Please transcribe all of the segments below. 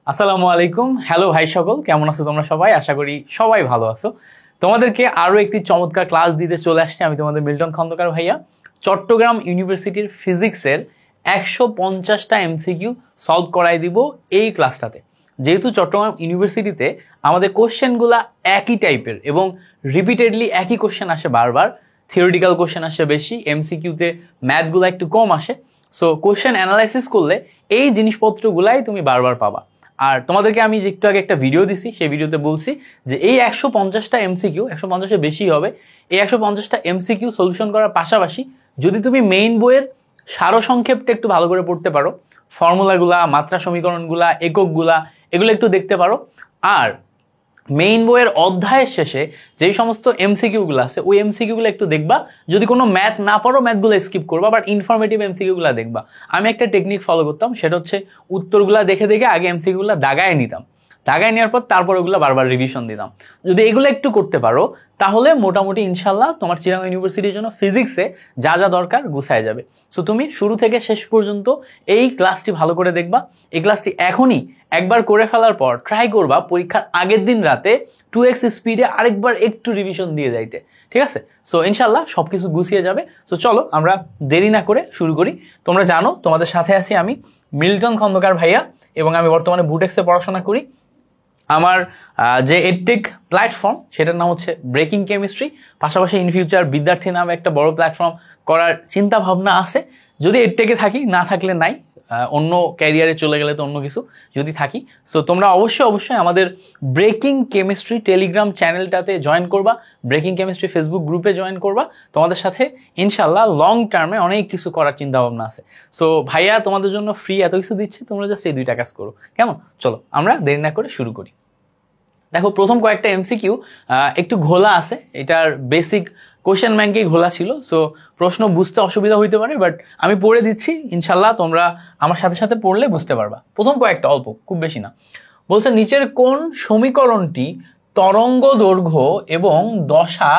আসসালামু আলাইকুম। হ্যালো ভাই সকল, কেমন আছো তোমরা সবাই? আশা করি সবাই ভালো আছো। তোমাদেরকে আরো একটি চমৎকার ক্লাস দিতে চলে আসছে আমি, তোমাদের মিল্টন খন্দকার ভাইয়া। চট্টগ্রাম ইউনিভার্সিটির ফিজিক্সের 150টা এমসিকিউ সলভ করাই দিব এই ক্লাসটাতে। যেহেতু চট্টগ্রাম ইউনিভার্সিটিতে আমাদের কোশ্চেনগুলা একই টাইপের এবং রিপিটেডলি একই কোশ্চেন আসে বারবার, থিওরিটিক্যাল কোশ্চেন আসে বেশি, এমসিকিউতে ম্যাথগুলো একটু কম আসে। সো কোশ্চেন অ্যানালাইসিস করলে এই জিনিসপত্রগুলাই তুমি বারবার পাবা। আর তোমাদেরকে আমি একটু আগে একটা ভিডিও দিছি, সেই ভিডিওতে বলছি যে এই 150টা এমসিকিউ, 150-এর বেশি হবে, এই 150টা এমসিকিউ সলিউশন করার পাশাপাশি যদি তুমি মেইন বইয়ের সারসংক্ষেপটা একটু ভালো করে পড়তে পারো, ফর্মুলাগুলা, মাত্রা সমীকরণগুলা, এককগুলা, এগুলো একটু দেখতে পারো, আর মেইন বইয়ের অধ্যায়ের শেষে যেই সমস্ত এমসিকিউগুলো আছে ওই এমসিকিউগুলো একটু দেখবা। যদি কোনো ম্যাথ না পারো ম্যাথগুলো স্কিপ করবা, বাট ইনফরমেটিভ এমসিকিউগুলো দেখবা। আমি একটা টেকনিক ফলো করতাম, সেটা হচ্ছে উত্তরগুলো দেখে দেখে আগে এমসিকিউগুলো দাগায় নিতাম, দাগায় নেওয়ার পর তারপর ওগুলো বারবার রিভিশন দিতাম। যদি এগুলো একটু করতে পারো তাহলে মোটামুটি ইনশাল্লাহ তোমার চিরাং ইউনিভার্সিটির জন্য ফিজিক্সে যা যা দরকার গুছায় যাবে। সো তুমি শুরু থেকে শেষ পর্যন্ত এই ক্লাসটি ভালো করে দেখবা। এই ক্লাসটি এখনই একবার করে ফেলার পর ট্রাই করবা পরীক্ষার আগের দিন রাতে 2x স্পিডে আরেকবার একটু রিভিশন দিয়ে যাইতে, ঠিক আছে? সো ইনশাল্লাহ সবকিছু গুছিয়ে যাবে। সো চলো আমরা দেরি না করে শুরু করি। তোমরা জানো তোমাদের সাথে আছি আমি, মিল্টন খন্দকার ভাইয়া, এবং আমি বর্তমানে বুটেক্সে পড়াশোনা করি। আমার যে এডটেক প্ল্যাটফর্ম সেটার নাম হচ্ছে ব্রেকিং কেমিস্ট্রি। পাশাপাশি ইন ফিউচার বিদ্যার্থী নামে একটা বড় প্ল্যাটফর্ম করার চিন্তা ভাবনা আছে। যদি এডটেকে থাকি, না থাকলে নাই, অন্য ক্যারিয়ারে চলে গেলে তো অন্য কিছু, যদি থাকি। সো তোমরা অবশ্যই আমাদের ব্রেকিং কেমিস্ট্রি টেলিগ্রাম চ্যানেলটাতে জয়েন করবা, ব্রেকিং কেমিস্ট্রি ফেসবুক গ্রুপে জয়েন করবা। তোমাদের সাথে ইনশাল্লাহ লং টার্মে অনেক কিছু করার চিন্তা ভাবনা আছে। সো ভাইয়া তোমাদের জন্য ফ্রি এত কিছু দিচ্ছে, তোমরা জাস্ট এই দুইটা কাজ করো, কেমন? চলো আমরা দেরি না করে শুরু করি। দেখো, প্রথম কয়েকটা এমসিকিউ একটু ঘোলা আছে, এটার বেসিক কোশ্চেন ব্যাংকেই ঘোলা ছিল। সো প্রশ্ন বুঝতে অসুবিধা হইতে পারে, বাট আমি পড়ে দিচ্ছি, ইনশাল্লাহ তোমরা আমার সাথে সাথে পড়লে বুঝতে পারবা। প্রথম কয়েকটা অল্প, খুব বেশি না। বলছে নিচের কোন সমীকরণটি তরঙ্গ দৈর্ঘ্য এবং দশা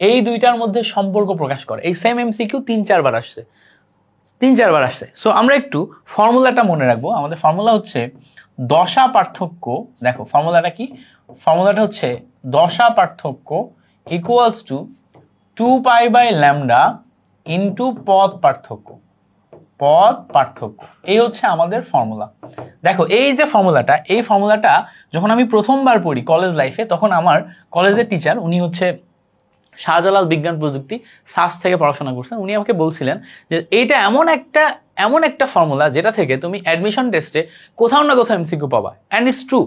এই দুইটার মধ্যে সম্পর্ক প্রকাশ করে? এই সেম এমসিকিউ 3-4 বার আসছে। সো আমরা একটু ফর্মুলাটা মনে রাখবো। আমাদের ফর্মুলা হচ্ছে দশা পার্থক্য। দেখো ফর্মুলাটা কি? ফর্মুলাটা হচ্ছে দশা পার্থক্য ইকুয়ালস টু 2π/λ ইন্টু পদ পার্থক্য। এই হচ্ছে আমাদের ফর্মুলা। দেখো এই যে ফর্মুলাটা, এই ফর্মুলাটা যখন আমি প্রথমবার পড়ি কলেজ লাইফে, তখন আমার কলেজের টিচার, উনি হচ্ছে শাহজালাল বিজ্ঞান প্রযুক্তি সাস থেকে পড়াশোনা করছেন, উনি আমাকে বলছিলেন যে এইটা এমন একটা ফর্মুলা যেটা থেকে তুমি অ্যাডমিশন টেস্টে কোথাও না কোথাও এমসিকিউ পাবা। অ্যান্ড ইটস ট্রু,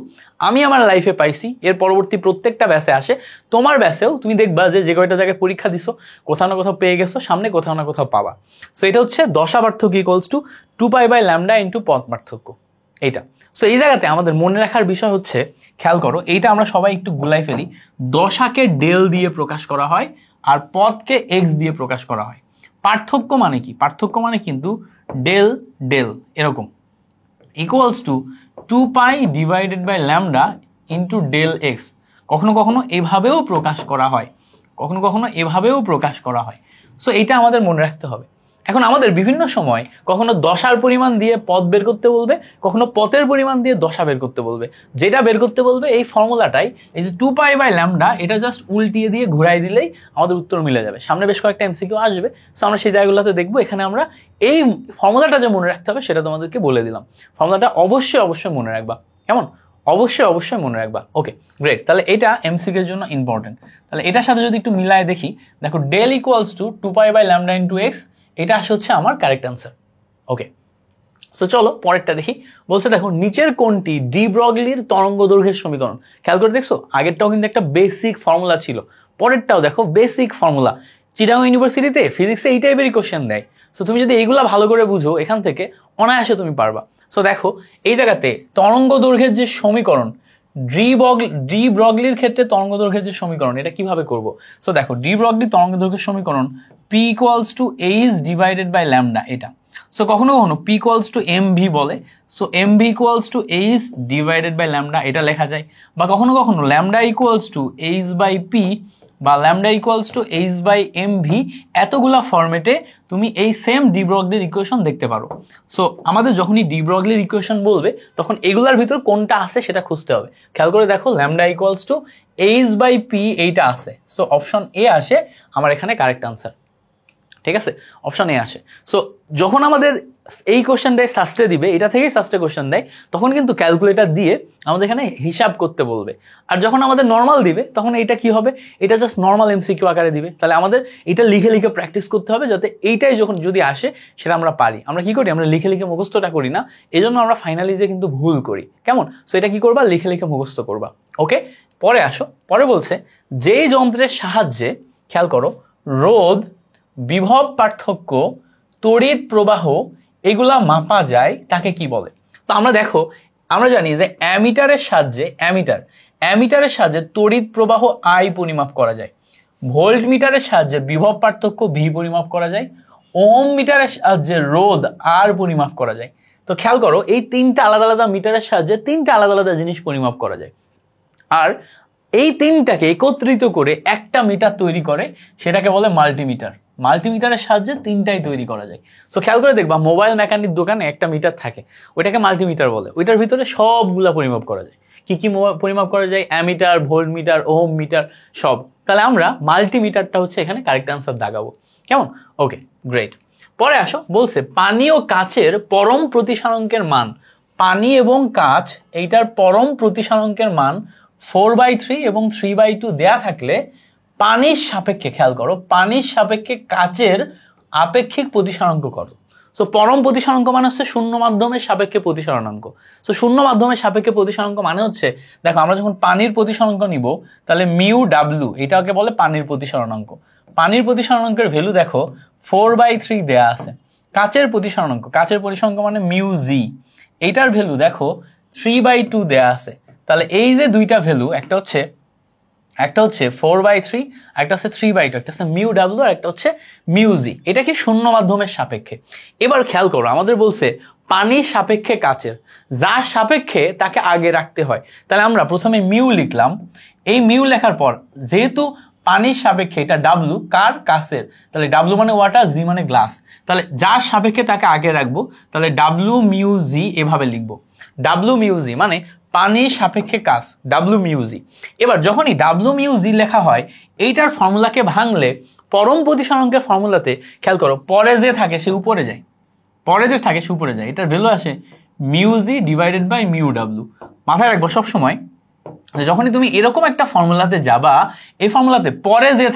আমি আমার লাইফে পাইছি। এর পরবর্তী প্রত্যেকটা ব্যাচে আসে, তোমার ব্যাচেও তুমি দেখবা যে কয়টা জায়গায় পরীক্ষা দিছো কোথাও না কোথাও পেয়ে গেছো, সামনে কোথাও না কোথাও পাবা। সো এটা হচ্ছে দশা পার্থক্য ইকুয়ালস টু 2π/λ ইন্টু পদ পার্থক্য, এইটা। সো এই জায়গাতে আমাদের মনে রাখার বিষয় হচ্ছে, খেয়াল করো, এইটা আমরা সবাই একটু গুলাই ফেলি। দশাকে ডেল দিয়ে প্রকাশ করা হয় আর পদকে এক্স দিয়ে প্রকাশ করা হয়। পার্থক্য মানে কি? পার্থক্য মানে কিন্তু ডেল ডেল এরকম, equals to 2π/λ into del X. কখনো কখনো এভাবেও প্রকাশ করা হয়। সো এইটা আমাদের মনে রাখতে হবে। এখন আমাদের বিভিন্ন সময় কখনো দশার পরিমাণ দিয়ে পদ বের করতে বলবে, কখনো পদের পরিমাণ দিয়ে দশা বের করতে বলবে। যেটা বের করতে বলবে এই ফর্মুলাটাই, এই যে 2π/λ, এটা জাস্ট উল্টিয়ে দিয়ে ঘুরাই দিলেই আমাদের উত্তর মিলে যাবে। সামনে বেশ কয়েকটা এমসিকিউ আসবে, সো আমরা সেই জায়গাগুলোতে দেখবো। এখানে আমরা এই ফর্মুলাটা যে মনে রাখতে হবে সেটা তোমাদেরকে বলে দিলাম। ফর্মুলাটা অবশ্যই মনে রাখবা, কেমন? অবশ্যই মনে রাখবা। ওকে, গ্রেট। তাহলে এটা এমসিকিউ এর জন্য ইম্পর্টেন্ট। তাহলে এটার সাথে যদি একটু মিলায় দেখি, দেখো del equals to 2π/λ into X, এটা আসে হচ্ছে আমার কারেক্ট অ্যান্সার। ওকে, সো চলো পরেরটা দেখি। বলছে দেখো নিচের কোনটি ডি ব্রগলির তরঙ্গ দৈর্ঘ্যের সমীকরণ? খেয়াল করে দেখছো, আগেরটাও কিন্তু একটা বেসিক ফর্মুলা ছিল, পরেরটাও দেখো বেসিক ফর্মুলা। চিটাগং ইউনিভার্সিটিতে ফিজিক্সে এই টাইপেরই কোশ্চেন দেয়। সো তুমি যদি এইগুলা ভালো করে বুঝো, এখান থেকে অনায়াসে তুমি পারবা। সো দেখো এই জায়গাতে তরঙ্গ দৈর্ঘ্যের যে সমীকরণ, ডি ব্রগলির ক্ষেত্রে তরঙ্গ দৈর্ঘ্যের যে সমীকরণ, এটা কিভাবে করব? সো দেখো ডি ব্রগলি তরঙ্গ দৈর্ঘ্যের সমীকরণ P = H/λ, এটা। সো কখনো কখনো P equals to M V বলে, so M V equals to H divided by lambda, এটা লেখা যায়। বা কখনো কখনো lambda equals to H by P বা lambda equals to H by M V, এতগুলা ফরম্যাটে তুমি এই সেম ডি ব্রগলির ইকুয়েশন দেখতে পারো। সো আমাদের যখনই ডি ব্রগলির ইকুয়েশন বলবে তখন এগুলার ভিতর কোনটা আছে সেটা খুঁজতে হবে। খেয়াল করে দেখো, lambda equals to H by P এইটা আছে, সো অপশন এ আসে আমার এখানে কারেক্ট আনসার। ঠিক আছে, অপশন এ আসে। সো যখন আমাদের এই কোশ্চেনটাই সাস্টে দিবে, এটা থেকেই সাস্টে কোশ্চেন দেয়, তখন কিন্তু ক্যালকুলেটর দিয়ে আমাদের এখানে হিসাব করতে বলবে। আর যখন আমাদের নর্মাল দিবে তখন এটা কি হবে, এটা জাস্ট নর্মাল এমসিকিউ আকারে দিবে। তাহলে আমাদের এটা লিখে লিখে প্র্যাকটিস করতে হবে, যাতে এইটাই যখন যদি আসে সেটা আমরা পারি। আমরা কি করি, আমরা লিখে লিখে মুখস্থটা করি না, এই জন্য আমরা ফাইনালিজে কিন্তু ভুল করি। কেমন? সো এটা কি করবা, লিখে লিখে মুখস্থ করবা। ওকে, পরে আসো। পরে বলছে যেই যন্ত্রের সাহায্যে, খেয়াল করো, রোধ, বিভব পার্থক্য, তড়িৎ প্রবাহ এগুলা মাপা যায় তাকে কি বলে? তো আমরা দেখো, আমরা জানি যে অ্যামিটারের সাহায্যে তড়িৎ প্রবাহ আই পরিমাপ করা যায়, ভোল্ট মিটারের সাহায্যে বিভব পার্থক্য ভি পরিমাপ করা যায়, ওহম মিটারের সাহায্যে রোধ আর পরিমাপ করা যায়। তো খেয়াল করো, এই তিনটা আলাদা আলাদা মিটারের সাহায্যে তিনটা আলাদা আলাদা জিনিস পরিমাপ করা যায়, আর এই তিনটাকে একত্রিত করে একটা মিটার তৈরি করে, সেটাকে বলে মাল্টিমিটার। মাল্টিমিটারের সাহায্যে তিনটাই তৈরি করা যায়। সো খেয়াল করে দেখবা, মোবাইল মেকানিক দোকানে একটা মিটার থাকে, ওইটাকে মাল্টিমিটার বলে। ওইটার ভিতরে সবগুলা পরিমাপ করা যায়। কি কি পরিমাপ করা যায়? Ammeter, volt meter, ohm meter, সব। তাহলে আমরা মাল্টিমিটারটা হচ্ছে এখানে কারেক্ট আনসার দাগাবো। কেমন? Okay, great. পরে আসো, বলছে পানি ও কাচের পরম প্রতিসারাঙ্কের মান, পানি এবং কাচ এইটার পরম প্রতিসারাঙ্কের মান 4/3 এবং 3/2 দেয়া থাকলে পানির সাপেক্ষে, খেয়াল করো, পানির সাপেক্ষে কাচের আপেক্ষিক প্রতিসারাঙ্ক করো। সো পরম প্রতিসারাঙ্ক মানে হচ্ছে শূন্য মাধ্যমের সাপেক্ষে প্রতিসরণাঙ্ক। সো শূন্য মাধ্যমের সাপেক্ষে প্রতিসরণাঙ্ক মানে হচ্ছে, দেখো আমরা যখন পানির প্রতিসরণাঙ্ক নিব, তাহলে মিউ ডাব্লিউ এটাকে বলে পানির প্রতিসরণাঙ্ক। পানির প্রতিসরণাঙ্কের ভ্যালু দেখো 4/3 দেয়া আছে। কাচের প্রতিসরণাঙ্ক মানে মিউ জি, এইটার ভ্যালু দেখো 3/2 দেয়া আছে। তাহলে এই যে দুইটা ভ্যালু, একটা হচ্ছে 4/3, একটা হচ্ছে 3/2, একটা হচ্ছে মিউ ডাব্লিউ আর একটা হচ্ছে মিউ জি। এটা কি শূন্য মাধ্যমের সাপেক্ষে। এবার খেয়াল করো, আমাদের বলছে পানির সাপেক্ষে কাচের, যার সাপেক্ষে তাকে আগে রাখতে হয়। তাহলে আমরা প্রথমে মিউ লিখলাম। এই মিউ লেখার পর যেহেতু পানির সাপেক্ষে এটা ডাব্লু, কার? কাচের, তাহলে ডাব্লু মানে ওয়াটার, জি মানে গ্লাস। তাহলে যার সাপেক্ষে তাকে আগে রাখবো, তাহলে ডাব্লু মিউ জি এভাবে লিখবো। ডাব্লু মিউ জি মানে পানির সাপেক্ষে কাচ, ডাব্লু মিউ জি। এবার যখনই ডাব্লু মিউ জি লেখা হয়, এইটার ফর্মুলাকে ভাঙলে পরম প্রতিসরণাঙ্কের ফর্মুলাতে, খেয়াল করো, পরে যে থাকে সে উপরে যায়, এটার ভ্যালু আসে mu G divided by mu W. মাথায় রাখবো সবসময়, যখনই তুমি এরকম একটা ফর্মুলাতে যাবা, এই ফর্মুলাতে পরে যে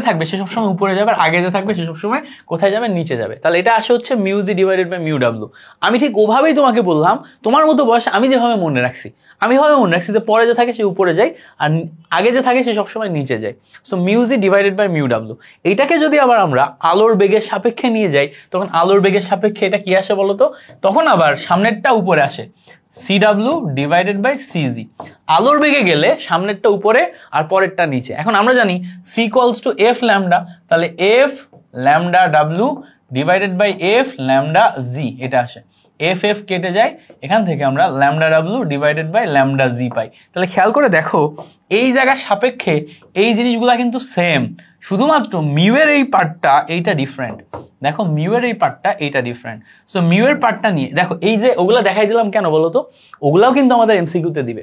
থাকবে সে সবসময় উপরে যাবে, আর আগে যে থাকবে সে সবসময় কোথায় যাবে? নিচে যাবে। তাহলে এটা আসে হচ্ছে mu G divided by mu W. আমি ঠিক ওভাবেই তোমাকে বললাম, তোমার মতো বয়স আমি যেভাবে মনে রাখছি যে পরে যে থাকে সে উপরে যায়, আর আগে যে থাকে সে সবসময় নিচে যায়। So mu G divided by mu W. এইটাকে যদি আবার আমরা আলোর বেগের সাপেক্ষে নিয়ে যাই, তখন আলোর বেগের সাপেক্ষে এটা কি আসে বলতো? তখন আবার সামনেরটা উপরে আসে, CW ডিভাইডেড বাই CG। আলোর বেগে গেলে সামনেরটা উপরে আর পরেরটা নিচে। এখন আমরা জানি C equals to F lambda, তাহলে F lambda W divided by F lambda G, এটা আসে। F কেটে যায়, এখান থেকে আমরা lambda W divided by lambda G পাই। তাহলে খেয়াল করে দেখো, এই জায়গার সাপেক্ষে এই জিনিসগুলা কিন্তু সেম, শুধুমাত্র মিউ এর এই পার্টটা এইটা ডিফারেন্ট। দেখো মিউ এর এই পার্টটা এইটা ডিফারেন্ট। সো মিউ এর পার্টটা নিয়ে দেখো, এই যে ওগুলা দেখাই দিলাম কেন বলো তো? ওগুলাও কিন্তু আমাদের এমসিকিউতে দিবে,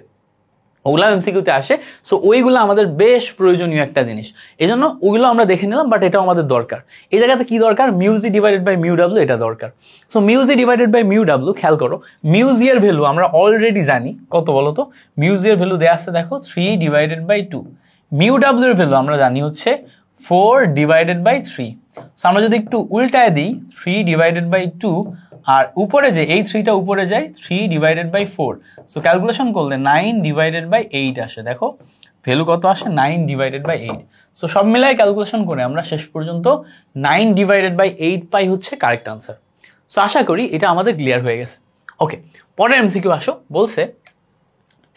ওগুলা এমসিকিউতে আসে। সো ওইগুলো আমাদের বেশ প্রয়োজনীয় একটা জিনিস, এই জন্য ওইগুলো আমরা দেখে নিলাম, বাট এটাও আমাদের দরকার। এই জায়গাতে কি দরকার? Mu G divided by mu W, এটা দরকার। So mu G divided by mu W, খেয়াল করো, মিউ জি এর ভ্যালু আমরা অলরেডি জানি কত বলো তো? মিউ জি এর ভ্যালু দেয়া আছে দেখো 3 ডিভাইডেড বাই 2। মিউ ডাব্লু এর ভ্যালু আমরা জানি হচ্ছে 4 ডিভাইডেড বাই 3। সো আমরা যদি একটু উল্টায় দিই, 3 ডিভাইডেড বাই 2, আর উপরে যে এই 3টা উপরে যায়, 3 ডিভাইডেড বাই 4। সো ক্যালকুলেশন করলে 9 ডিভাইডেড বাই 8 আসে। দেখো ভ্যালু কত আসে? 9 ডিভাইডেড বাই 8। সো সব মিলাই ক্যালকুলেশন করে আমরা শেষ পর্যন্ত 9 ডিভাইডেড বাই 8 পাই হচ্ছে কারেক্ট আনসার। সো আশা করি এটা আমাদের ক্লিয়ার হয়ে গেছে। ওকে, পরের এমসিকিউ আসো। বলছে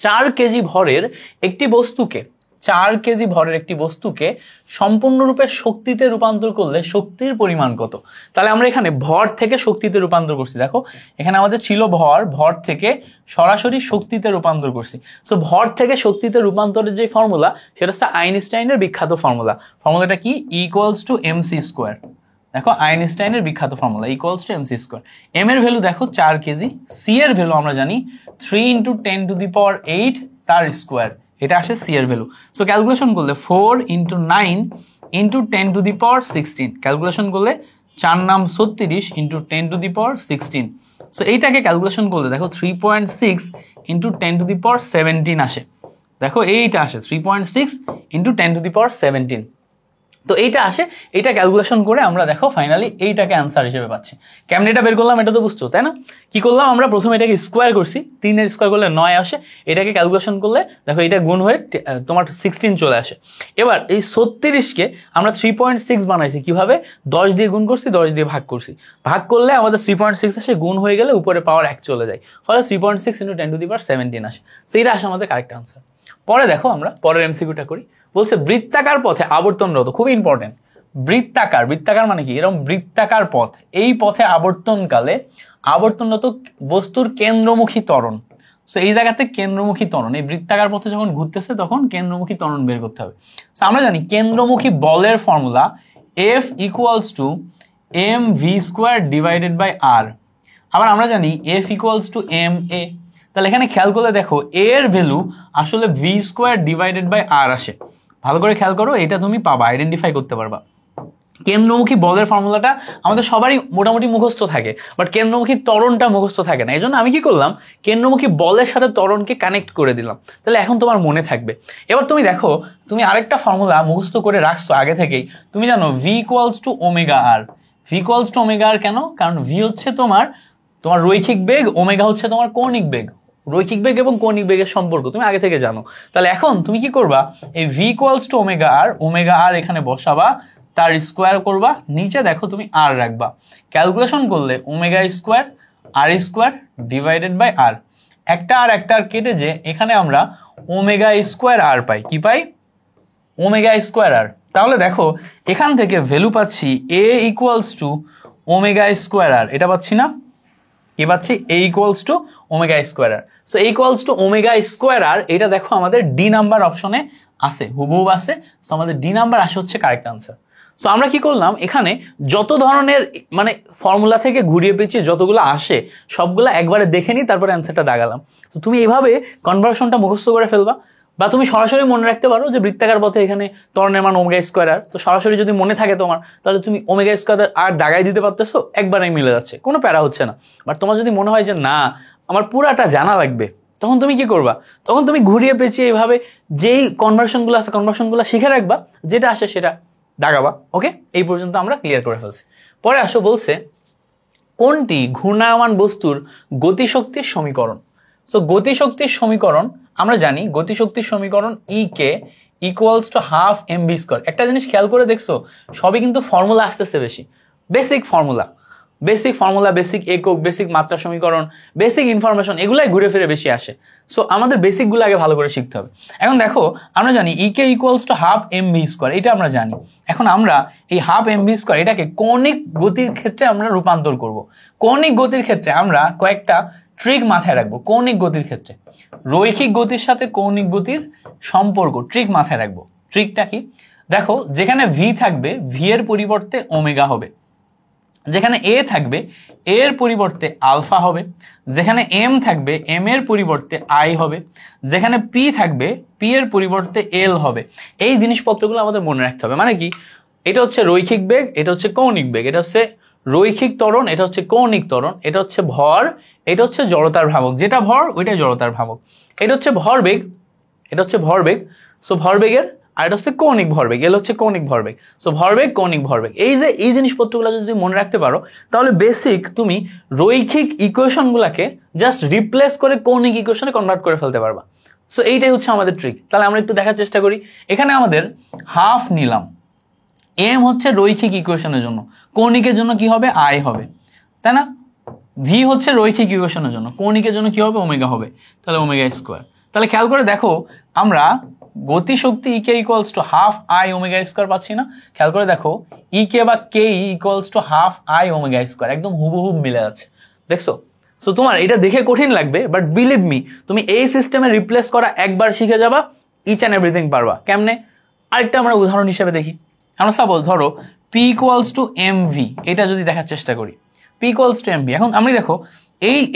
4 কেজি ভরের একটি বস্তুকে 4 কেজি ভরের একটি বস্তুকে সম্পূর্ণরূপে শক্তিতে রূপান্তর করলে শক্তির পরিমাণ কত? তাহলে আমরা এখানে ভর থেকে শক্তিতে রূপান্তর করছি। দেখো এখানে আমাদের ছিল ভর থেকে সরাসরি শক্তিতে রূপান্তর করছি। সো ভর থেকে শক্তিতে রূপান্তরের যে ফর্মুলা সেটা হচ্ছে আইনস্টাইনের বিখ্যাত ফর্মুলাটা কি? Equals to MC square. দেখো আইনস্টাইনের বিখ্যাত formula equals to MC square. M এর ভ্যালু দেখো 4 কেজি, সি এর ভ্যালু আমরা জানি 3 × 10⁸ তার স্কোয়ার, এটা আসে সি এর ভ্যালু। সো ক্যালকুলেশন করলে 4 × 9 × 10⁻16, ক্যালকুলেশন করলে 4 নাম 36 × 10⁻16। সো এইটাকে ক্যালকুলেশন করলে দেখো 3.6 × 10⁻17 আসে। দেখো এইটা আসে 3.6 × 10⁻17। তো এইটা আসে, এইটা ক্যালকুলেশন করে আমরা দেখো ফাইনালি এইটাকে অ্যান্সার হিসেবে পাচ্ছি। কেমনে এটা বের করলাম এটা তো বুঝছো তাই না? কি করলাম আমরা প্রথমে এটাকে স্কোয়ার করছি, 3 এর স্কোয়ার করলে 9 আসে, এটাকে ক্যালকুলেশন করলে দেখো এটা গুণ হয়ে তোমার 16 চলে আসে। এবার এই 36কে আমরা 3.6 বানাইছি কিভাবে? 10 দিয়ে গুণ করছি, 10 দিয়ে ভাগ করছি, ভাগ করলে আমাদের 3.6 আসে, গুণ হয়ে গেলে উপরে পাওয়ার 1 চলে যায়, ফলে 3.6 × 10⁻17 আসে। সেইটা আসে আমাদের কারেক্ট আনসার। পরে দেখো আমরা পরের এমসিকিউটা করি। বলছে বৃত্তাকার পথে আবর্তনরত, খুব ইম্পর্টেন্ট, বৃত্তাকার মানে কি? এরকম বৃত্তাকার পথ, এই পথে আবর্তনকালে আবর্তনরত বস্তুর কেন্দ্রমুখী ত্বরণ। সো এই জায়গাতে কেন্দ্রমুখী ত্বরণ, এই বৃত্তাকার পথে যখন ঘুরতেছে তখন কেন্দ্রমুখী ত্বরণ বের করতে হবে। সো আমরা জানি কেন্দ্রমুখী বলের ফর্মুলা F = mv² / r। আবার আমরা জানি F = ma। তাহলে এখানে খেয়াল করলে দেখো a এর ভ্যালু আসলে v² / r আসে। ভালো করে খেয়াল করো, এটা তুমি পাবা, আইডেন্টিফাই করতে পারবা। কেন্দ্রমুখী বলের ফর্মুলাটা আমাদের সবারই মোটামুটি মুখস্থ থাকে, বাট কেন্দ্রমুখী ত্বরণটা মুখস্থ থাকে না। এই জন্য আমি কি করলাম, কেন্দ্রমুখী বলের সাথে ত্বরণকে কানেক্ট করে দিলাম, তাহলে এখন তোমার মনে থাকবে। এবার তুমি দেখো, তুমি আরেকটা ফর্মুলা মুখস্থ করে রাখছো আগে থেকেই, তুমি জানো v = ωr। v = ωr কেন? কারণ v হচ্ছে তোমার রৈখিক বেগ, ওমেগা হচ্ছে তোমার কৌণিক বেগ। রৈখিক বেগ এবং কৌণিক বেগের সম্পর্ক তুমি আগে থেকে জানো। তাহলে এখন তুমি কি করবা, এই v = ωr এখানে বসাবা, তার স্কোয়ার করবা, নিচে দেখো তুমি r রাখবা, ক্যালকুলেশন করলে ω² r² / r। একটা আর কেটে যে এখানে আমরা ω² পাই। কি পাই? ω²r। তাহলে দেখো এখান থেকে ভ্যালু পাচ্ছি a = ω²r, এটা পাচ্ছি না? কি পাচ্ছি? a = ω²r। So a = ω²r, এটা দেখো আমাদের ডি নাম্বার অপশনে আছে, হুবহু আছে। সো আমাদের ডি নাম্বার আসে হচ্ছে কারেক্ট আনসার। সো আমরা কি করলাম, এখানে যত ধরনের মানে ফর্মুলা থেকে ঘুরিয়ে পেঁচিয়ে যতগুলো আসে সবগুলো একবারে দেখে নিই, তারপরে অ্যান্সারটা দাগালাম। তো তুমি এইভাবে কনভার্সনটা মুখস্থ করে ফেলবা, বা তুমি সরাসরি মনে রাখতে পারো যে বৃত্তাকার পথে এখানে ত্বরণের মান ω²r। তো সরাসরি যদি মনে থাকে তোমার, তাহলে তুমি ω²r দাগাই দিতে পারতেছো, একবারেই মিলে যাচ্ছে, কোনো প্যারা হচ্ছে না। বাট তোমার যদি মনে হয় যে না আমার পুরাটা জানা লাগবে, তখন তুমি কি করবা, তখন তুমি ঘুরিয়ে পেঁচিয়ে এইভাবে যেই কনভার্সনগুলো আছে কনভার্সনগুলো শিখে রাখবা, যেটা আসে সেটা দাগাবা। ওকে, এই পর্যন্ত আমরা ক্লিয়ার করে ফেলছি। পরে আসো বলছে কোনটি ঘূর্ণায়মান বস্তুর গতিশক্তির সমীকরণ? সো গতিশক্তির সমীকরণ আমরা জানি, গতিশক্তির সমীকরণ E = ½ mv²। একটা জিনিস খেয়াল করে দেখছো, সবই কিন্তু ফর্মুলা আসতেছে বেশি, বেসিক ফর্মুলা, বেসিক একক, বেসিক মাত্রা সমীকরণ, বেসিক ইনফরমেশন, এগুলাই ঘুরে ফিরে বেশি আসে। সো আমাদের বেসিকগুলো আগে ভালো করে শিখতে হবে। এখন দেখো আমরা জানি E = ½ mv², এটা আমরা জানি। এখন আমরা এই ½ mv² এটাকে কৌণিক গতির ক্ষেত্রে আমরা রূপান্তর করব। কৌণিক গতির ক্ষেত্রে আমরা কয়েকটা ট্রিক মাথায় রাখবো। কৌণিক গতির ক্ষেত্রে রৈখিক গতির সাথে কৌণিক গতির সম্পর্ক ট্রিক মাথায় রাখবো। ট্রিকটা কি? দেখো যেখানে v থাকবে v এর পরিবর্তে ওমেগা হবে, যেখানে a থাকবে a এর পরিবর্তে আলফা হবে, যেখানে m থাকবে m এর পরিবর্তে i হবে, যেখানে p থাকবে p এর পরিবর্তে l হবে। এই জিনিসপত্রগুলো আমাদের মনে রাখতে হবে। মানে কি, এটা হচ্ছে রৈখিক বেগ, এটা হচ্ছে কৌণিক বেগ, এটা হচ্ছে রৈখিক ত্বরণ, এটা হচ্ছে কৌণিক ত্বরণ, এটা হচ্ছে ভর, এটা হচ্ছে জড়তার ভ্রামক, যেটা ভর ওইটা জড়তার ভ্রামক, এটা হচ্ছে ভরবেগ, এটা হচ্ছে ভরবেগ। সো ভরবেগের, আর এটা হচ্ছে কৌণিক ভরবেগ, এল হচ্ছে কৌণিক ভরবেগ। সো ভরবেগ, কৌণিক ভরবেগ, এই জিনিসপত্রগুলো যদি মনে রাখতে পারো, তাহলে বেসিক তুমি রৈখিক ইকুয়েশনগুলোকে জাস্ট রিপ্লেস করে কৌণিক ইকুয়েশনে কনভার্ট করে ফেলতে পারবা। সো এইটাই হচ্ছে আমাদের ট্রিক। তাহলে আমরা একটু দেখার চেষ্টা করি। এখানে আমাদের হাফ নিলাম, এম হচ্ছে রৈখিক ইকুয়েশনের জন্য, কৌণিকের জন্য কি হবে? আই হবে, তাই না? ভি হচ্ছে রৈখিক ইকুয়েশনের জন্য, কৌণিকের জন্য কি হবে? ওমেগা হবে, তাহলে ω²। তাহলে খেয়াল করে দেখো আমরা গতিশক্তি E K equals to half I omega square পাচ্ছি না? খেয়াল করে দেখো, ইকে বা K equals to half I omega square, একদম হুবহুব মিলে যাচ্ছে, দেখছো? সো তোমার এটা দেখে কঠিন লাগবে, বাট বিলিভ মি, তুমি এই সিস্টেমে রিপ্লেস করা একবার শিখে যাবা, ইচ অ্যান্ড এভরিথিং পারবা। কেমনে? আরেকটা আমরা উদাহরণ হিসেবে দেখি। আমরা সাপোজ ধরো P equals to M V, এটা যদি দেখার চেষ্টা করি, P equals to M V. এখন আমি দেখো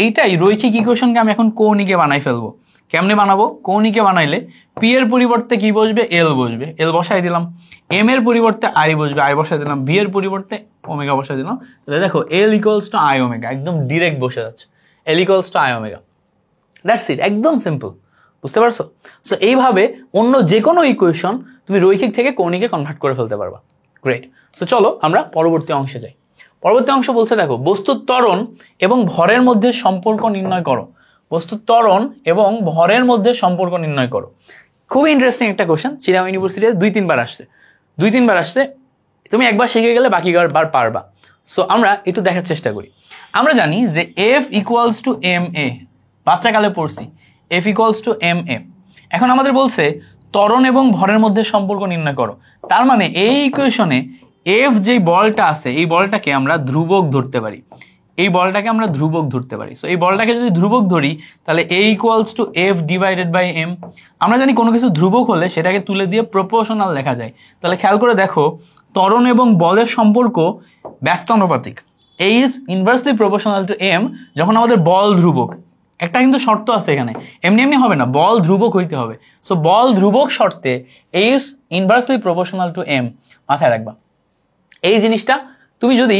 এইটাই রৈখিক ইকুয়েশনকে আমি এখন কৌণিকে বানাই ফেলবো। কেমনে বানাবো? কৌণিকে বানাইলে পি এর পরিবর্তে কি বসবে? এল বসবে, এল বসাই দিলাম। এম এর পরিবর্তে আই বসবে, আই বসাই দিলাম। ভি এর পরিবর্তে ওমেগা বসাই দিলাম। তাহলে দেখো L equals to I omega, একদম ডিরেক্ট বসে যাচ্ছে, L equals to I omega. That's it, একদম সিম্পল, বুঝতে পারছো? সো এইভাবে অন্য যে কোনো ইকুয়েশন তুমি রৈখিক থেকে কৌণিকে কনভার্ট করে ফেলতে পারবা। গ্রেট। সো চলো আমরা পরবর্তী অংশে যাই। পরবর্তী অংশ বলছে দেখো, বস্তুর ত্বরণ এবং ভরের মধ্যে সম্পর্ক নির্ণয় করো। বস্তুর ত্বরণ এবং ভরের মধ্যে সম্পর্ক নির্ণয় করো। খুবই ইন্টারেস্টিং একটা কোশ্চেন, চিরাং ইউনিভার্সিটিতে 2-3 বার আসছে। তুমি একবার শিখে গেলে বাকি বার পারবা। সো আমরা একটু দেখার চেষ্টা করি। আমরা জানি যে F equals to M A, বাচ্চাকালে পড়ছি, F equals to M A. এখন আমাদের বলছে ত্বরণ এবং ভরের মধ্যে সম্পর্ক নির্ণয় করো। তার মানে এই ইকুয়েশনে এফ যেই বলটা আছে, এই বলটাকে আমরা ধ্রুবক ধরতে পারি, সো এই বলটাকে যদি ধ্রুবক ধরি তাহলে A equals to F divided by M. আমরা জানি কোনো কিছু ধ্রুবক হলে সেটাকে তুলে দিয়ে প্রপোর্শনাল লেখা যায়। তাহলে খেয়াল করে দেখো, ত্বরণ এবং বলের সম্পর্ক ব্যস্তানুপাতিক, A is inversely proportional to M যখন আমাদের বল ধ্রুবক। একটা কিন্তু শর্ত আছে এখানে, এমনি এমনি হবে না, বল ধ্রুবক হইতে হবে। সো বল ধ্রুবক শর্তে A is inversely proportional to M, মাথায় রাখবা। এই জিনিসটা তুমি যদি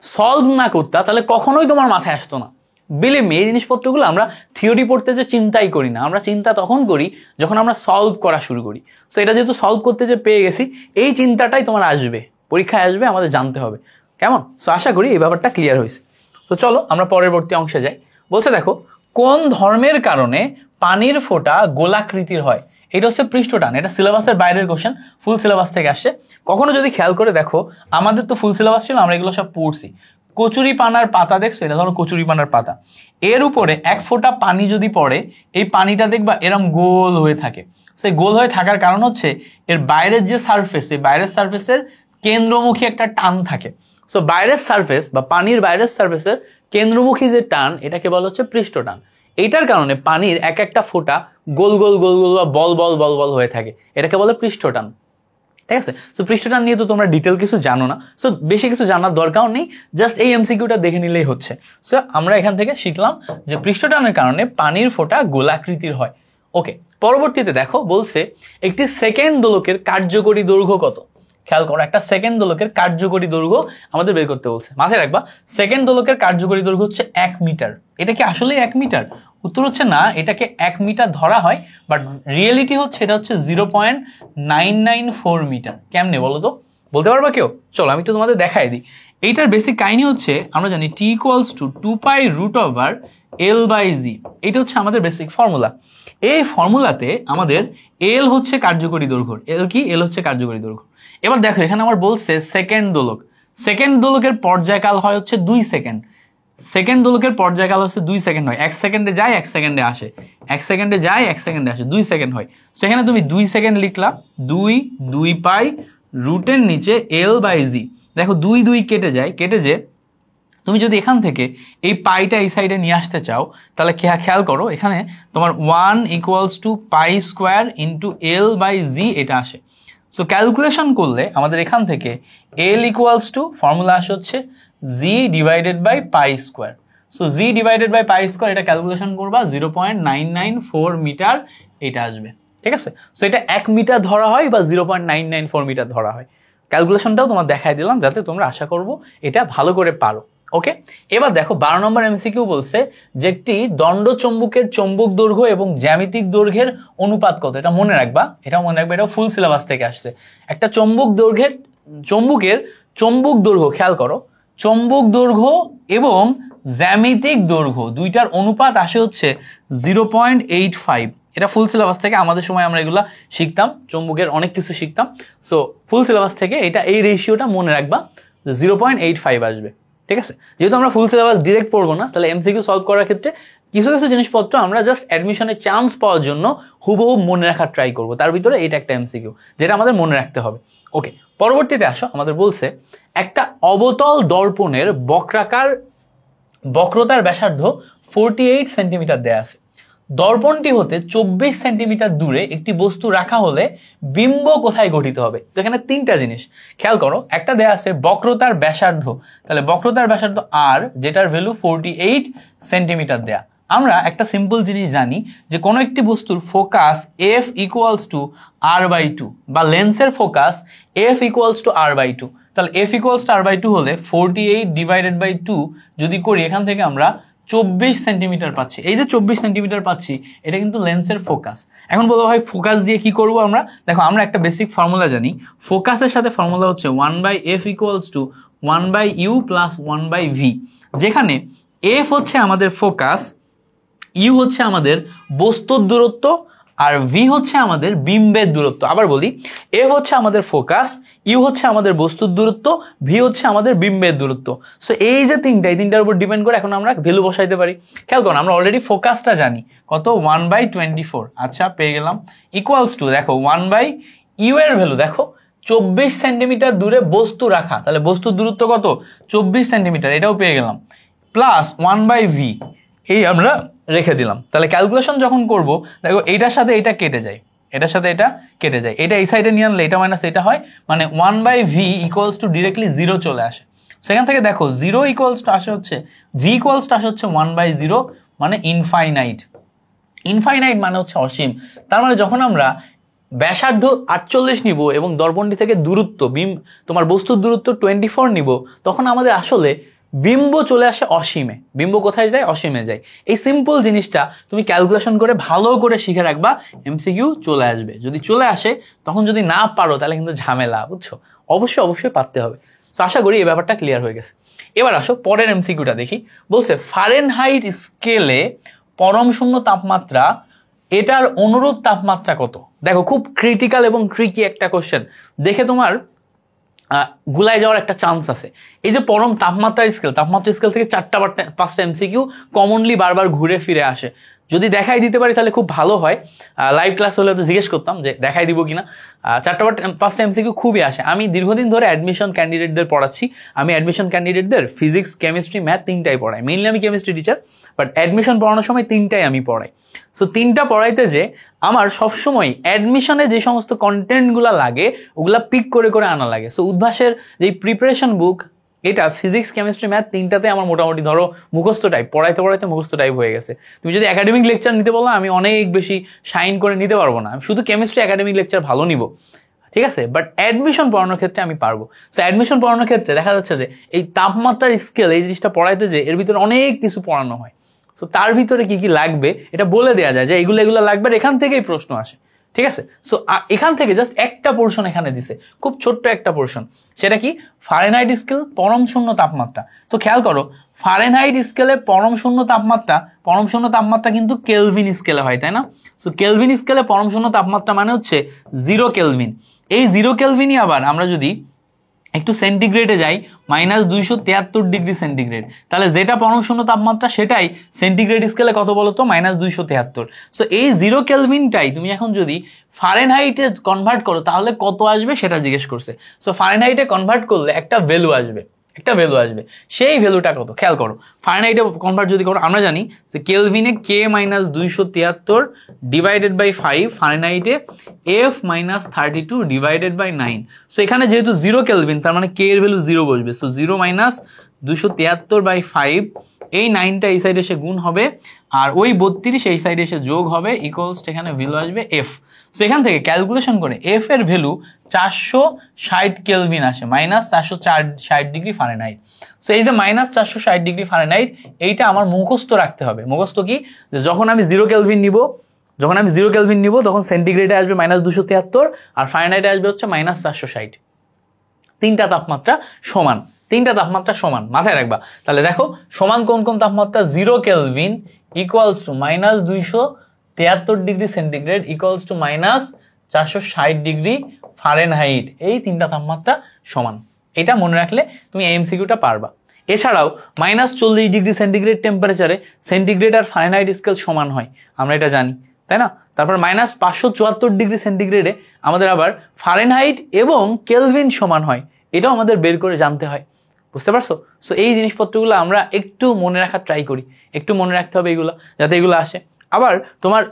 সলভ না করতা তাহলে কখনোই তোমার মাথায় আসতো না। বিলিভ মি, এই জিনিসপত্রগুলো আমরা থিওরি পড়তে যে চিন্তাই করি না, আমরা চিন্তা তখন করি যখন আমরা সলভ করা শুরু করি। সো এটা যেহেতু সলভ করতে যে পেয়ে গেছি, এই চিন্তাটাই তোমার আসবে, পরীক্ষায় আসবে, আমাদের জানতে হবে, কেমন? সো আশা করি এই ব্যাপারটা ক্লিয়ার হয়েছে। তো চলো আমরা পরবর্তী অংশে যাই। বলছে দেখো, কোন ধর্মের কারণে পানির ফোঁটা গোলাকৃতির হয়? এটা হচ্ছে পৃষ্ঠটান। এটা সিলেবাসের বাইরের কোশ্চেন, ফুল সিলেবাস থেকে আসছে। কখনো যদি খেয়াল করে দেখো, আমাদের তো ফুল সিলেবাস ছিল, আমরা এগুলো সব পড়ছি। কচুরি পানার পাতা দেখছো, এটা ধরো কচুরি পানার পাতা, এর উপরে এক ফোঁটা পানি যদি পড়ে, এই পানিটা দেখবা এরম গোল হয়ে থাকে। সেই গোল হয়ে থাকার কারণ হচ্ছে এর বাইরের যে সারফেস, এই বাইরের সারফেসের কেন্দ্রমুখী একটা টান থাকে। সো বাইরের সারফেস বা পানির বাইরের সারফেসের কেন্দ্রমুখী যে টান, এটাকে বলা হচ্ছে পৃষ্ঠটান। এইটার কারণে পানির এক একটা ফোঁটা গোল গোল গোল গোল বা বল বল বল বল হয়ে থাকে, এটাকে বলে পৃষ্ঠটান। ঠিক আছে? সো পৃষ্ঠটান নিয়ে তো তোমরা ডিটেল কিছু জানো না, সো বেশি কিছু জানার দরকার নেই, জাস্ট এই এমসিকিউটা দেখে নিলেই হচ্ছে। সো আমরা এখান থেকে শিখলাম যে পৃষ্ঠটানের কারণে পানির ফোঁটা গোলাকৃতির হয়। ওকে, পরবর্তীতে দেখো বলছে একটি সেকেন্ড দোলকের কার্যকরী দৈর্ঘ্য কত? খেয়াল করো, একটা সেকেন্ড দোলকের কার্যকরী দৈর্ঘ্য আমাদের বের করতে বলছে। মাথায় রাখবা, সেকেন্ড দোলকের কার্যকরী দৈর্ঘ্য হচ্ছে 1 মিটার। এটা কি আসলে 1 মিটার? উত্তর হচ্ছে না, এটাকে 1 মিটার ধরা হয়, বাট রিয়েলিটি হচ্ছে এটা হচ্ছে 0.994 মিটার। কেমনে বলো তো? বলতে পারবা কেউ? চলো আমি তো তোমাদের দেখাই দিই। এইটার বেসিক কাহিনী হচ্ছে, আমরা জানি টি ইকুয়ালস টু 2π√L/g। এটা হচ্ছে আমাদের বেসিক ফর্মুলা। এই ফর্মুলাতে আমাদের এল হচ্ছে কার্যকরী দৈর্ঘ্য। এল কি? এল হচ্ছে কার্যকরী দৈর্ঘ্য। এবার দেখো এখানে আমার বলছে সেকেন্ড দোলক, সেকেন্ড দোলকের পর্যায়কাল হয় হচ্ছে 2 সেকেন্ড। সেকেন্ড দোলকের পর্যায়কাল হচ্ছে 2 সেকেন্ড হয়। 1 সেকেন্ডে যায়, 1 সেকেন্ডে আসে, 1 সেকেন্ডে যায়, 1 সেকেন্ডে আসে, 2 সেকেন্ড হয়। সেখানে তুমি 2 সেকেন্ড লিখলা, 2π রুটের নিচে L/g। দেখো 2 কেটে যায়, কেটে যে তুমি যদি এখান থেকে এই পাইটা এই সাইডে নিয়ে আসতে চাও, তাহলে খেয়াল করো এখানে তোমার 1 ইকুয়ালস টু π² ইন্টু L/g এটা আসে। সো ক্যালকুলেশন করলে আমাদের এখান থেকে L ইকুয়ালস টু ফর্মুলা আসে হচ্ছে g divided by π²। So g divided by π², এটা ক্যালকুলেশন করবা 0.994 মিটার এটা আসবে। ঠিক আছে? সো এটা 1 মিটার ধরা হয় বা 0.994 মিটার ধরা হয়। ক্যালকুলেশনটাও তোমার দেখাই দিলাম যাতে তোমরা আশা করবো এটা ভালো করে পারো। ওকে, এবার দেখো 12 নম্বর এমসিকিউ বলছে যে একটি দণ্ড চম্বুকের চৌম্বক দৈর্ঘ্য এবং জ্যামিতিক দৈর্ঘ্যের অনুপাত কত? এটা মনে রাখবা, এটাও ফুল সিলেবাস থেকে আসছে। একটা চৌম্বকের চৌম্বক দৈর্ঘ্য, খেয়াল করো, চৌম্বক দৈর্ঘ্য এবং জ্যামিতিক দৈর্ঘ্য দুইটার অনুপাত আসে হচ্ছে 0.85। এটা ফুল সিলেবাস থেকে, আমাদের সময় আমরা এগুলা শিখতাম, চৌম্বকের অনেক কিছু শিখতাম। সো ফুল সিলেবাস থেকে এটা এই রেশিওটা মনে রাখবা, 0.85 আসবে। ঠিক আছে? যেহেতু আমরা ফুল সিলেবাস ডিরেক্ট পড়বো না, তাহলে এমসিকিউ সলভ করার ক্ষেত্রে কিছু কিছু জিনিসপত্র আমরা জাস্ট অ্যাডমিশনে চান্স পাওয়ার জন্য হুবহু মনে রাখার ট্রাই করবো, তার ভিতরে এটা একটা এমসিকিউ যেটা আমাদের মনে রাখতে হবে। ওকে, পরবর্তীতে আসো, আমাদের বলছে একটা অবতল দর্পণের বক্রতার ব্যাসার্ধ 48 সেন্টিমিটার দেয়া আছে। দর্পণটি হতে 24 সেন্টিমিটার দূরে একটি বস্তু রাখা হলে বিম্ব কোথায় গঠিত হবে? তো এখানে তিনটা জিনিস খেয়াল করো। একটা দেয়া আছে বক্রতার ব্যাসার্ধ, তাহলে বক্রতার ব্যাসার্ধ আর, যেটার ভ্যালু 48 সেন্টিমিটার দেয়া। আমরা একটা সিম্পল জিনিস জানি যে কোনো একটি বস্তুর focus F equals to R by two, বা লেন্সের focus F equals to R by two. তাহলে F equals to R by two হলে 48 ডিভাইডেড বাই 2 যদি করি, এখান থেকে আমরা 24 সেন্টিমিটার পাচ্ছি। এই যে 24 সেন্টিমিটার পাচ্ছি, এটা কিন্তু লেন্সের ফোকাস। এখন বলো ভাই ফোকাস দিয়ে কি করব আমরা? দেখো, আমরা একটা বেসিক ফর্মুলা জানি। ফোকাসের সাথে ফর্মুলা হচ্ছে 1/f equals to 1/u plus 1/v, যেখানে f হচ্ছে আমাদের ফোকাস, u হচ্ছে আমাদের বস্তুর দূরত্ব, আর v হচ্ছে আমাদের বিম্বের দূরত্ব। আবার বলি, f হচ্ছে আমাদের ফোকাস, u হচ্ছে আমাদের বস্তুর দূরত্ব, v হচ্ছে আমাদের বিম্বের দূরত্ব। সো এই যে তিনটার উপর ডিপেন্ড করে এখন আমরা ভ্যালু বসাইতে পারি। খেয়াল করুন, আমরা অলরেডি ফোকাসটা জানি কত, 1/24। আচ্ছা, পেয়ে গেলাম। ইকুয়ালস টু, দেখো 1/u এর ভ্যালু দেখো 24 সেন্টিমিটার দূরে বস্তু রাখা, তাহলে বস্তুর দূরত্ব কত? 24 সেন্টিমিটার, এটাও পেয়ে গেলাম। প্লাস 1/v, এই আমরা রেখে দিলাম। তাহলে ক্যালকুলেশন যখন করব, দেখো এইটার সাথে এটা কেটে যায়, এটার সাথে এটা কেটে যায়, এটা এই সাইডে নিয়ে আনলে এটা মাইনাস এটা হয়, মানে 1/v ইকুয়ালস টু ডিরেক্টলি 0 চলে আসে। সেখান থেকে দেখো 0 ইকুয়ালস টু আসে হচ্ছে, v ইকুয়ালস টু আসে হচ্ছে 1/0, মানে ইনফাইনাইট। ইনফাইনাইট মানে হচ্ছে অসীম। তার মানে যখন আমরা ব্যাসার্ধ 48 নিব এবং দর্পণটি থেকে দূরত্ব তোমার বস্তুর দূরত্ব 24 নিব, তখন আমাদের আসলে বিম্ব চলে আসে অসীমে। বিম্ব কোথায় যায়? অসীমে যায়। এই সিম্পল জিনিসটা তুমি ক্যালকুলেশন করে ভালো করে শিখে রাখবা, এমসিকিউ চলে আসবে। যদি চলে আসে, তখন যদি না পারো তাহলে কিন্তু ঝামেলা, বুঝছো? অবশ্যই পারতে হবে। তো আশা করি এই ব্যাপারটা ক্লিয়ার হয়ে গেছে। এবার আসো পরের এমসিকিউটা দেখি। বলছে ফারেনহাইট স্কেলে পরম শূন্য তাপমাত্রা, এটার অনুরূপ তাপমাত্রা কত? দেখো, খুব ক্রিটিক্যাল এবং ট্রিকি একটা কোশ্চেন, দেখে তোমার গুলায় যাওয়ার একটা চান্স আছে। এই যে পরম তাপমাত্রা স্কেল থেকে 4-5টা এমসিকিউ কমনলি বারবার ঘুরে ফিরে আসে। যদি দেখাই দিতে পারি তাহলে খুব ভালো হয়। লাইভ ক্লাস হলে তো জিজ্ঞেস করতাম যে দেখাই দিব কিনা। 4-5টা এমসিকিউ খুবই আসে। আমি দীর্ঘদিন ধরে অ্যাডমিশন ক্যান্ডিডেটদের পড়াচ্ছি। আমি অ্যাডমিশন ক্যান্ডিডেটদের ফিজিক্স, কেমিস্ট্রি, ম্যাথ তিনটাই পড়াই। মেইনলি আমি কেমিস্ট্রি টিচার, বাট অ্যাডমিশন পড়ানোর সময় তিনটাই আমি পড়াই। সো তিনটা পড়াইতে যে আমার সবসময় অ্যাডমিশনে যে সমস্ত কন্টেন্টগুলো লাগে ওগুলা পিক করে করে আনা লাগে। সো উদ্ভাসের যে প্রিপারেশন বুক, এটা ফিজিক্স, কেমিস্ট্রি, ম্যাথ তিনটাতে আমার মোটামুটি ধরো মুখস্থ টাইপ, পড়াইতে মুখস্থ টাইপ হয়ে গেছে। তুমি যদি একাডেমিক লেকচার নিতে বলো, আমি অনেক বেশি শাইন করে নিতে পারবো না। আমি শুধু কেমিস্ট্রি একাডেমিক লেকচার ভালো নিব, ঠিক আছে, বাট অ্যাডমিশন পড়ানোর ক্ষেত্রে আমি পারবো। সো অ্যাডমিশন পড়ানোর ক্ষেত্রে দেখা যাচ্ছে যে এই তাপমাত্রার স্কেল, এই জিনিসটা পড়াইতে যে এর ভিতরে অনেক কিছু পড়ানো হয়। সো তার ভিতরে কি কি লাগবে এটা বলে দেওয়া যায় যে এগুলো লাগবে, এখান থেকেই প্রশ্ন আসে, ঠিক আছে। সো এখান থেকে জাস্ট একটা পোর্শন এখানে দিছে, খুব ছোট্ট একটা পোর্শন। সেটা কি? ফারেনহাইট স্কেল পরম শূন্য তাপমাত্রা। তো খেয়াল করো, ফারেনহাইট স্কেলে পরম শূন্য তাপমাত্রা কিন্তু কেলভিন স্কেলে হয়, তাই না? সো কেলভিন স্কেলে পরম শূন্য তাপমাত্রা মানে হচ্ছে 0 কেলভিন। এই 0 কেলভিনই আবার আমরা যদি একটু সেন্টিগ্রেডে যাই, -273 ডিগ্রি সেন্টিগ্রেড, তাহলে যেটা পরম শূন্য তাপমাত্রা সেটাই সেন্টিগ্রেড স্কেলে কত বলতো? -273। সো এই 0 কেলভিনটাই তুমি এখন যদি ফারেনহাইটে কনভার্ট করো তাহলে কত আসবে সেটা জিজ্ঞেস করছে। সো ফারেনহাইটে কনভার্ট করলে একটা ভ্যালু আসবে, সেই ভ্যালুটা কত? খেয়াল করো, ফারেনহাইটে কনভার্ট যদি করো, আমরা জানি যে কেলভিনে K-273 ডিভাইডেড বাই 5, ফারেনহাইটে F-32 ডিভাইডেড বাই 9। সো এখানে যেহেতু 0 কেলভিন, তার মানে K এর ভ্যালু 0 বসবে। সো 0 - 273 বাই 5, এই 9টা এই সাইডে এসে গুণ হবে, আর ওই 32 এই সাইডে এসে যোগ হবে, ইকুয়ালস এখানে ভ্যালু আসবে F। সো এখান থেকে ক্যালকুলেশন করে F এর ভ্যালু 460 কেলভিন আসে, -460 ডিগ্রি ফারেনহাইট। সো এই যে -460 ডিগ্রি ফারেনহাইট, এইটা আমার মুখস্থ রাখতে হবে। মুখস্থ কি? যখন আমি 0 কেলভিন নিব তখন সেন্টিগ্রেডে আসবে -273, আর ফারেনহাইটে আসবে হচ্ছে -460। তিনটা তাপমাত্রা সমান, মাথায় রাখবা। তাহলে দেখো সমান কোন কোন তাপমাত্রা? 0 kelvin equals to -273 degree centigrade equals to -460 degree Fahrenheit. এই তিনটা তাপমাত্রা সমান। এটা মনে রাখলে তুমি এমসিকিউটা পারবা। এছাড়াও -40°C টেম্পারেচারে সেন্টিগ্রেড আর ফারেনহাইট স্কেল সমান হয়, আমরা এটা জানি, তাই না? তারপর -574°C আমাদের আবার ফারেনহাইট এবং কেলভিন সমান হয়, এটাও আমাদের বের করে জানতে হয়, বুঝতে পারছো? সো এই জিনিসপত্রগুলো আমরা একটু মনে রাখার ট্রাই করি, একটু মনে রাখতে হবে এগুলো, যাতে এগুলো আসে। আবার তোমার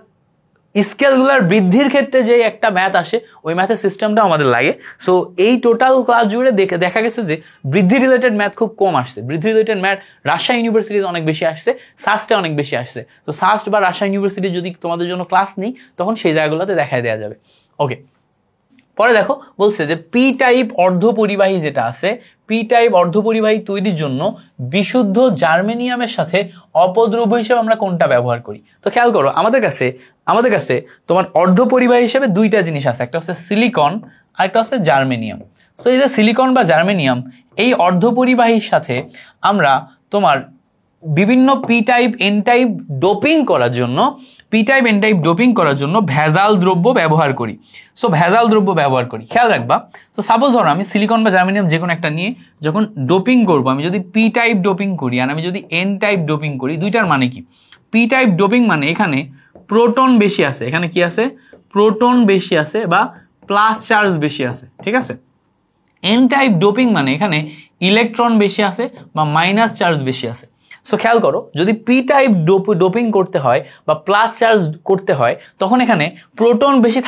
স্কেলগুলোর বৃদ্ধির ক্ষেত্রে যে একটা ম্যাথ আসে, ওই ম্যাথের সিস্টেমটাও আমাদের লাগে। সো এই টোটাল ক্লাস জুড়ে দেখা গেছে যে বৃদ্ধি রিলেটেড ম্যাথ খুব কম আসছে। বৃদ্ধি রিলেটেড ম্যাথ রাজশাহী ইউনিভার্সিটিতে অনেক বেশি আসছে, সাস্টে অনেক বেশি আসছে। তো সাস্ট বা রাজশাহী ইউনিভার্সিটি যদি তোমাদের জন্য ক্লাস নেই, তখন সেই জায়গাগুলোতে দেখায় দেওয়া যাবে। ওকে, পরে দেখো বলছে যে পি টাইপ অর্ধপরিবাহী যেটা আছে, পি টাইপ অর্ধপরিবাহী তৈরির জন্য বিশুদ্ধ জার্মেনিয়ামের সাথে অপদ্রব্য হিসেবে আমরা কোনটা ব্যবহার করি? তো খেয়াল করো, আমাদের কাছে তোমার অর্ধপরিবাহী হিসেবে দুইটা জিনিস আছে, একটা হচ্ছে সিলিকন আর একটা হচ্ছে জার্মেনিয়াম। সো এই যে সিলিকন বা জার্মেনিয়াম, এই অর্ধপরিবাহীর সাথে আমরা তোমার বিভিন্ন P type N type doping করার জন্য ভেজাল দ্রব্য ব্যবহার করি। সো ভেজাল দ্রব্য ব্যবহার করি, খেয়াল রাখবা। সো সাপোজ ধরো আমি সিলিকন বা জার্মেনিয়াম যে কোনো একটা নিয়ে যখন ডোপিং করবো, আমি যদি পি টাইপ ডোপিং করি আর আমি যদি এন টাইপ ডোপিং করি, দুইটার মানে কি? পি টাইপ ডোপিং মানে এখানে প্রোটন বেশি আছে, এখানে কি আছে? প্রোটন বেশি আছে বা প্লাস চার্জ বেশি আছে, ঠিক আছে? এন টাইপ ডোপিং মানে এখানে ইলেকট্রন বেশি আছে বা মাইনাস চার্জ বেশি আছে। সো খেয়াল করো, যদি পি টাইপ ডোপিং করতে হয় বা প্লাস চার্জ করতে হয়, তখন এখানে প্রোটন বেশি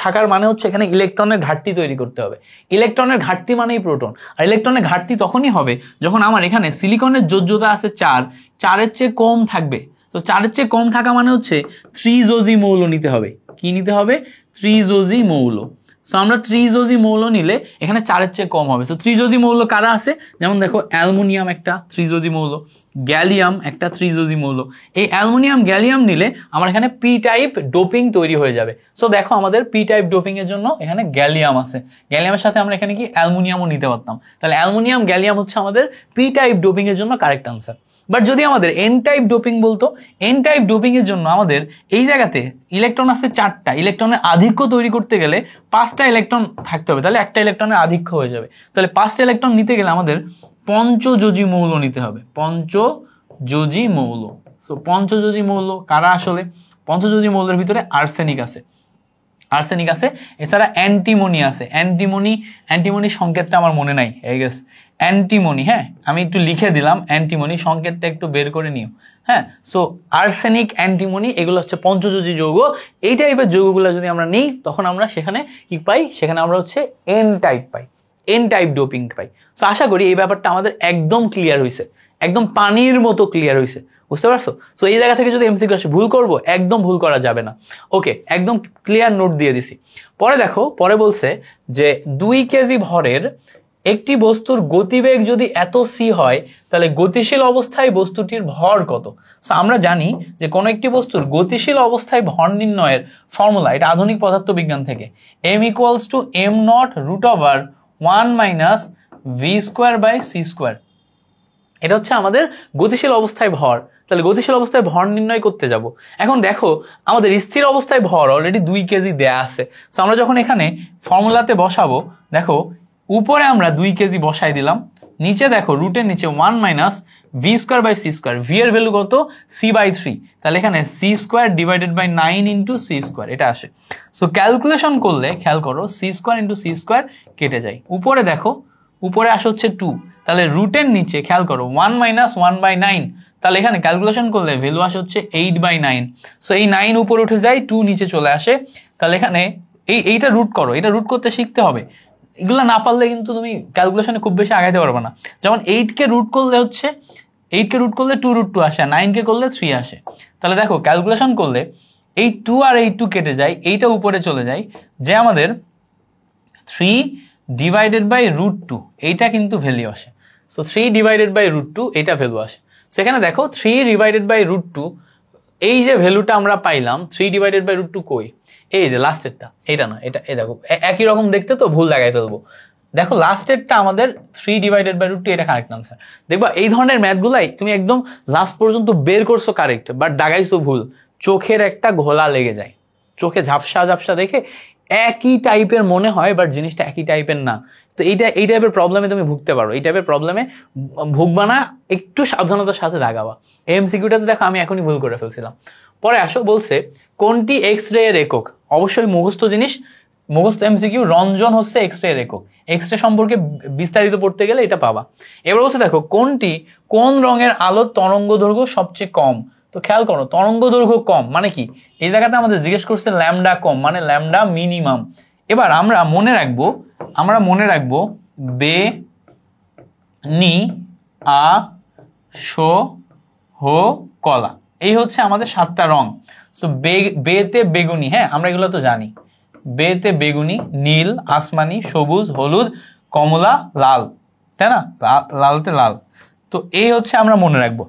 থাকার মানে হচ্ছে এখানে ইলেকট্রনের ঘাটতি তৈরি করতে হবে। ইলেকট্রনের ঘাটতি মানেই প্রোটন, আর ইলেকট্রনের ঘাটতি তখনই হবে যখন আমার এখানে সিলিকনের যোজ্যতা আছে 4-এর চেয়ে কম থাকবে। তো 4-এর চেয়ে কম থাকা মানে হচ্ছে ত্রিযোজী মৌল নিতে হবে। কি নিতে হবে? ত্রিযোজী মৌল। সো আমরা ত্রিযোজী মৌল নিলে এখানে 4-এর চেয়ে কম হবে। সো ত্রিযোজী মৌল কারা আছে? যেমন দেখো, অ্যালুমিনিয়াম একটা ত্রিযোজী মৌল, গ্যালিয়াম একটা ত্রিযোজী মৌল। এই অ্যালুমিনিয়াম গ্যালিয়াম নিলে আমার এখানে পি টাইপ ডোপিং তৈরি হয়ে যাবে। সো দেখো, আমাদের পি টাইপ ডোপিং এর জন্য এখানে গ্যালিয়াম আছে, গ্যালিয়ামের সাথে আমরা এখানে কি অ্যালুমিনিয়ামও নিতে পারতাম। তাহলে অ্যালুমিনিয়াম গ্যালিয়াম হচ্ছে আমাদের পি টাইপ ডোপিং এর জন্য কারেক্ট আনসার। বাট যদি আমাদের এন টাইপ ডোপিং বলতো, এন টাইপ ডোপিং এর জন্য আমাদের এই জায়গাতে ইলেকট্রন আছে 4টা, ইলেকট্রনের আধিক্য তৈরি করতে গেলে 5টা ইলেকট্রন থাকতে হবে, তাহলে একটা ইলেকট্রনের আধিক্য হয়ে যাবে। তাহলে 5টা ইলেকট্রন নিতে গেলে আমাদের পঞ্চযোজী মৌল নিতে হবে, পঞ্চযোজী মৌল। সো পঞ্চযোজী মৌল কারা আসলে? পঞ্চযোজী মৌলের ভিতরে আর্সেনিক আছে, এছাড়া অ্যান্টিমনি আছে। অ্যান্টিমনি সংকেতটা আমার মনে নাই, এই গেছে অ্যান্টিমনি। হ্যাঁ, আমি একটু লিখে দিলাম অ্যান্টিমনি, সংকেতটা একটু বের করে নিও। হ্যাঁ, সো আর্সেনিক, অ্যান্টিমনি এগুলো হচ্ছে পঞ্চযোজী যৌগ। এই টাইপের যৌগগুলো যদি আমরা নিই, তখন আমরা সেখানে কি পাই? সেখানে আমরা হচ্ছে এন টাইপ পাই, এন টাইপ ডোপিং পাই। সো আশা করি এই ব্যাপারটা আমাদের একদম ক্লিয়ার হয়েছে, একদম পানির মতো ক্লিয়ার হয়েছে, বুঝতে পারছো? সো এই জায়গা থেকে যদি এমসিকিউ আসে, ভুল করবো? একদম ভুল করা যাবে না। ওকে, একদম ক্লিয়ার নোট দিয়ে দিছি। পরে দেখো, পরে বলছে যে 2 কেজি ভরের একটি বস্তুর গতিবেগ যদি এত সি হয়, তাহলে গতিশীল অবস্থায় বস্তুটির ভর কত? সো আমরা জানি যে কোনো একটি বস্তুর গতিশীল অবস্থায় ভর নির্ণয়ের ফর্মুলা, এটা আধুনিক পদার্থবিজ্ঞান থেকে, m = m0√1 - v²/c²। এটা হচ্ছে আমাদের গতিশীল অবস্থায় ভর। তাহলে গতিশীল অবস্থায় ভর নির্ণয় করতে যাব। এখন দেখো, আমাদের স্থির অবস্থায় ভর অলরেডি 2 কেজি দেয়া আছে। সো আমরা যখন এখানে ফর্মুলাতে বসাবো, দেখো উপরে আমরা 2 কেজি বসাই দিলাম, নিচে দেখো রুটের নিচে 1 - v²/c²। v এর ভ্যালু কত? c/3। তাহলে এখানে c² / 9 × c², এটা আসে। সো ক্যালকুলেশন করলে খেয়াল করো, c² × c² কেটে যায়। উপরে দেখো, উপরে আসে হচ্ছে 2, তাহলে রুটের নিচে খেয়াল করো 1 - 1/9, তাহলে এখানে ক্যালকুলেশন করলে ভ্যালু আসে হচ্ছে 8/9। সো এই 9 উপরে উঠে যায়, 2 নিচে চলে আসে। তাহলে এখানে এইটা রুট করো, এটা রুট করতে শিখতে হবে। এগুলো না পারলে কিন্তু তুমি ক্যালকুলেশনে খুব বেশি আগাইতে পারবে না। যেমন 8 কে রুট করলে 2√2 আসে, 9 কে করলে 3 আসে। তাহলে দেখো ক্যালকুলেশন করলে এই 2 আর এই 2 কেটে যায়, এইটা উপরে চলে যায়, যে আমাদের 3/√2 এইটা কিন্তু ভ্যালু আসে। সো 3/√2 এটা ভ্যালু আসে। সেখানে দেখো 3/√2, এই যে ভ্যালুটা আমরা পাইলাম 3/√2 কই? এই যে লাস্টেরটা, এটা না, এটা এই দেখো একই রকম দেখতে, তো ভুল লাগাই ফেলবো। দেখো লাস্টেরটা আমাদের 3/√2, এটা কারেক্ট আনসার। দেখবা এই ধরনের ম্যাথগুলাই তুমি একদম লাস্ট পর্যন্ত বের করছো কারেক্ট, বাট দাগাইছো ভুল। চোখের একটা ঘোলা লেগে যায়, চোখে ঝাপসা দেখে একই টাইপের মনে হয়, বাট জিনিসটা একই টাইপের না। তো এই টাইপের প্রবলেমে তুমি ভুগতে পারো, এই টাইপের প্রবলেমে ভুগবা না, একটু সাবধানতার সাথে দাগাবা। এমসিকিউটাতে দেখো আমি এখনই ভুল করে ফেলছিলাম। পরে আসো বলছে কোনটি এক্স রে এর একক। অবশ্যই মুখস্থ জিনিস, মুখস্থ এমসিকিউ, রঞ্জন হচ্ছে এক্স রে এর একক। এক্স রে সম্পর্কে বিস্তারিত পড়তে গেলে এটা পাবা। এবার বলছে দেখো কোন রঙের আলোর তরঙ্গ দৈর্ঘ্য সবচেয়ে কম। তো খেয়াল করো, তরঙ্গ দৈর্ঘ্য কম মানে কি, এই জায়গাতে আমাদের জিজ্ঞেস করছে ল্যামডা কম মানে ল্যামডা মিনিমাম। এবার আমরা মনে রাখবো বে নি আ শো হো কলা, এই হচ্ছে আমাদের 7টা রং। সো বেতে বেগুনি, হ্যাঁ আমরা এগুলো তো জানি। বেতে বেগুনি, নীল, আসমানি, সবুজ, হলুদ, কমলা, লাল, তাই না, লালতে লাল। তো এই হচ্ছে আমরা মনে রাখবো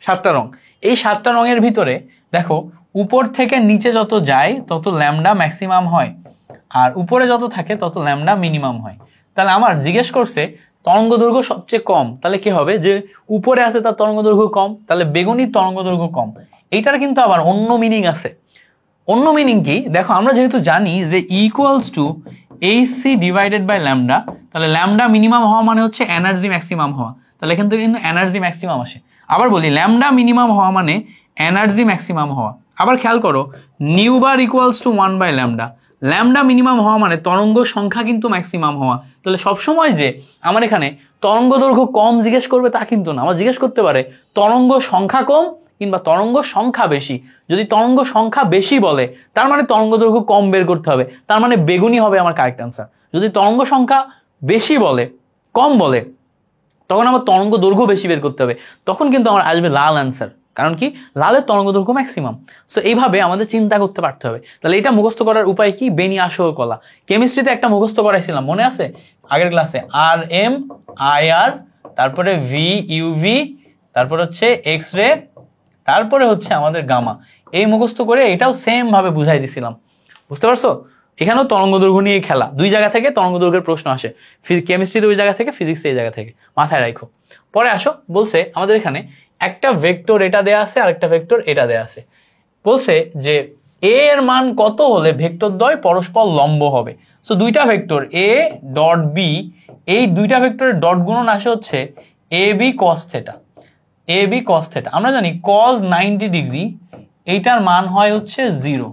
7টা রং। এই 7টা রঙের ভিতরে দেখো উপর থেকে নিচে যত যায় তত ল্যামডা ম্যাক্সিমাম হয়, আর উপরে যত থাকে তত ল্যামডা মিনিমাম হয়। তাহলে আমার জিজ্ঞেস করছে তরঙ্গ দৈর্ঘ্য সবচেয়ে কম, তাহলে কি হবে, যে উপরে আছে তার তরঙ্গ দৈর্ঘ্য কম, তাহলে বেগুনির তরঙ্গ দৈর্ঘ্য কম। এইটার কিন্তু আবার অন্য মিনিং আছে। অন্য মিনিং কি দেখো, আমরা যেহেতু জানি যে equals to H divided by lambda, তাহলে ল্যামডা মিনিমাম হওয়া মানে হচ্ছে এনার্জি ম্যাক্সিমাম হওয়া, তাহলে এখান থেকে কিন্তু এনার্জি ম্যাক্সিমাম আসে। আবার বলি ল্যামডা মিনিমাম হওয়া মানে এনার্জি ম্যাক্সিমাম হওয়া। আবার খেয়াল করো nu bar equals to 1 by lambda, lambda minimum হওয়া মানে তরঙ্গ সংখ্যা কিন্তু ম্যাক্সিমাম হওয়া। তাহলে সবসময় যে আমার এখানে তরঙ্গ দৈর্ঘ্য কম জিজ্ঞেস করবে তা কিন্তু না, আমার জিজ্ঞেস করতে পারে তরঙ্গ সংখ্যা কম কিংবা তরঙ্গ সংখ্যা বেশি। যদি তরঙ্গ সংখ্যা বেশি বলে তার মানে তরঙ্গ দৈর্ঘ্য কম বের করতে হবে, তার মানে বেগুনি হবে আমার কারেক্ট অ্যান্সার। যদি তরঙ্গ সংখ্যা বেশি বলে, কম বলে, তখন আমার তরঙ্গ দৈর্ঘ্য বেশি বের করতে হবে, তখন কিন্তু আমার আসবে লাল অ্যান্সার। কারণ কি, লালের তরঙ্গ দৈর্ঘ্য ম্যাক্সিমাম। সো এইভাবে আমাদের চিন্তা করতে পারতে হবে। তাহলে এটা মুখস্থ করার উপায় কি, বেনি আসো কলা। কেমিস্ট্রিতে একটা মুখস্থ করাইছিলাম মনে আছে আগের ক্লাসে, আর এম আই আর, তারপরে ভি ইউভি, তারপর হচ্ছে এক্স রে, তারপরে হচ্ছে আমাদের গামা। এই মুখস্থ করে এটাও সেম ভাবে বুঝাই দিছিলাম, বুঝতে পারছো। এখানেও তরঙ্গ দৈর্ঘ্য নিয়ে খেলা, দুই জায়গা থেকে তরঙ্গ দৈর্ঘ্যের প্রশ্ন আসে, কেমিস্ট্রিতে ওই জায়গা থেকে, ফিজিক্সে এই জায়গা থেকে, মাথায় রাখো। পরে আসো বলছে আমাদের এখানে একটা ভেক্টর এটা দেয়া আছে আর একটা ভেক্টর এটা দেয়া আছে। বলছে যে এ এর মান কত হলে ভেক্টর দ্বয় পরস্পর লম্ব হবে। সো দুইটা ভেক্টর এ ডট বি, এই দুইটা ভেক্টরের ডট গুণন আসে হচ্ছে A B cos theta. A B cos theta আমরা জানি কস 90 ডিগ্রি, এইটার মান হয় হচ্ছে 0,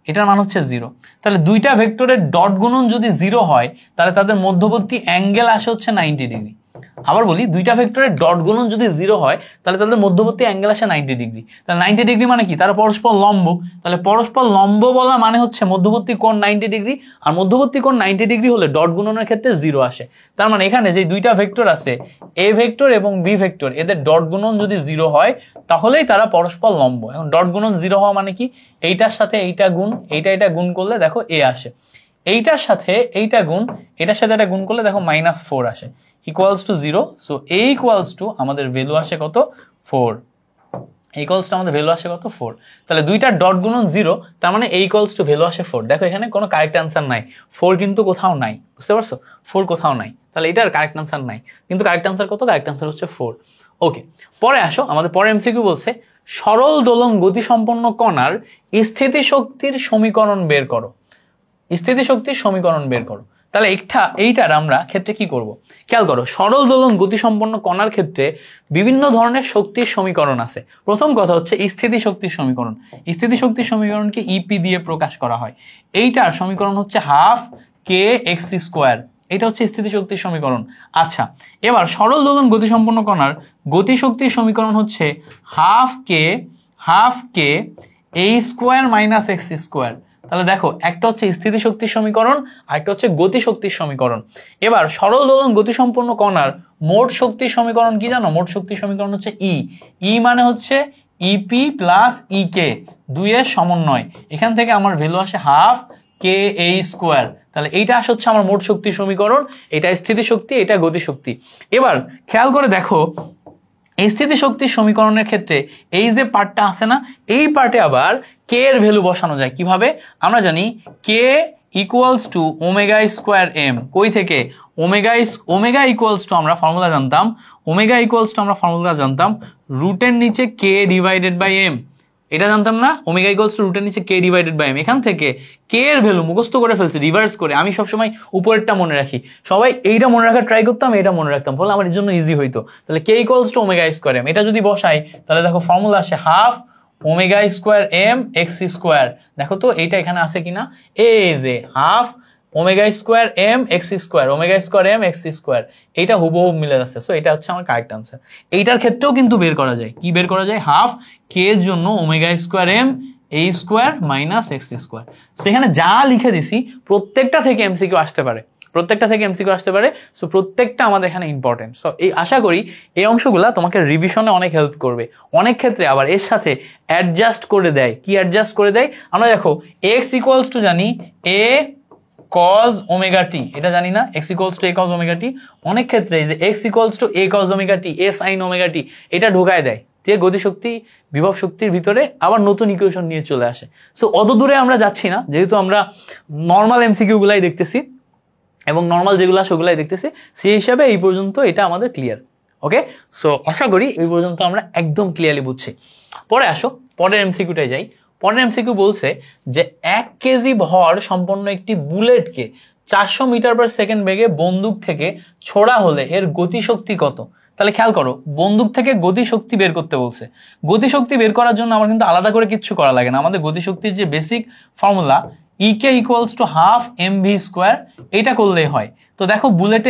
এটার মান হচ্ছে 0। তাহলে দুইটা ভেক্টরের ডট গুণন যদি 0 হয় তাহলে তাদের মধ্যবর্তী অ্যাঙ্গেল আসে হচ্ছে 90 ডিগ্রি। আবার বলি দুইটা ভেক্টরের ডট গুণন যদি 0 হয় তাহলে তাদের মধ্যবর্তী অ্যাঙ্গেল আসে 90 ডিগ্রি। তাহলে 90 ডিগ্রি মানে কি, তারা পরস্পর লম্ব। তাহলে পরস্পর লম্ব বলা মানে হচ্ছে মধ্যবর্তী কোণ 90 ডিগ্রি, আর মধ্যবর্তী কোণ 90 ডিগ্রি হলে ডট গুণনের ক্ষেত্রে 0 আসে। তার মানে এখানে যে দুইটা ভেক্টর আছে এ ভেক্টর এবং বি ভেক্টর, এদের ডট গুণন যদি 0 হয় তাহলেই তারা পরস্পর লম্ব। এখন ডট গুণন 0 হওয়া মানে কি, এইটার সাথে এইটা গুণ, এটা গুণ করলে দেখো এ আসে, এইটার সাথে এইটা গুণ, এটার সাথে এটা গুণ করলে দেখো -4 আসে, equals to 0। So A equals to আমাদের ভ্যালু আসে কত, 4। ইকুয়ালস টু আমাদের ভ্যালু আসে কত, 4। তাহলে দুইটার ডট গুণন 0, তার মানে এ ইকুয়ালস টু ভ্যালু আসে 4। দেখো এখানে কোনো কারেক্ট অ্যান্সার নাই, 4 কিন্তু কোথাও নাই, বুঝতে পারছো, 4 কোথাও নাই। তাহলে এটার কারেক্ট অ্যান্সার নাই, কিন্তু কারেক্ট অ্যান্সার কত, কারেক্ট অ্যান্সার হচ্ছে 4। ওকে, পরে আসো আমাদের পরে এমসিকিউ বলছে সরল দোলন গতিসম্পন্ন কণার স্থিতিশক্তির সমীকরণ বের করো। স্থিতিশক্তির সমীকরণ বের করো। তাহলে এইটার আমরা ক্ষেত্রে কি করব, খেয়াল করো, সরল দোলন গতিসম্পন্ন কণার ক্ষেত্রে বিভিন্ন ধরনের শক্তির সমীকরণ আছে। প্রথম কথা হচ্ছে স্থিতিশক্তির সমীকরণ। স্থিতিশক্তির সমীকরণকে ইপি দিয়ে প্রকাশ করা হয়। এইটার সমীকরণ হচ্ছে ½ kx², এটা হচ্ছে স্থিতিশক্তির সমীকরণ। আচ্ছা, এবার সরল দোলন গতিসম্পন্ন কণার গতিশক্তির সমীকরণ হচ্ছে ½ k a² - x²। তাহলে দেখো একটা হচ্ছে স্থিতিশক্তির সমীকরণ আর একটা হচ্ছে গতিশক্তির সমীকরণ। এবার সরল দোলন গতিসম্পন্ন কণার মোট শক্তির সমীকরণ কি জানো, মোট শক্তির সমীকরণ হচ্ছে ই মানে হচ্ছে ইপি প্লাস ইকে, দুইয়ের সমন্বয়। এখান থেকে আমার ভ্যালু আসে ½ kA²। তাহলে এইটা হচ্ছে আমার মোট শক্তির সমীকরণ, এটা স্থিতিশক্তি, এটা গতিশক্তি। এবার খেয়াল করে দেখো স্থিতিশক্তির সমীকরণের ক্ষেত্রে এই যে পার্টটা আছে না, এই পার্টে আবার কে এর ভ্যালু বসানো যায় কিভাবে, আমরা জানি কে ইকুয়ালস টু ω²m। কই থেকে, ওমেগা ইকুয়ালস টু আমরা ফর্মুলা জানতাম, √এর নিচে k ডিভাইডেড বাই m। এটা জানতাম না, ওমেগা ইকুয়ালস টু রুটের নিচে কে ডিভাইডেড বাই এম। এখান থেকে কে এর ভ্যালু মুখস্থ করে ফেলছি রিভার্স করে। আমি সবসময় উপরেরটা মনে রাখি, সবাই এইটা মনে রাখার ট্রাই করতাম, এটা মনে রাখতাম, ফলে আমার এর জন্য ইজি হইতো। তাহলে K equals to omega square M, এটা যদি বসাই তাহলে দেখো ফর্মুলা আসে half omega square M X square. দেখো তো এইটা এখানে আছে কিনা, এই যে half omega square M X square, omega square M X square, এইটা হুবহু মিলে যাচ্ছে। সো এটা হচ্ছে আমার কারেক্ট আনসার। এইটার ক্ষেত্রেও কিন্তু বের করা যায়, কি বের করা যায়, হাফ কে এর জন্য omega square M A square minus X square. So এখানে যা লিখে দিছি প্রত্যেকটা থেকে এমসিকিউ আসতে পারে, প্রত্যেকটা থেকে এমসিকিউ আসতে পারে। সো প্রত্যেকটা আমাদের এখানে ইম্পর্টেন্ট। সো এই আশা করি এই অংশগুলো তোমাকে রিভিশনে অনেক হেল্প করবে। অনেক ক্ষেত্রে আবার এর সাথে অ্যাডজাস্ট করে দেয়। কি অ্যাডজাস্ট করে দেয়, আমরা দেখো এক্স ইকুয়ালস টু জানি এ কজ ওমেগা টি, এটা জানি না, X equals to A cos omega T. অনেক ক্ষেত্রে এই যে X equals to A cos omega T, A sine omega T, এটা ঢোকায় দেয় দিয়ে গতিশক্তি বিভব শক্তির ভিতরে আবার নতুন ইকুয়েশন নিয়ে চলে আসে। সো অত দূরে আমরা যাচ্ছি না, যেহেতু আমরা নর্মাল এমসিকিউ গুলাই দেখতেছি এবং নর্মাল যেগুলো সেগুলাই দেখতেছি, সেই হিসাবে এই পর্যন্ত এটা আমাদের ক্লিয়ার। ওকে, সো আশা করি এই পর্যন্ত আমরা একদম ক্লিয়ারলি বুঝছি। পরে আসো, পরের এমসিকিউটাই যাই। পরের এমসিকিউ বলছে যে 1 কেজি ভর সম্পন্ন একটি বুলেটকে 400 মিটার পার সেকেন্ড বেগে বন্দুক থেকে ছোড়া হলে এর গতিশক্তি কত। তাহলে খেয়াল করো, বন্দুক থেকে গতিশক্তি বের করতে বলছে। গতিশক্তি বের করার জন্য আমার কিন্তু আলাদা করে কিচ্ছু করা লাগে না। আমাদের গতিশক্তির যে basic formula E K equals to half M V square, এইটা করলেই হয়। তো দেখো বুলেটে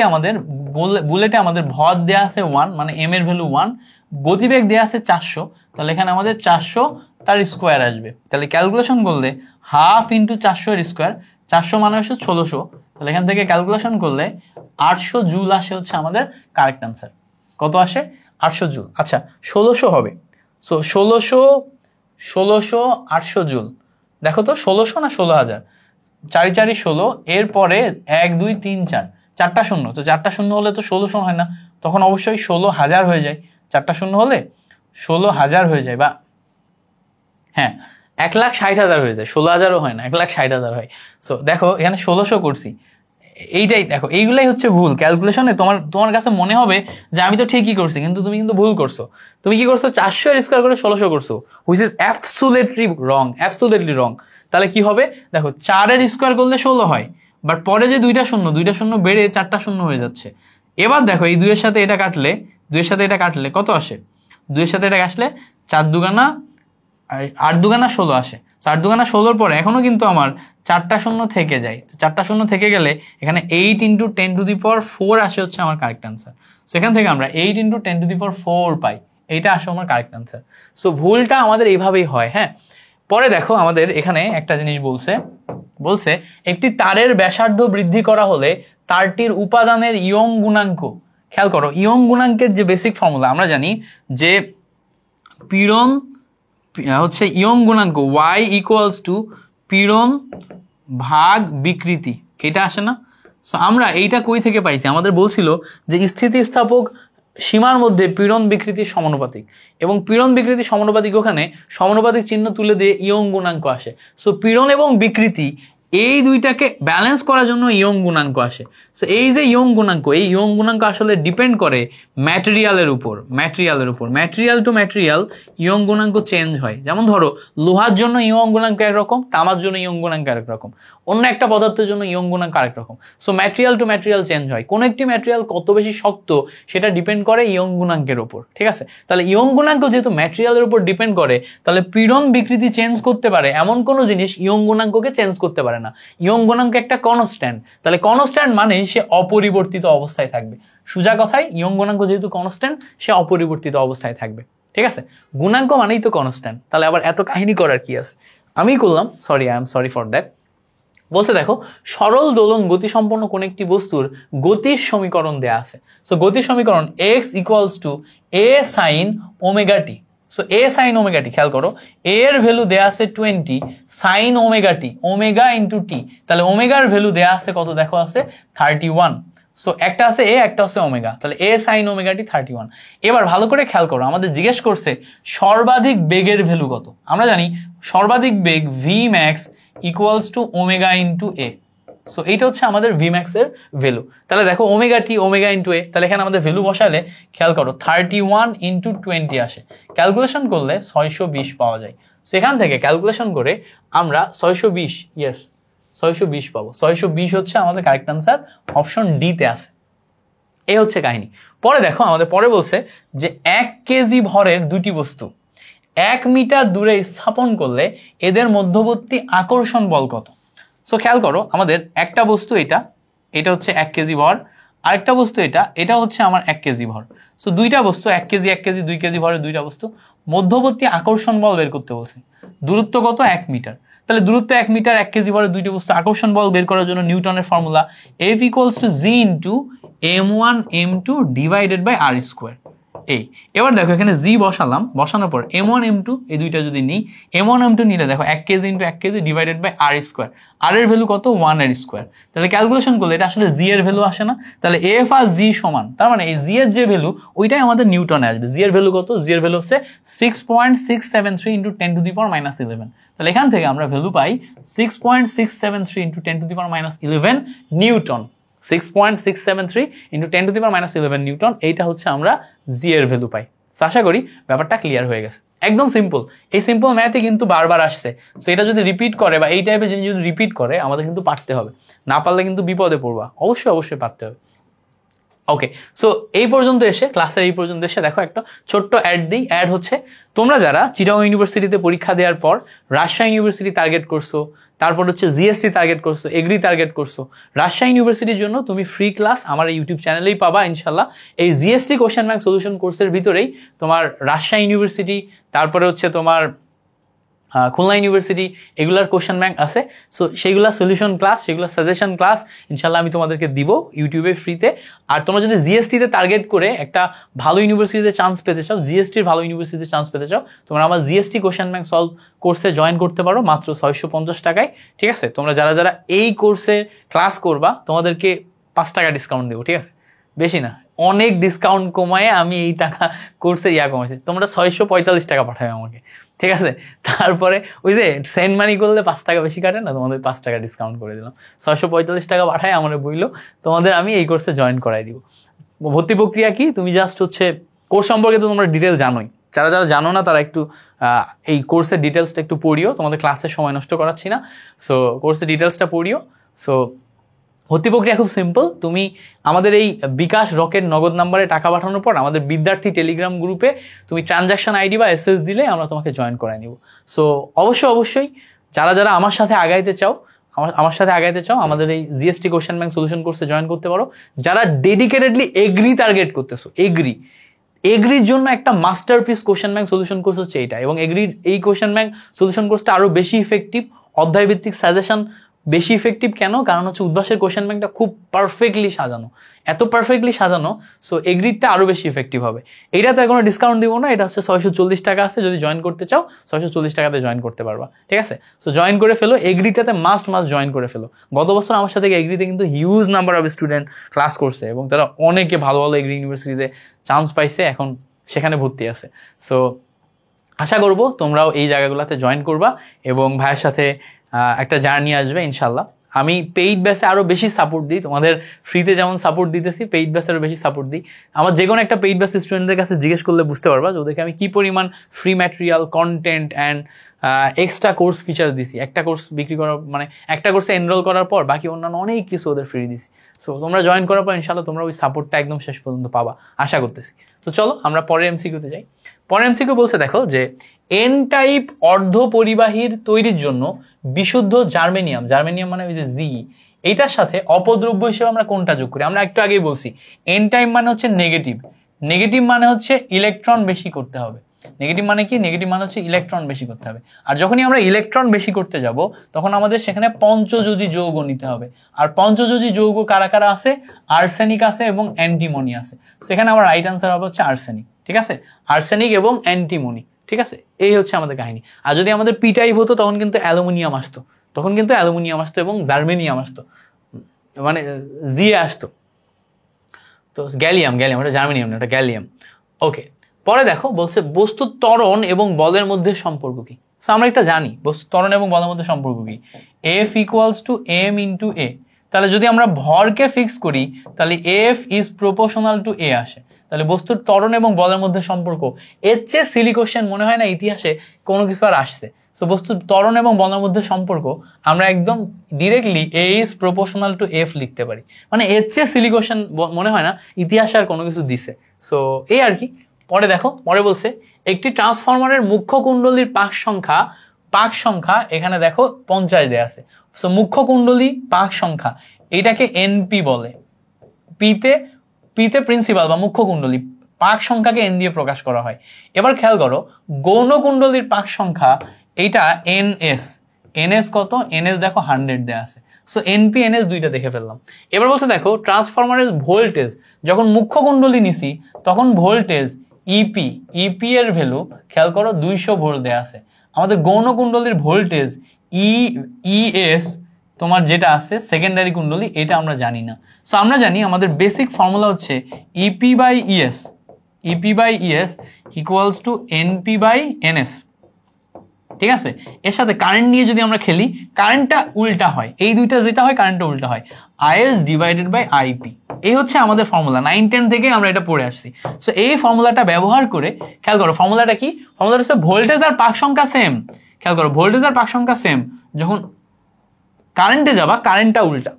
আমাদের ভর দেয়া আছে 1, মানে এম এর ভ্যালু 1, গতিবেগ দেয়া আছে 400, তাহলে এখানে আমাদের 400 তার স্কোয়ার আসবে। তাহলে ক্যালকুলেশন করলে হাফ ইন্টু 400 এর স্কোয়ার, 400 মানে হচ্ছে 1600, তাহলে এখান থেকে ক্যালকুলেশন করলে 800 জুল আসে হচ্ছে আমাদের কারেক্ট আনসার। কত আসে, 800 জুল। আচ্ছা 1600 হবে, সো 1600 800 জুল। দেখো তো 1600 না 16000, 4 4 16, এরপরে 1 2 3 4, 4টা শূন্য, তো 4টা শূন্য হলে তো 1600 হয় না, তখন অবশ্যই 16000 হয়ে যায়। 4টা শূন্য হলে 16000 হয়ে যায়, বা হ্যাঁ 1,60,000 হয়ে যায়, 16,000ও হয় না, 1,60,000 হয়। সো দেখো এখানে 1600 করছি, এইটাই দেখো, এইগুলাই হচ্ছে ভুল ক্যালকুলেশনে। তোমার কাছে মনে হবে যে আমি তো ঠিকই করছি, কিন্তু তুমি কিন্তু ভুল করছো। তুমি কি করছো, 400 এর স্কোয়ার করে 1600 করছো, which is absolutely wrong, absolutely wrong. তাহলে কি হবে, দেখো 4 এর স্কোয়ার করলে 16 হয়, বাট পরে যে দুইটা শূন্য বেড়ে 4টা শূন্য হয়ে যাচ্ছে। এবার দেখো এই 2 এর সাথে এটা কাটলে, 2 এর সাথে এটা কাটলে কত আসে, 2 এর সাথে এটা কাটলে 4 দুগানা 8 দুগানা 16 আসে। 4 দুগানা 16 পরে এখনো কিন্তু আমার 4টা শূন্য থেকে যায়। তো 4টা শূন্য থেকে গেলে এখানে 8 ইন্টু 10 টু দি পাওয়ার 4 আসে হচ্ছে আমার কারেক্ট আনসার। সেখান থেকে আমরা 8 ইন্টু 10 টু দি পাওয়ার 4 পাই, এইটা আসে আমার কারেক্ট আনসার। সো ভুলটা আমাদের এইভাবেই হয়। হ্যাঁ, পরে দেখো আমাদের এখানে একটা জিনিস বলছে একটি তারের ব্যাসার্ধ বৃদ্ধি করা হলে তারটির উপাদানের ইয়ং গুণাঙ্ক। খেয়াল করো, ইয়ং গুণাঙ্কের যে বেসিক ফর্মুলা আমরা জানি যে পীড়ন হচ্ছে ইয়ং গুণাঙ্ক y ইকুয়ালস টু পীড়ন ভাগ বিকৃতি, এটা আসে না। সো আমরা এইটা কই থেকে পাইছি, আমাদের বলছিল যে স্থিতিস্থাপক সীমার মধ্যে পীড়ন বিকৃতির সমানুপাতিক, এবং পীড়ন বিকৃতি সমানুপাতিক, ওখানে সমানুপাতিক চিহ্ন তুলে দিয়ে ইয়ং গুণাঙ্ক আসে। সো পীড়ন এবং বিকৃতি এই দুইটাকে ব্যালেন্স করার জন্য ইয়ং গুণাঙ্ক আসে। সো এই যে ইয়ং গুণাঙ্ক, এই ইয়ং গুণাঙ্ক আসলে ডিপেন্ড করে ম্যাটেরিয়ালের উপর। ম্যাটেরিয়াল টু ম্যাটেরিয়াল ইয়ং গুণাঙ্ক চেঞ্জ হয়। যেমন ধরো লোহার জন্য ইয়ং গুণাঙ্ক একরকম, তামার জন্য ইয়ং গুণাঙ্ক আরেক রকম, অন্য একটা পদার্থের জন্য ইয়ং গুণাঙ্ক আরেক রকম। So material to material change হয়। কোন একটি ম্যাটেরিয়াল কত বেশি শক্ত সেটা ডিপেন্ড করে ইয়ং গুণাঙ্কের উপর, ঠিক আছে। তাহলে ইয়ং গুণাঙ্ক যেহেতু ম্যাটেরিয়ালের উপর ডিপেন্ড করে, তাহলে পীড়ন বিকৃতি চেঞ্জ করতে পারে এমন কোন জিনিস ইয়ং গুণাঙ্ককে চেঞ্জ করতে পারে না। ইয়ং গুণাঙ্ক একটা কনস্ট্যান্ট, তাহলে কনস্ট্যান্ট মানে সে অপরিবর্তিত অবস্থায় থাকবে। সোজা কথায় ইয়ং গুণাঙ্ক যেহেতু কনস্ট্যান্ট, সে অপরিবর্তিত অবস্থায় থাকবে, ঠিক আছে। গুণাঙ্ক মানেই তো কনস্ট্যান্ট, তাহলে আবার এত কাহিনী করার কি আছে, আমি করলাম, I am sorry for that. বলছে দেখো সরল দোলন গতিসম্পন্ন কোন একটি বস্তুর গতির সমীকরণ দেয়া আছে। সো গতির সমীকরণ x equals to a sin omega T. So a sin omega T, খেয়াল করো a এর ভ্যালু দেয়া আছে 20, sin omega T, omega into T, তাহলে ওমেগার ভ্যালু দেয়া আছে কত, দেখো আছে 31। সো একটা আছে a, একটা আছে ওমেগা, তাহলে a sin ওমেগা টি 31। এবার ভালো করে খেয়াল করো, আমাদের জিজ্ঞেস করছে সর্বাধিক বেগের ভ্যালু কত। আমরা জানি সর্বাধিক বেগ v max equals to omega into A. So এইটা হচ্ছে আমাদের ভিম্যাক্স এর ভ্যালু। তাহলে দেখো ওমেগা টি ওমেগা ইন্টু এ, তাহলে এখানে আমাদের ভ্যালু বসালে খেয়াল করো 31 ইন্টু 20 আসে, ক্যালকুলেশন করলে 620 পাওয়া যায়। সেখান থেকে ক্যালকুলেশন করে আমরা 620, ইয়েস 620 পাবো। 620 হচ্ছে আমাদের কারেক্ট আনসার, অপশন ডি তে আছে। এই হচ্ছে কাহিনী। পরে দেখো আমাদের পরে বলছে যে 1 কেজি ভরের দুটি বস্তু 1 মিটার দূরে স্থাপন করলে এদের মধ্যবর্তী আকর্ষণ বল কত। সো খেয়াল করো, আমাদের একটা বস্তু এটা হচ্ছে 1 কেজি ভর, আরেকটা বস্তু এটা হচ্ছে আমার 1 কেজি ভর। সো দুইটা বস্তু 1 কেজি 1 কেজি 2 কেজি ভরের দুইটা বস্তু, মধ্যবর্তী আকর্ষণ বল বের করতে বলছে। দূরত্ব কত? 1 মিটার। তাহলে দূরত্ব 1 মিটার, 1 কেজি ভরের দুইটা বস্তু, আকর্ষণ বল বের করার জন্য নিউটনের formula F = G × m1 m2 divided by r square. এবার দেখো এখানে জি বসালাম, বসানোর পর m1 m2 এই দুইটা যদি নিই, m1 m2 নিলে দেখো 1 KG × 1 KG divided by r square. r এর ভ্যালু কত? 1 এর স্কোয়ার। তাহলে ক্যালকুলেশন করলে এটা আসলে জি এর ভ্যালু আসে না, তাহলে এফ আর জি সমান, তার মানে এই জি এর যে ভ্যালু ওইটাই আমাদের নিউটনে আসবে। জি এর ভ্যালু কত? জি এর ভ্যালু হচ্ছে 6.673 × 10⁻11। তাহলে এখান থেকে আমরা ভ্যালু পাই 6.673 × 10⁻11 নিউটন। 6.673 × 10⁻11 নিউটন, এইটা হচ্ছে আমরা জি এর ভ্যালু পাই। আশা করি ব্যাপারটা ক্লিয়ার হয়ে গেছে। একদম সিম্পল। এই সিম্পল ম্যাথে কিন্তু বারবার আসছে, সো এটা যদি রিপিট করে বা এই টাইপের জিনিস যদি রিপিট করে আমাদের কিন্তু পারতে হবে, না পারলে কিন্তু বিপদে পড়বা। অবশ্যই পারতে হবে। ওকে, সো এই পর্যন্ত এসে ক্লাসের এই পর্যন্ত এসে দেখো একটা ছোট্ট অ্যাড দিই। অ্যাড হচ্ছে, তোমরা যারা চিটাগং ইউনিভার্সিটিতে পরীক্ষা দেওয়ার পর রাজশাহী ইউনিভার্সিটি টার্গেট করছো, তারপর হচ্ছে জিএসটি টার্গেট করছো, এগ্রি টার্গেট করছো, রাজশাহী ইউনিভার্সিটির জন্য তুমি ফ্রি ক্লাস আমার এই ইউটিউব চ্যানেলেই পাবা ইনশাল্লাহ। এই জিএসটি কোশ্চেন ব্যাংক সলিউশন কোর্সের ভিতরেই তোমার রাজশাহী ইউনিভার্সিটি, তারপরে হচ্ছে তোমার খুলনা ইউনিভার্সিটি, এগুলার কোশ্চেন ব্যাংক আছে। সো সেইগুলা সলিউশন ক্লাস, সেগুলো সাজেশন ক্লাস ইনশাল্লাহ আমি তোমাদেরকে দিব ইউটিউবে ফ্রিতে। আর তোমরা যদি জিএসটিতে টার্গেট করে একটা ভালো ইউনিভার্সিটিতে চান্স পেতে চাও, জিএসটির ভালো ইউনিভার্সিটিতে চান্স পেতে চাও, তোমরা আমার জিএসটি কোশ্চেন ব্যাংক সলভ কোর্সে জয়েন করতে পারো মাত্র 650 টাকায়। ঠিক আছে, তোমরা যারা এই কোর্সে ক্লাস করবা তোমাদেরকে 5 টাকা ডিসকাউন্ট দেবো। ঠিক আছে, বেশি না, অনেক ডিসকাউন্ট কমায় আমি এই টাকা কোর্সে কমাইছি। তোমরা 645 টাকা পাঠাবে আমাকে, ঠিক আছে। তারপরে ওই যে সেন্ড মানি করলে 5 টাকা বেশি কাটে না, তোমাদের 5 টাকা ডিসকাউন্ট করে দিলাম। 645 টাকা পাঠায় আমার বইলো, তোমাদের আমি এই কোর্সে জয়েন করাই দিব। ভর্তি প্রক্রিয়া কি, তুমি জাস্ট হচ্ছে কোর্স সম্পর্কে তো তোমরা ডিটেল জানোই, যারা জানো না তারা একটু এই কোর্সের ডিটেলসটা একটু পড়িও, তোমাদের ক্লাসের সময় নষ্ট করাচ্ছি না। সো কোর্সের ডিটেলসটা পড়িও। সো ভর্তি প্রক্রিয়া খুব সিম্পল। তুমি আমাদের এই বিকাশ রকেট নগদ নাম্বারে টাকা পাঠানোর পর আমাদের বিদ্যার্থী টেলিগ্রাম গ্রুপে তুমি ট্রানজাকশন আইডি বা এসএস দিলে আমরা তোমাকে জয়েন করাই নিব। সো অবশ্যই যারা আমার সাথে আগাইতে চাও আমাদের এই জিএসটি কোশ্চেন ব্যাংক সলিউশন কোর্সে জয়েন করতে পারো। যারা ডেডিকেটেডলি এগ্রি টার্গেট করতেছো, এগ্রির জন্য একটা masterpiece question bank solution course হচ্ছে এইটা, এবং এগ্রির এই কোশ্চেন ব্যাংক সলিউশন কোর্সটা আরো বেশি ইফেক্টিভ, অধ্যায় ভিত্তিক সাজেশন বেশি ইফেক্টিভ। কেন? কারণ হচ্ছে উদ্ভাসের কোশ্চেন ব্যাংকটা খুব পারফেক্টলি সাজানো, এত পারফেক্টলি সাজানো, সো এগ্রিডটা আরো বেশি ইফেক্টিভ হবে। এইটাতে কোনো ডিসকাউন্ট দিব না, এটা হচ্ছে 640 টাকা আছে। যদি জয়েন করতে চাও 640 টাকাতে জয়েন করতে পারবা। ঠিক আছে, সো জয়েন করে ফেলো, এগ্রিটাতে মাস্ট জয়েন করে ফেলো। গত বছর আমার সাথে এগ্রিতে কিন্তু huge number of student class করছে এবং তারা অনেকে ভালো এগ্রি ইউনিভার্সিটিতে চান্স পাইছে, এখন সেখানে ভর্তি আছে। সো আশা করব তোমরাও এই জায়গাগুলোতে জয়েন করবা এবং ভাইয়ের সাথে একটা জার্নি আসবে ইনশাল্লাহ। আমি পেইড ব্যাচে আরো বেশি সাপোর্ট দিই, তোমাদের ফ্রিতে যেমন সাপোর্ট দিতেছি পেইড ব্যাচে আরো বেশি সাপোর্ট দিই। আমার যে কোনো একটা পেইড ব্যাচ স্টুডেন্টদের কাছে জিজ্ঞেস করলে বুঝতে পারবা যে ওদেরকে আমি কি পরিমাণ free material, content and extra course features দিছি। একটা কোর্স বিক্রি করার মানে একটা কোর্সে এনরোল করার পর বাকি অন্যান্য অনেক কিছু ওদের ফ্রি দিছি। সো তোমরা জয়েন করার পর ইনশাল্লাহ তোমরা ওই সাপোর্টটা একদম শেষ পর্যন্ত পাবা আশা করতেছি। তো চলো আমরা পরের এমসিকিউতে যাই। পরের এমসিকিউ বলছে দেখো যে এন টাইপ অর্ধ পরিবাহীর তৈরির জন্য বিশুদ্ধ জার্মেনিয়াম মানে ওই যে জি, এইটার সাথে অপদ্রব্য হিসেবে আমরা কোনটা যোগ করি? আমরা একটু আগেই বলছি এন টাইপ মানে হচ্ছে নেগেটিভ মানে হচ্ছে ইলেকট্রন বেশি করতে হবে। নেগেটিভ মানে কি? নেগেটিভ মানে হচ্ছে ইলেকট্রন বেশি করতে হবে। আর যখনই আমরা ইলেকট্রন বেশি করতে যাব তখন আমাদের সেখানে পঞ্চযোজী যৌগ নিতে হবে। আর পঞ্চযোজী যৌগ কারা কারা আছে? আর্সেনিক আছে এবং অ্যান্টিমনি আছে। সেখানে আমার রাইট আনসার হবে হচ্ছে আর্সেনিক। ঠিক আছে, আর্সেনিক এবং অ্যান্টিমনি। ঠিক আছে, এই হচ্ছে আমাদের কাহিনী। আর যদি আমাদের পি টাইপ হতো তখন কিন্তু অ্যালুমিনিয়াম আসতো এবং জার্মেনিয়াম আসতো, মানে জি আসতো। তো গ্যালিয়াম ওটা জার্মেনিয়াম না, ওটা গ্যালিয়াম। ওকে, পরে দেখো বলছে বস্তুর ত্বরণ এবং বলের মধ্যে সম্পর্ক কি? সো আমরা একটা জানি বস্তুর ত্বরণ এবং বলের মধ্যে সম্পর্ক কি, F = m × a। তাহলে যদি আমরা ভরকে ফিক্স করি তাহলে F is proportional to a আসে। তাহলে বস্তুর ত্বরণ এবং বলের মধ্যে সম্পর্ক, এর চেয়ে সিলি কোশ্চেন মনে হয় না ইতিহাসে কোনো কিছু আর আসছে। সো বস্তুর ত্বরণ এবং বলের মধ্যে সম্পর্ক আমরা একদম directly A is proportional two F লিখতে পারি, মানে এর চেয়ে সিলি কোশ্চেন মনে হয় না ইতিহাসে আর কোনো কিছু দিছে। সো এই আর কি। পরে দেখো, পরে বলছে একটি ট্রান্সফরমারের মুখ্য কুণ্ডলীর পাক সংখ্যা এখানে দেখো 50 দেয়া আছে। সো মুখ্য কুণ্ডলী পাক সংখ্যা এটাকে এনপি বলে। পিতে প্রিন্সিপাল বা মুখ্য কুণ্ডলী, পাক সংখ্যাকে এন দিয়ে প্রকাশ করা হয়। এবার খেয়াল করো গৌণ কুণ্ডলীর পাক সংখ্যা এইটা এনএস কত? এনএস দেখো 100 দেয়া আছে। সো এনপি এনএস দুইটা দেখে ফেললাম। এবার বলছে দেখো ট্রান্সফরমারের ভোল্টেজ, যখন মুখ্য কুণ্ডলী নিছি তখন ভোল্টেজ ইপি এর ভ্যালু খেয়াল করো 200 ভোল্ট দেয়া আছে। আমাদের গৌণ কুণ্ডলীর ভোল্টেজ ইএস তোমার যেটা আছে সেকেন্ডারি কুণ্ডলী, এটা আমরা জানি না। সো আমরা জানি আমাদের বেসিক ফর্মুলা হচ্ছে EP by ES equals to NP by NS. ঠিক আছে, এর সাথে কারেন্ট নিয়ে যদি আমরা খেলি, কারেন্টটা উল্টা হয়, এই দুইটা যেটা হয় কারেন্টটা উল্টা হয়, আইএস ডিভাইডেড বাই আইপি। এই হচ্ছে আমাদের ফর্মুলা, 9-10 থেকে আমরা এটা পড়ে আসছি। সো এই ফর্মুলাটা ব্যবহার করে খেয়াল করো, ফর্মুলাটা কি? ফর্মুলাটা হচ্ছে ভোল্টেজ আর পাক সংখ্যা সেম। খেয়াল করো ভোল্টেজ আর পাক সংখ্যা সেম, যখন কারেন্টে যাবা কারেন্টটা উল্টা,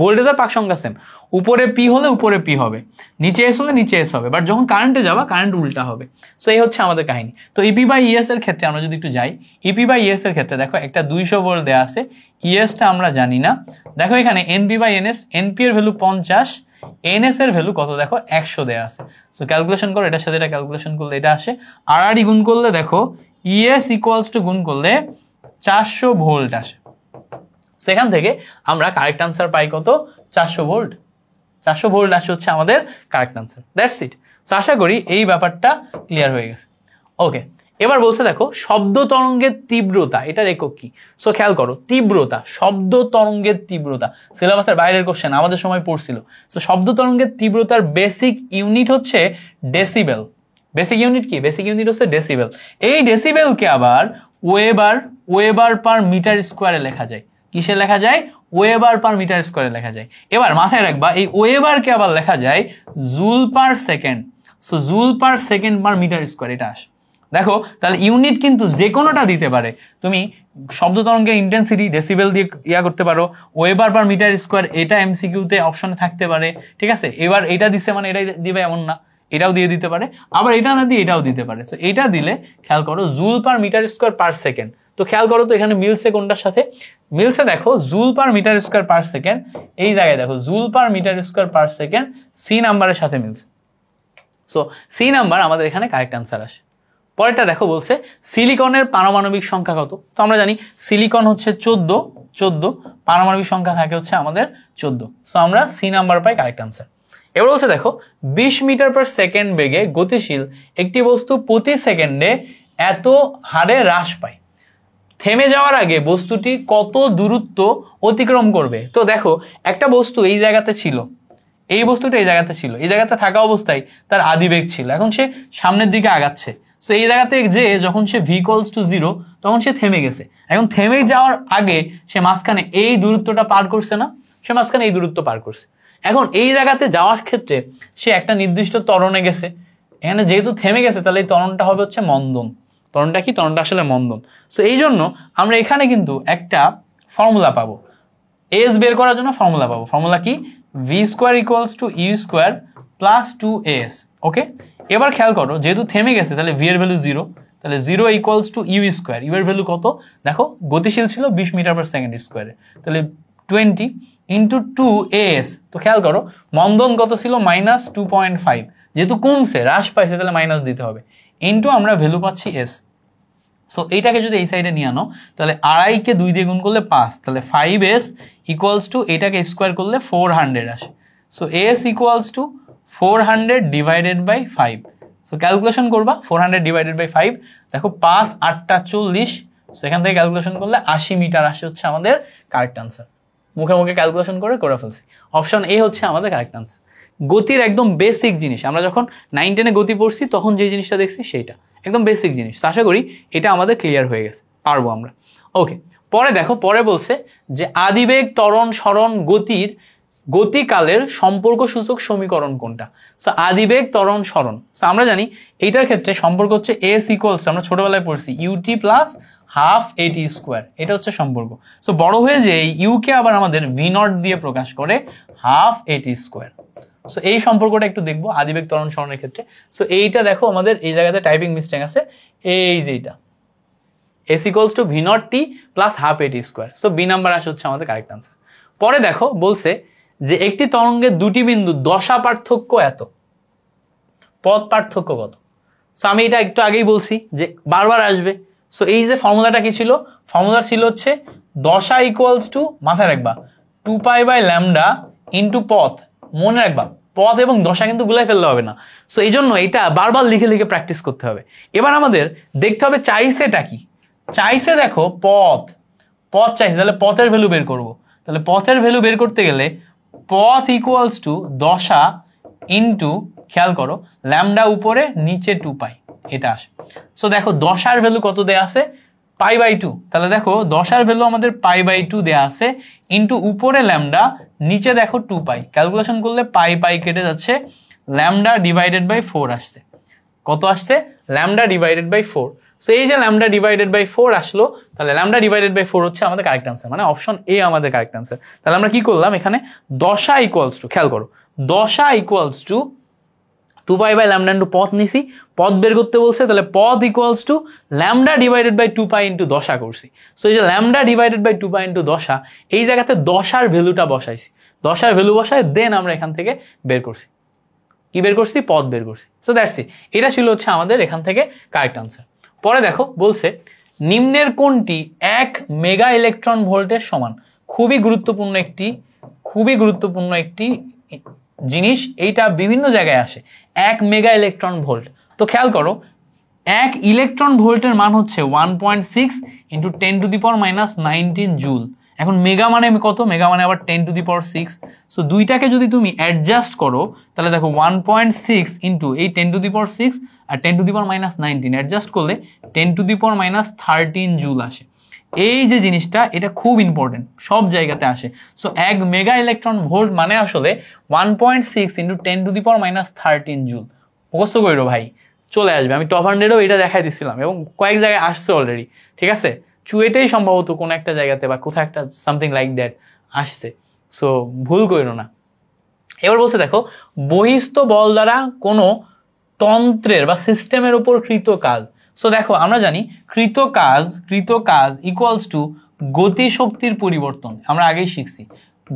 ভোল্টেজ আর পাক সংখ্যা সেম, উপরে পি হলে উপরে পি হবে, নিচে এস হলে নিচে এস হবে, বাট যখন কারেন্টে যাবা কারেন্ট উল্টা হবে। সো এই হচ্ছে আমাদের কাহিনী। তো ইপি বাই ইএস এর ক্ষেত্রে আমরা যদি একটু যাই, ইপি বাই ইএস এর ক্ষেত্রে দেখো একটা 200 ভোল্ট দেওয়া আছে, ইএসটা আমরা জানি না। দেখো এখানে এনপি বাই এনএস, এনপি এর ভ্যালু 50, এনএস এর ভ্যালু কত দেখো 100 দেওয়া আছে। সো ক্যালকুলেশন করো, এটার সাথে এটা ক্যালকুলেশন করলে এটা আসে, আর গুণ করলে দেখো ইএস ইকুয়ালস টু গুণ করলে 400 ভোল্ট আসে। সেখান থেকে আমরা কারেক্ট আনসার পাই কত? 400 ভোল্ট। 400 ভোল্ট আসে হচ্ছে আমাদের correct answer. That's it. So আশা করি এই ব্যাপারটা ক্লিয়ার হয়ে গেছে। ওকে, এবার বলছে দেখো শব্দ তরঙ্গের তীব্রতা, এটার একক কি? সো খেয়াল করো তীব্রতা, শব্দ তরঙ্গের তীব্রতা সিলেবাসের বাইরের কোশ্চেন, আমাদের সময় পড়ছিল। সো শব্দ তরঙ্গের তীব্রতার বেসিক ইউনিট হচ্ছে ডেসিবেল। বেসিক ইউনিট কি? বেসিক ইউনিট হচ্ছে ডেসিবেল। এই ডেসিবেলকে আবার ওয়েবার পার মিটার স্কোয়ারে লেখা যায়। কিসে লেখা যায়? ওয়েবার পার মিটার স্কোয়ারে লেখা যায়। এবার মাথায় রাখবা এই ওয়েবারকে আবার লেখা যায় joule per second. So joule per second per metre square এটা আসে। দেখো তাহলে ইউনিট কিন্তু যে কোনোটা দিতে পারে, তুমি শব্দ তরঙ্গের ইন্টেন্সিটি ডেসিবেল দিয়ে করতে পারো, ওয়েবার পার মিটার স্কোয়ার এটা এমসিকিউতে অপশনে থাকতে পারে। ঠিক আছে, এবার এটা দিচ্ছে মানে এটাই দিবে এমন না, এটাও দিয়ে দিতে পারে, আবার এটা না দিয়ে এটাও দিতে পারে। তো এটা দিলে খেয়াল করো joule per metre square per second. তো খেয়াল করো তো এখানে মিলছে কোনটার সাথে? মিলছে দেখো joule per metre square per second, এই জায়গায় দেখো joule per metre square per second C নাম্বারের সাথে মিলছে। সো সি নাম্বার আমাদের এখানে কারেক্ট আনসার আসে। পরেরটা দেখো বলছে সিলিকনের পারমাণবিক সংখ্যা কত? তো আমরা জানি সিলিকন হচ্ছে 14, পারমাণবিক সংখ্যা থাকে হচ্ছে আমাদের 14। সো আমরা সি নাম্বার পাই কারেক্ট আনসার। এবার বলছে দেখো 20 মিটার পার সেকেন্ড বেগে গতিশীল একটি বস্তু প্রতি সেকেন্ডে এত হারে হ্রাস পায়, থেমে যাওয়ার আগে বস্তুটি কত দূরত্ব অতিক্রম করবে? তো দেখো একটা বস্তু এই জায়গাতে ছিল, এই বস্তুটা এই জায়গাতে ছিল, এই জায়গাতে থাকা অবস্থায় তার আদিবেগ ছিল, এখন সে সামনের দিকে আগাচ্ছে। সো এই জায়গাতে যে যখন সে v equals to 0 তখন সে থেমে গেছে। এখন থেমে যাওয়ার আগে সে মাঝখানে এই দূরত্বটা পার করছে না, সে মাঝখানে এই দূরত্ব পার করছে। এখন এই জায়গাতে যাওয়ার ক্ষেত্রে সে একটা নির্দিষ্ট ত্বরণে গেছে, এখানে যেহেতু থেমে গেছে তাহলে এই ত্বরণটা হবে হচ্ছে মন্দন। ত্বরণটা কি? ত্বরণটা আসলে মন্দন। সো এই জন্য আমরা এখানে কিন্তু একটা ফর্মুলা পাবো, এস বের করার জন্য ফর্মুলা পাবো। ফর্মুলা কি? V square equals to U square plus 2as। Okay, এবার খেয়াল করো যেহেতু থেমে গেছে তাহলে ভি এর ভ্যালু 0, তাহলে 0 equals to U square. U এর ভ্যালু কত দেখো? গতিশীল ছিল 20 মিটার পার সেকেন্ড স্কোয়ারে, তাহলে 20 ইন্টু 2as। তো খেয়াল করো মন্দন কত ছিল? -2.5, যেহেতু কমছে হ্রাস পাইছে তাহলে মাইনাস দিতে হবে, ইন্টু আমরা ভ্যালু পাচ্ছি এস। সো এইটাকে যদি এই সাইডে নিয়ে আনো তাহলে আড়াইকে 2 দিয়ে গুণ করলে 5, তাহলে 5s ইকুয়ালস টু এটাকে স্কোয়ার করলে 400 আসে। So S equals to 400 divided by 5। So calculation করবা 400 ডিভাইডেড বাই 5, দেখো 5 8টা 40, সেখান থেকে ক্যালকুলেশন করলে 80 মিটার আসে হচ্ছে আমাদের কারেক্ট আনসার। মুখে মুখে ক্যালকুলেশন করে ফেলছি। অপশন এ হচ্ছে আমাদের কারেক্ট আনসার। গতির একদম বেসিক জিনিস, আমরা যখন 9-10-এ গতি পড়ছি তখন যে জিনিসটা দেখছি সেইটা একদম বেসিক জিনিস। আশা করি এটা আমাদের ক্লিয়ার হয়ে গেছে, পারবো আমরা। ওকে, পরে দেখো, পরে বলছে যে আদিবেগ ত্বরণ সরণ গতির গতিকালের সম্পর্কসূচক সমীকরণ কোনটা? সো আদিবেগ, ত্বরণ, সরণ। সো আমরা জানি এইটার ক্ষেত্রে সম্পর্ক হচ্ছে এস ইকুয়ালস, আমরা ছোটবেলায় পড়ছি ইউটি প্লাস হাফ এটি স্কোয়ার, এটা হচ্ছে সম্পর্ক। সো বড় হয়ে যে এই ইউকে আবার আমাদের ভি নট দিয়ে প্রকাশ করে হাফ এটি স্কোয়ার। সো এই সম্পর্কটা একটু দেখবো আদিবেগ, ত্বরণ, সরণের ক্ষেত্রে। সো এইটা দেখো আমাদের এই জায়গাতে টাইপিং মিস্টেক আছে, এই যে এটা S equals two V naught টি প্লাস হাফ এটি স্কোয়ার। সো বি নাম্বার আসে হচ্ছে আমাদের কারেক্ট আনসার। পরে দেখো বলছে যে একটি তরঙ্গের দুটি বিন্দু দশা পার্থক্য এত, পথ পার্থক্য কত? সো আমি এটা একটু আগেই বলছি যে বারবার আসবে। সো এই যে ফর্মুলাটা কি ছিল, ফর্মুলা ছিল হচ্ছে দশা ইকুয়ালস টু, মাথায় রাখবা, 2π/λ ইন্টু পথ। মনে রাখবা পথ এবং দশা কিন্তু গুলাই ফেললে হবে না। সো এই জন্য এটা বারবার লিখে লিখে প্র্যাকটিস করতে হবে। এবার আমাদের দেখতে হবে চাইছেটা কি। চাইছে দেখো পথ, পথ চাইছে, তাহলে পথের ভ্যালু বের করব। তাহলে পথের ভ্যালু বের করতে গেলে পথ ইকুয়ালস টু দশা ইন্টু, খেয়াল করো, ল্যামডা উপরে নিচে 2π, এটা আসে। সো দেখো দশার ভ্যালু কত দেয়া আছে, π/2। তাহলে দেখো দশার ভ্যালু আমাদের π/2 দেয়া আছে, ইন্টু উপরে ল্যামডা, নিচে দেখো 2π। ক্যালকুলেশন করলে π কেটে যাচ্ছে, ল্যামডা ডিভাইডেড বাই 4 আসছে। কত আসছে? Lambda divided by 4। সো এই যে ল্যামডা ডিভাইডেড বাই 4 আসলো, তাহলে ল্যামডা ডিভাইডেড বাই 4 হচ্ছে আমাদের কারেক্ট আনসার, মানে অপশন এ আমাদের কারেক্ট আনসার। তাহলে আমরা কি করলাম এখানে, দশা ইকুয়ালস টু, খেয়াল করো, দশা ইকুয়ালস টু 2π/λ ইন্টু পথ নিছি, পথ বের করতে বলছে, তাহলে পথ equals to lambda divided by 2π into দশা করছি। সো এই যে ল্যামডা ডিভাইডেড বাই 2π ইন্টু দশা, এই জায়গাতে দশার ভ্যালুটা বসাইছি, দশার ভ্যালু বসায় দেন আমরা এখান থেকে বের করছি, কি বের করছি, পথ বের করছি। সো দ্যাটস ইট, এটা ছিল হচ্ছে আমাদের এখান থেকে কারেক্ট আনসার। পরে দেখো বলছে নিম্নের কোনটি 1 মেগা ইলেকট্রন ভোল্টের সমান? খুবই গুরুত্বপূর্ণ একটি জিনিস, এইটা বিভিন্ন জায়গায় আসে, 1 মেগা ইলেকট্রন ভোল্ট। তো খেয়াল করো 1 ইলেকট্রন ভোল্টের মান হচ্ছে 1.6 ইন্টু 10⁻⁻19 জুল। এখন মেগা মানে কত, মেগা মানে আবার 10⁶। সো দুইটাকে যদি তুমি অ্যাডজাস্ট করো তাহলে দেখো 1.6 ইন্টু এই 10⁶ আর 10⁻⁻19 অ্যাডজাস্ট করলে 10⁻13 জুল আসে। এই যে জিনিসটা, এটা খুব ইম্পর্টেন্ট, সব জায়গাতে আসে। সো 1 মেগা ইলেকট্রন ভোল্ট মানে আসলে 1.6 ইন্টু 10⁻13 জুল। মুখস্থ করো ভাই, চলে আসবে। আমি টপ 100-এও এটা দেখাই দিচ্ছিলাম এবং কয়েক জায়গায় আসছে অলরেডি, ঠিক আছে? চুয়েটেই সম্ভবত কোনো একটা জায়গাতে বা কোথাও একটা সামথিং লাইক দ্যাট আসছে। সো ভুল করো না। এবার বলছে দেখো বহিস্থ বল দ্বারা কোনো তন্ত্রের বা সিস্টেমের উপর কৃত কাজ। সো দেখো আমরা জানি কৃত কাজ ইকুয়ালস টু গতিশক্তির পরিবর্তন। আমরা আগেই শিখছি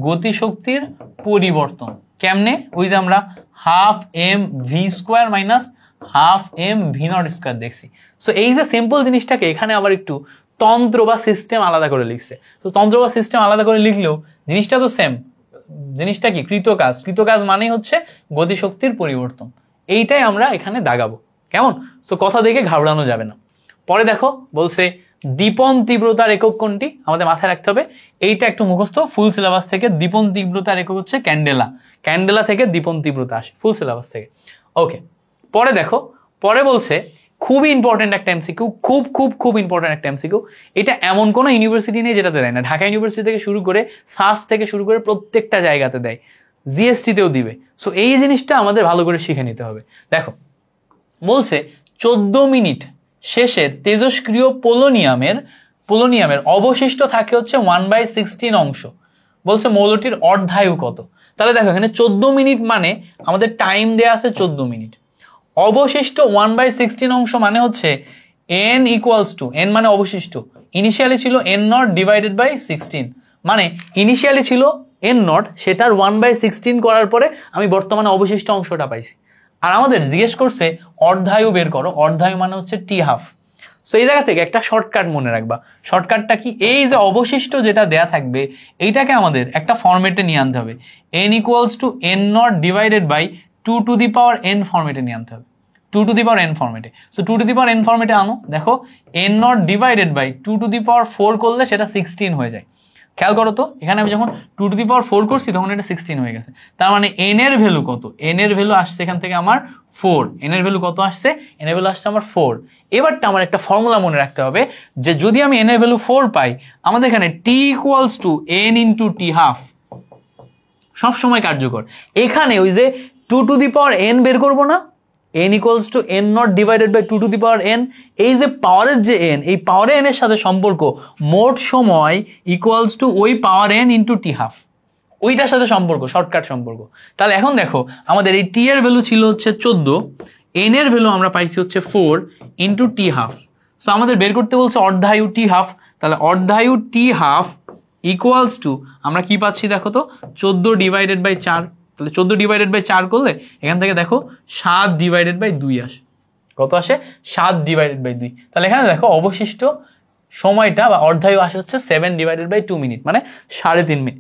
গতিশক্তির পরিবর্তন কেমনে, ওই যে আমরা half M V square minus half M V not square দেখছি। সো এই যে সিম্পল জিনিসটাকে এখানে আবার একটু তন্ত্র বা সিস্টেম আলাদা করে লিখছে। তো তন্ত্র বা সিস্টেম আলাদা করে লিখলেও জিনিসটা তো সেম। জিনিসটা কি, কৃত কাজ মানেই হচ্ছে গতিশক্তির পরিবর্তন। এইটাই আমরা এখানে দাগাবো, কেমন? সো কথা দেখে ঘাবড়ানো যাবে না। পরে দেখো বলছে দীপন তীব্রতার একক কোনটি? আমাদের মাথায় রাখতে হবে, এইটা একটু মুখস্থ ফুল সিলেবাস থেকে। দীপন তীব্রতার একক হচ্ছে ক্যান্ডেলা। ক্যান্ডেলা থেকে দীপন তীব্রতা আসে ফুল সিলেবাস থেকে। ওকে, পরে দেখো, পরে বলছে খুবই ইম্পর্টেন্ট একটা এমসিকিউ, খুব ইম্পর্টেন্ট একটা এমসিকিউ। এটা এমন কোনো ইউনিভার্সিটি নেই যেটাতে দেয় না। ঢাকা ইউনিভার্সিটি থেকে শুরু করে সাস থেকে শুরু করে প্রত্যেকটা জায়গাতে দেয়, জিএসটিতেও দিবে। সো এই জিনিসটা আমাদের ভালো করে শিখে নিতে হবে। দেখো বলছে 14 মিনিট শেষে তেজস্ক্রিয় পোলোনিয়ামের অবশিষ্ট থাকে হচ্ছে 1/16 অংশ। বলছে মৌলটির অর্ধায়ু কত? তাহলে দেখো এখানে 14 মিনিট মানে আমাদের টাইম দেয়া আছে 14 মিনিট, অবশিষ্ট 1/16 অংশ মানে হচ্ছে n ইকুয়ালস টু, n মানে অবশিষ্ট, ইনিশিয়ালি ছিল n0 ডিভাইডেড বাই 16, মানে ইনিশিয়ালি ছিল n0, সেটার 1/16 করার পরে আমি বর্তমানে অবশিষ্ট অংশটা পাইছি। আর আমাদের জিজ্ঞেস করছে অর্ধায়ু বের করো, অর্ধায়ু মানে হচ্ছে t/2। সো এই জায়গা থেকে একটা শর্টকাট মনে রাখবা। শর্টকাটটা কি, এই যে অবশিষ্ট যেটা দেয়া থাকবে এইটাকে আমাদের একটা ফরম্যাটে নিয়ে আনতে হবে, n equals to n0 divided by 2n ফরম্যাটে নিয়ে আনতে হবে, 2n ফরম্যাটে। সো 2n ফরম্যাটে আনো, দেখো n0 ডিভাইডেড বাই 2⁴ করলে সেটা 16 হয়ে যায়। খেয়াল করো তো, এখানে আমি যখন 2⁴ করছি তখন এটা 16 হয়ে গেছে। তার মানে n এর ভ্যালু কত? n এর ভ্যালু আসছে এখান থেকে আমার 4। n এর ভ্যালু কত আসছে? n এর ভ্যালু আসছে আমার 4। এবারটা আমার একটা ফর্মুলা মনে রাখতে হবে যে যদি আমি n এর ভ্যালু 4 পাই, আমাদের এখানে t equals to n into t half সব সময় কার্যকর। এখানে ওই যে 2 টু দি পাওয়ার n বের করবো না, n equals to n not divided by 2 to the power n, এই যে পাওয়ারের যে n, এই পাওয়ার n এর সাথে সম্পর্ক মোট সময় ইকুয়ালস টু ওই পাওয়ার n ইন্টু টি হাফ, ওইটার সাথে সম্পর্ক, শর্টকাট সম্পর্ক। তাহলে এখন দেখো আমাদের এই টি এর ভ্যালু ছিল হচ্ছে 14, n এর ভ্যালু আমরা পাইছি হচ্ছে 4 ইন্টু টি হাফ। সো আমাদের বের করতে বলছে অর্ধায়ু টি হাফ, তাহলে অর্ধায়ু টি হাফ ইকুয়ালস টু আমরা কি পাচ্ছি দেখো তো 14 ডিভাইডেড বাই 4, তাহলে 14 ডিভাইডেড বাই 4 করলে এখান থেকে দেখো 7 ডিভাইডেড বাই 2 আসে। কত আসে? 7 ডিভাইডেড বাই 2। তাহলে এখানে দেখো অবশিষ্ট সময়টা বা অর্ধায়ু আসে হচ্ছে 7 ডিভাইডেড বাই 2 মিনিট, মানে 3.5 মিনিট।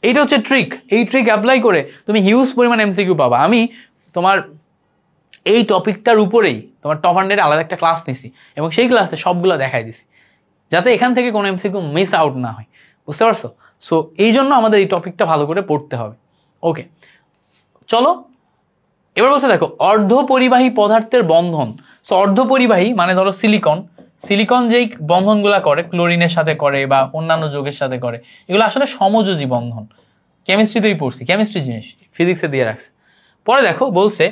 এইটা হচ্ছে ট্রিক। এই ট্রিক অ্যাপ্লাই করে তুমি হিউজ পরিমাণ এমসিকিউ পাবা। আমি তোমার এই টপিকটার উপরেই তোমার টপ 100 আলাদা একটা ক্লাস নিছি এবং সেই ক্লাসে সবগুলো দেখাই দিছি, যাতে এখান থেকে কোনো এমসিকিউ মিস আউট না হয়, বুঝতে পারছো? সো এই জন্য আমাদের এই টপিকটা ভালো করে পড়তে হবে। ওকে, চলো এবার বলছে দেখো অর্ধপরিবাহী পদার্থের বন্ধন। সো অর্ধপরিবাহী মানে ধরো সিলিকন, সিলিকন যেই বন্ধনগুলা করে ক্লোরিনের সাথে করে বা অন্যান্য যৌগের সাথে করে, এগুলো আসলে সমযোজী বন্ধন। কেমিস্ট্রিতেই পড়ছি, কেমিস্ট্রি জিনিস ফিজিক্সে দিয়ে রাখছে। পরে দেখো বলছে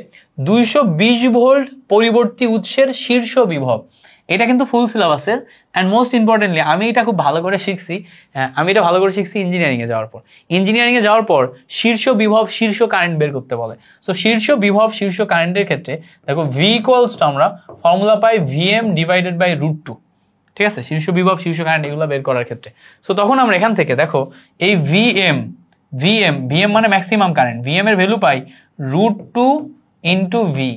220 ভোল্ট পরিবর্তী উৎসের শীর্ষ বিভব। এটা কিন্তু ফুল সিলেবাসের, অ্যান্ড মোস্ট ইম্পর্টেন্টলি আমি এটা খুব ভালো করে শিখছি, ইঞ্জিনিয়ারিংয়ে যাওয়ার পর। ইঞ্জিনিয়ারিংয়ে যাওয়ার পর শীর্ষ বিভব শীর্ষ কারেন্ট বের করতে বলে। সো শীর্ষ বিভব শীর্ষ কারেন্টের ক্ষেত্রে দেখো ভি ইকুয়ালস টু আমরা ফর্মুলা পাই ভিএম ডিভাইডেড বাই √2, ঠিক আছে? শীর্ষ বিভব শীর্ষ কারেন্ট এগুলো বের করার ক্ষেত্রে। সো তখন আমরা এখান থেকে দেখো এই ভিএম মানে ম্যাক্সিমাম কারেন্ট, ভিএম এর ভ্যালু পাই √2 into V.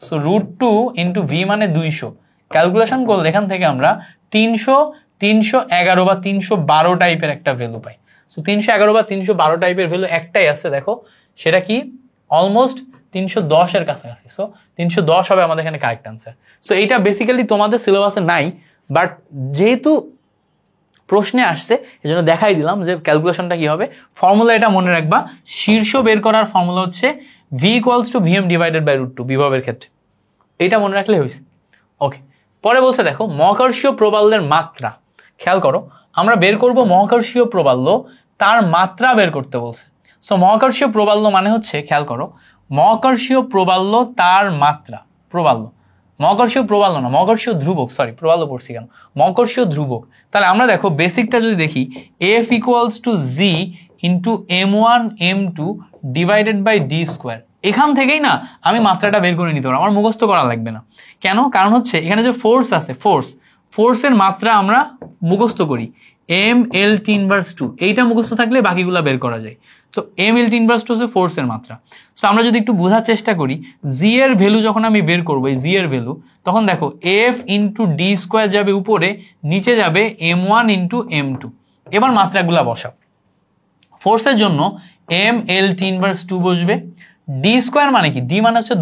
So √2 into V মানে 200। ক্যালকুলেশন করলে এখান থেকে আমরা 311 বা 312 টাইপের একটা ভ্যালু পাই। সো 311 বা 312 টাইপের ভ্যালু একটাই আছে দেখো, সেটা কি অলমোস্ট 310 এর কাছাকাছি। সো 310 হবে আমাদের এখানে কারেক্ট আনসার। সো এইটা বেসিক্যালি তোমাদের সিলেবাসে নাই, বাট যেহেতু প্রশ্নে আসছে এজন্য দেখাই দিলাম যে ক্যালকুলেশনটা কি হবে। ফর্মুলা এটা মনে রাখবা, শীর্ষ বের করার ফর্মুলা হচ্ছে V equals to VM divided by √2 বিভবের ক্ষেত্রে। এটা মনে রাখলে হয়েছে। ওকে, পরে বলছে দেখো মহাকর্ষীয় প্রবাল্যের মাত্রা। খেয়াল করো, আমরা বের করব মহাকর্ষীয় প্রবাল্য, তার মাত্রা বের করতে বলছে। সো মহাকর্ষীয় প্রবাল্য মানে হচ্ছে, খেয়াল করো, মহাকর্ষীয় প্রবাল্য তার মাত্রা, প্রবাল্য, মহাকর্ষীয় প্রবাল্য না, মহাকর্ষীয় ধ্রুবক, সরি প্রবাল্য পড়ছি কেন, মহাকর্ষীয় ধ্রুবক। তাহলে আমরা দেখো বেসিকটা যদি দেখি, F equals to G into m1 m2 divided by D square. এখান থেকেই না আমি মাত্রাটা বের করে নিতে পারবো, আমার মুখস্থ করা লাগবে না। কেন? কারণ হচ্ছে এখানে যে ফোর্স আছে, ফোর্সের মাত্রা আমরা মুখস্থ করি, mLT ইনভার্স 2, এইটা মুখস্থ থাকলে বাকিগুলা বের করা যায়। তো mLT ইনভার্স 2 হচ্ছে ফোর্সের মাত্রা। সো আমরা যদি একটু বোঝার চেষ্টা করি, জি এর ভ্যালু যখন আমি বের করবো, এই জি এর ভ্যালু, তখন দেখো এফ ইন্টু ডি স্কোয়ার যাবে উপরে, নিচে যাবে m1 ইন্টু m2। এবার মাত্রাগুলা বসাও। ফোর্সের জন্য mLT ইনভার্স 2 বসবে, ডি স্কোয়ার মানে কি, ডি মানে হচ্ছে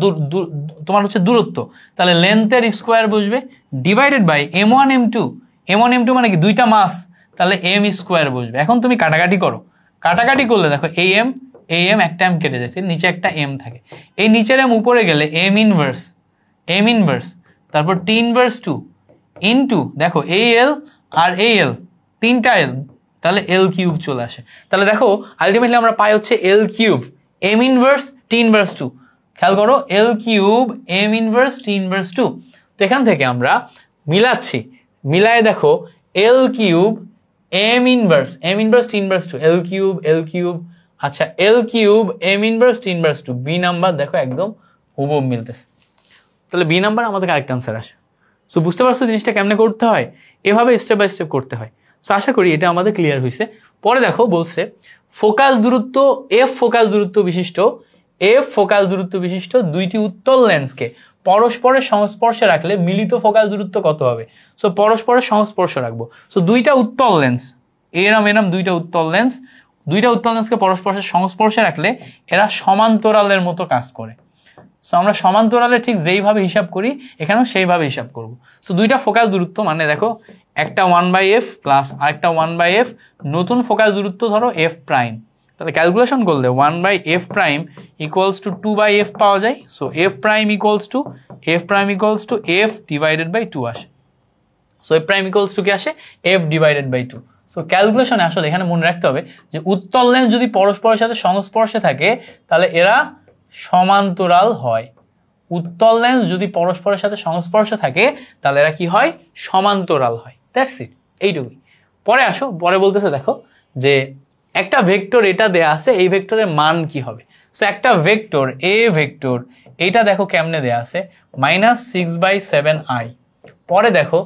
তোমার হচ্ছে দূরত্ব, তাহলে লেন্থের স্কোয়ার বসবে, ডিভাইডেড বাই m1 m2 মানে কি দুইটা মাস, তাহলে m স্কোয়ার বসবে। এখন তুমি কাটাকাটি করো, কাটাকাটি করলে দেখো am একটা m কেটে যাচ্ছে, নিচে একটা m থাকে, এই নিচের m উপরে গেলে m ইনভার্স, তারপর t ইনভার্স 2 ইনটু দেখো al আর al, তিনটা l, তাহলে l কিউব চলে আসে। তাহলে দেখো আলটিমেটলি আমরা পাই হচ্ছে l cube m inverse t inverse 2। খেয়াল করো, l cube m inverse t inverse 2। তো এখান থেকে আমরা মিলাচ্ছি, মিলায়ে দেখো l cube m inverse t inverse 2, l cube, আচ্ছা l cube m inverse t inverse 2, B number দেখো একদম হুবহু মিলতেছে। তাহলে বি নাম্বার আমাদের কারেক্ট আনসার আসে। সো বুঝতে পারছো জিনিসটা কেমনে করতে হয়, এভাবে স্টেপ বাই স্টেপ করতে হয়। সো আশা করি এটা আমাদের ক্লিয়ার হয়েছে। পরে দেখো বলছে ফোকাস দূরত্ব, এফ ফোকাস দূরত্ব বিশিষ্ট দুইটি উত্তল লেন্সকে পরস্পরের সংস্পর্শে রাখলে মিলিত ফোকাস দূরত্ব কত হবে? সো পরস্পরের সংস্পর্শ রাখবো। সো দুইটা উত্তল লেন্স, এরম দুইটা উত্তল লেন্সকে পরস্পরের সংস্পর্শে রাখলে এরা সমান্তরালের মতো কাজ করে। সো আমরা সমান্তরালে ঠিক যেইভাবে হিসাব করি এখানেও সেইভাবে হিসাব করব। সো দুইটা ফোকাস দূরত্ব মানে দেখো একটা 1/f প্লাস আরেকটা 1/f, নতুন ফোকাস দূরত্ব ধরো f প্রাইম, তাহলে ক্যালকুলেশন করলে 1/f prime equals two 2/f পাওয়া যায়। So f prime equals to f divided by 2 আসে। So f prime equals to কি আসে? f divided by 2। সো ক্যালকুলেশনে আসলে এখানে মনে রাখতে হবে যে উত্তল লেন্স যদি পরস্পরের সাথে সংস্পর্শে থাকে তাহলে এরা সমান্তরাল হয়। উত্তল লেন্স যদি পরস্পরের সাথে সংস্পর্শে থাকে তাহলে এরা কি হয়? সমান্তরাল হয়। দ্যাটস ইট, এইটুকুই। পরে আসো, পরে বলতেছে দেখো যে একটা ভেক্টর এটা দেয়া আছে, এই ভেক্টরের মান কি হবে। সো একটা ভেক্টর এ ভেক্টর এইটা দেখো কেমনে দেয়া আছে, -6/7i, পরে দেখো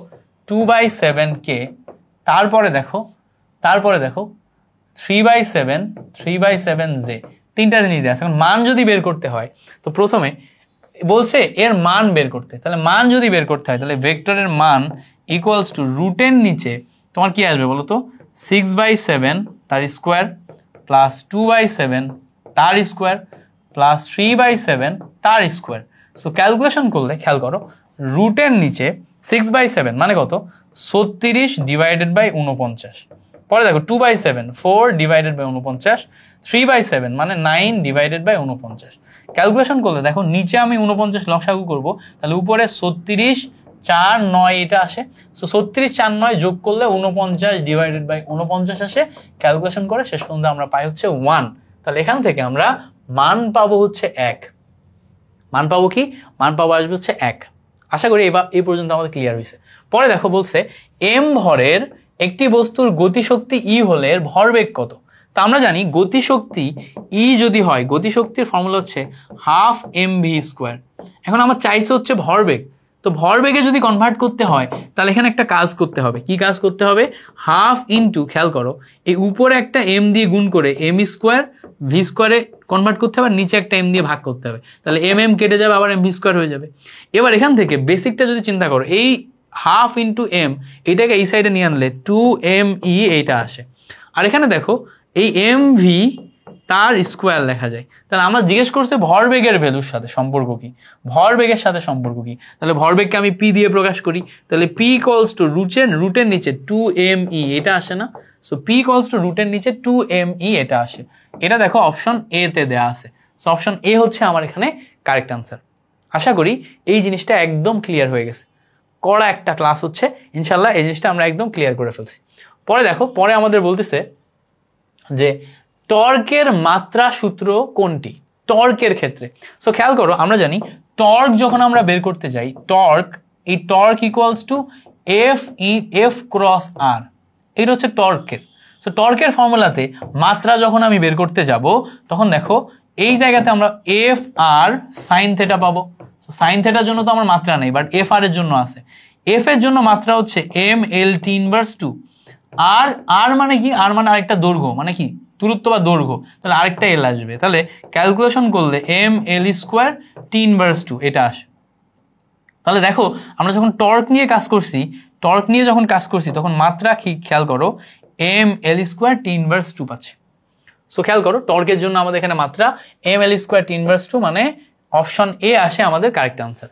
2/7k, তারপরে দেখো 3/7j, তিনটা জিনিস দেয়া আছে। এখন মান যদি বের করতে হয় তো প্রথমে বলছে এর মান বের করতে, তাহলে মান যদি বের করতে হয় তাহলে ভেক্টরের মান ইকুয়ালস টু রুটের নিচে তোমার কি আসবে বলো তো, 6/7 তার স্কোয়ার প্লাস 2/7 তার স্কোয়ার প্লাস 3/7 তার স্কোয়ার। সো ক্যালকুলেশন করলে খেয়াল করো, রুটের নিচে 6/7 মানে কত, 36 ডিভাইডেড বাই 49, পরে দেখো 2/7 4 ডিভাইডেড বাই 49, 3/7 মানে 9 ডিভাইডেড বাই 49। ক্যালকুলেশন করলে দেখো নিচে আমি 49 লসাগু করব, তাহলে উপরে 36 4 9 এটা আসে। সো 36 4 9 যোগ করলে 49 ডিভাইডেড বাই 49 আসে। ক্যালকুলেশন করে শেষ পর্যন্ত আমরা পাই হচ্ছে 1। তাহলে এখান থেকে আমরা মান পাবো হচ্ছে 1। মান পাবো কি? মান পাবো আসবে হচ্ছে 1। আশা করি এবার এই পর্যন্ত আমাদের ক্লিয়ার হয়েছে। পরে দেখো বলছে m ভরের একটি বস্তুর গতিশক্তি e হলে এর ভরবেগ কত। তা আমরা জানি গতিশক্তি E যদি হয়, গতিশক্তির ফর্মুলা হচ্ছে 12 mv²। এখন আমার চাইছে হচ্ছে ভরবেগ, তো ভরবেগে যদি কনভার্ট করতে হয় তাহলে এখানে একটা কাজ করতে হবে। কি কাজ করতে হবে? 12 ইন্টু, খেয়াল করো, এই উপরে একটা m দিয়ে গুণ করে m² v² কনভার্ট করতে হবে, নিচে একটা m দিয়ে ভাগ করতে হবে, তাহলে m কেটে যাবে, আবার mv² হয়ে যাবে। এবার এখান থেকে বেসিকটা যদি চিন্তা করো, এই 12 ইন্টু m এটাকে এই সাইডে নিয়ে আনলে 2me এইটা আসে। আর এখানে দেখো এই mv তার স্কোয়ার লেখা যায়। তাহলে আমরা জিজ্ঞেস করছে ভরবেগের ভ্যালুর সাথে সম্পর্ক কি, ভরবেগের সাথে সম্পর্ক কি। তাহলে ভরবেগকে আমি p দিয়ে প্রকাশ করি, তাহলে p ইকুয়ালস টু রুটের নিচে 2me এটা আসে না। সো p ইকুয়ালস টু রুটের নিচে 2me এটা আসে। এটা দেখো অপশন এ তে দেয়া আছে। সো অপশন এ হচ্ছে আমার এখানে কারেক্ট আনসার। আশা করি এই জিনিসটা একদম ক্লিয়ার হয়ে গেছে। কড়া একটা ক্লাস হচ্ছে, ইনশাল্লাহ এই জিনিসটা আমরা একদম ক্লিয়ার করে ফেলছি। পরে দেখো, পরে আমাদের বলতেছে যে টর্কের মাত্রা সূত্র কোনটি টর্কের ক্ষেত্রে। সো খেয়াল করো, আমরা জানি টর্ক যখন আমরা বের করতে যাই, এই torque equals to F cross R, এটা হচ্ছে টর্কের। সো টর্কের ফর্মুলাতে মাত্রা যখন আমি বের করতে যাব তখন দেখো এই জায়গাতে আমরা এফ আর সাইন থেটা পাবো। সো সাইন থেটার জন্য তো আমার মাত্রা নেই, বাট এফ আর এর জন্য আছে। এফ এর জন্য মাত্রা হচ্ছে mL/2। আর মানে কি? আর মানে আরেকটা দৈর্ঘ্য, মানে কি দূরত্ব বা দৈর্ঘ্য, তাহলে আরেকটা এল আসবে। তাহলে ক্যালকুলেশন করলে mL²T/2 এটা আসে। তাহলে দেখো আমরা যখন টর্ক নিয়ে কাজ করছি তখন মাত্রা কি খেয়াল করো, mL²T/2 পাচ্ছি। সো খেয়াল করো টর্কের জন্য আমাদের এখানে মাত্রা mL²T/2 মানে অপশন এ আসে আমাদের কারেক্ট আনসার।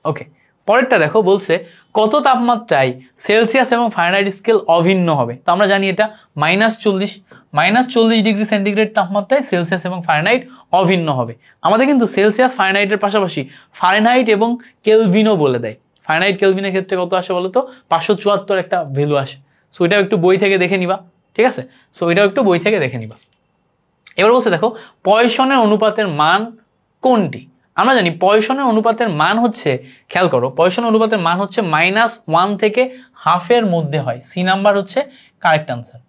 ওকে, পরেরটা দেখো বলছে কত তাপমাত্রায় সেলসিয়াস এবং ফারেনহাইট স্কেল অভিন্ন হবে। তো আমরা জানি এটা -40 ডিগ্রি সেন্টিগ্রেড তাপমাত্রায় সেলসিয়াস এবং ফারেনহাইট অভিন্ন হবে। আমাদের কিন্তু সেলসিয়াস ফারেনহাইটের পাশাপাশি ফারেনহাইট এবং কেলভিনও বলে দেয়। ফারেনহাইট কেলভিনের ক্ষেত্রে কত আসে বলো তো? 574 একটা ভ্যালু আসে। সো এটাও একটু বই থেকে দেখে নিবা, ঠিক আছে? সো এটাও একটু বই থেকে দেখে নিবা। এবার বলছে দেখো পয়সনের অনুপাতের মান কোনটি। আমরা জানি পয়সনের অনুপাতের মান হচ্ছে, খেয়াল করো, পয়সনের অনুপাতের মান হচ্ছে -1 থেকে হাফের মধ্যে হয়। সি নাম্বার হচ্ছে কারেক্ট আনসার।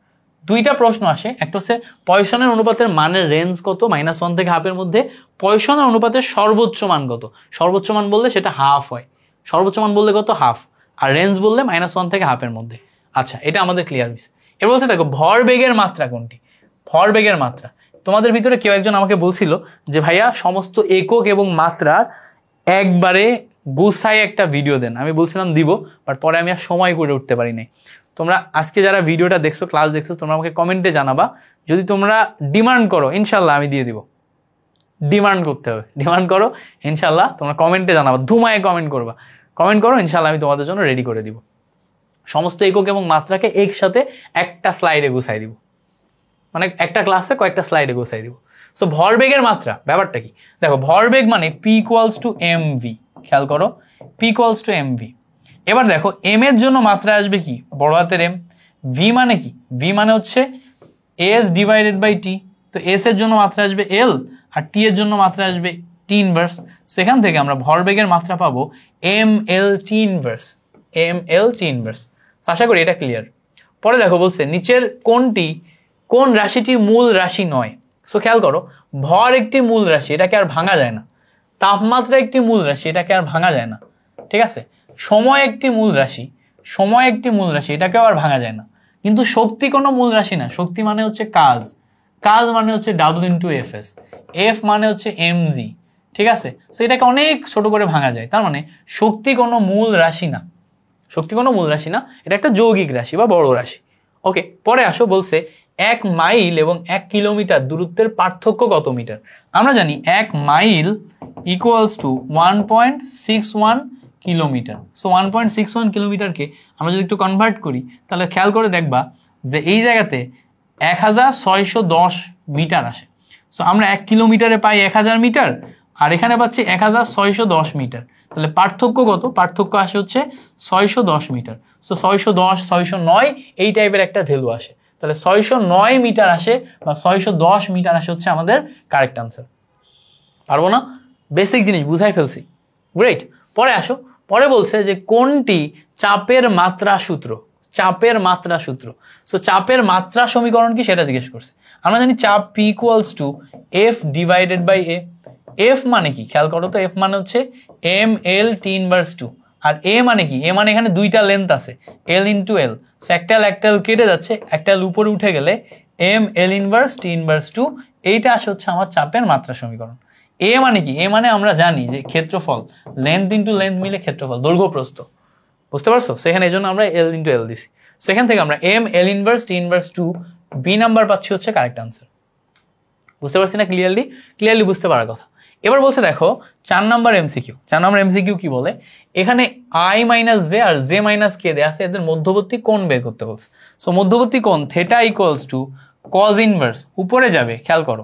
দুইটা প্রশ্ন আসে, একটা হচ্ছে পয়সনের অনুপাতের মানের রেঞ্জ কত, -1 থেকে হাফের মধ্যে। পয়সনের অনুপাতের সর্বোচ্চ মান কত? সর্বোচ্চ মান বললে সেটা হাফ হয়, সর্বোচ্চ মান বললে কত? হাফ। আর রেঞ্জ বললে -1 থেকে হাফের মধ্যে। আচ্ছা, এটা আমাদের ক্লিয়ার হয়েছে। এবার বলছে দেখো ভরবেগের মাত্রা কোনটি। ভরবেগের মাত্রা, তোমাদের ভিতরে কেউ একজন আমাকে বলছিল যে ভাইয়া সমস্ত একক এবং মাত্রার একবারে গুছাই একটা ভিডিও দেন। আমি বলছিলাম দিব, বাট পরে আমি আর সময় করে উঠতে পারি নাই। তোমরা আজকে যারা ভিডিওটা দেখছো, ক্লাস দেখছো, তোমরা আমাকে কমেন্টে জানাবা। যদি তোমরা ডিমান্ড করো ইনশাল্লাহ আমি দিয়ে দিব। ডিমান্ড করতে হবে, ডিমান্ড করো ইনশাল্লাহ, তোমরা কমেন্টে জানাবা, ধুমায় কমেন্ট করো, ইনশাল্লাহ আমি তোমাদের জন্য রেডি করে দিব। সমস্ত একক এবং মাত্রাকে একসাথে একটা স্লাইডে গুছাই দিব, মানে একটা ক্লাসে কয়েকটা স্লাইডে গোছাই দিব। সো ভরবেগের মাত্রা ব্যাপারটা কি দেখো, ভরবেগ মানে P = mv। খেয়াল করো P = mv। এবার দেখো m এর জন্য মাত্রা আসবে কি, বড় হাতের M, ভি মানে কি, ভি মানে হচ্ছে এস ডিভাইডেড বাই টি। তো এস এর জন্য মাত্রা আসবে এল, আর টি এর জন্য মাত্রা আসবে টি ইনভার্স। সেখান থেকে আমরা ভরবেগের মাত্রা পাবো M L T inverse, M L T inverse. আশা করি এটা ক্লিয়ার। পরে দেখো বলছে নিচের কোন রাশিটি মূল রাশি নয়। সো খেয়াল করো, ভর একটি মূল রাশি, এটাকে আর ভাঙা যায় না। তাপমাত্রা একটি মূল রাশি, এটাকে আর ভাঙা যায় না, ঠিক আছে। সময় একটি মূল রাশি, এটাকেও আর ভাঙা যায় না। কিন্তু শক্তি কোনো মূল রাশি না। শক্তি মানে হচ্ছে কাজ মানে হচ্ছে W into F S, F মানে হচ্ছে এম জি, ঠিক আছে। সো এটাকে অনেক ছোট করে ভাঙা যায়। তার মানে শক্তি কোনো মূল রাশি না, এটা একটা যৌগিক রাশি বা বড় রাশি। ওকে, পরে আসো বলছে 1 মাইল এবং 1 কিলোমিটার দূরত্বের পার্থক্য কত মিটার। আমরা জানি 1 mile equals to 1.61 kilometre. So 1.61 কিলোমিটারকে আমরা যদি একটু কনভার্ট করি, তাহলে খেয়াল করে দেখবা যে এই জায়গাতে 1610 মিটার আসে। সো আমরা 1 কিলোমিটারে পাই 1000 মিটার, আর এখানে পাচ্ছি 1610 মিটার। তাহলে পার্থক্য কত? পার্থক্য আসে হচ্ছে 610 মিটার। সো 610, 609 এই টাইপের একটা ভ্যালু আসে। তাহলে 609 মিটার আসে বা 610 মিটার আসে হচ্ছে আমাদের কারেক্ট আনসার। পারবো না? বেসিক জিনিস বুঝাই ফেলছি, গ্রেট। পরে আসো, পরে বলছে যে কোনটি চাপের মাত্রা সূত্র। সো চাপের মাত্রা সমীকরণ কি সেটা জিজ্ঞেস করছে। আমরা জানি চাপ P equals to F divided by A. F মানে কি খেয়াল করো তো, এফ মানে হচ্ছে এম এল টি ইনভার্স 2, আর এ মানে কি, এ মানে এখানে দুইটা লেন্থ আছে, এল ইন্টু এল। সো একটা এল কেটে যাচ্ছে, একটা এল উপরে উঠে গেলে M L inverse T inverse 2, এইটা আসে হচ্ছে আমার চাপের মাত্রা সমীকরণ। এ মানে কি, এ মানে আমরা জানি যে ক্ষেত্রফল, লেন্থ ইন্টু লেন্থ মিলে ক্ষেত্রফল, দৈর্ঘ্য প্রস্থ, বুঝতে পারছো। সেখানে এই জন্য আমরা এল ইন্টু এল দিছি। সেখান থেকে আমরা M L inverse T inverse 2 B number পাচ্ছি হচ্ছে কারেক্ট আনসার। বুঝতে পারছি না? ক্লিয়ারলি বুঝতে পারার কথা। এবার বলছে দেখো 4 নাম্বার এমসিকিউ কি বলে, এখানে আই মাইনাস জে আর জে মাইনাস কে দেয়া আছে, এদের মধ্যবর্তী কোণ বের করতে বলছে। সো মধ্যবর্তী কোণ theta equals to cos inverse, উপরে যাবে, খেয়াল করো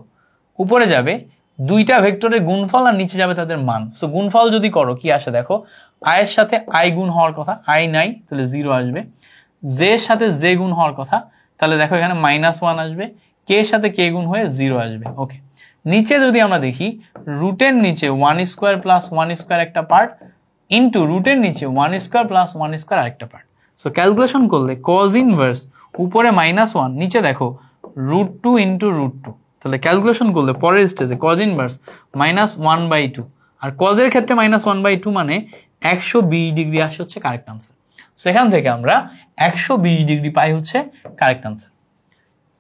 উপরে যাবে দুইটা ভেক্টরের গুণফল আর নিচে যাবে তাদের মান। সো গুণফল যদি করো কি আসে দেখো, আয়ের সাথে আই গুণ হওয়ার কথা, আই নাই তাহলে 0 আসবে। জে এর সাথে জে গুণ হওয়ার কথা, তাহলে দেখো এখানে -1 আসবে। কে এর সাথে কে গুণ হয়ে 0 আসবে। ওকে, নিচে যদি আমরা দেখি রুটের নিচে 1 স্কোয়ার প্লাস 1 স্কোয়ার একটা পার্ট ইন্টু রুটের নিচে 1 স্কোয়ার প্লাস 1 স্কোয়ার আরেকটা পার্ট। সো ক্যালকুলেশন করলে কজ ইনভার্স উপরে -1, নিচে দেখো √2 ইন্টু √2, তাহলে ক্যালকুলেশন করলে পরের স্টেজে কজ ইনভার্স -1/2, আর কজের ক্ষেত্রে -1/2 মানে 120 ডিগ্রি আসে হচ্ছে কারেক্ট আনসার। সেখান থেকে আমরা 120 ডিগ্রি পাই হচ্ছে কারেক্ট আনসার।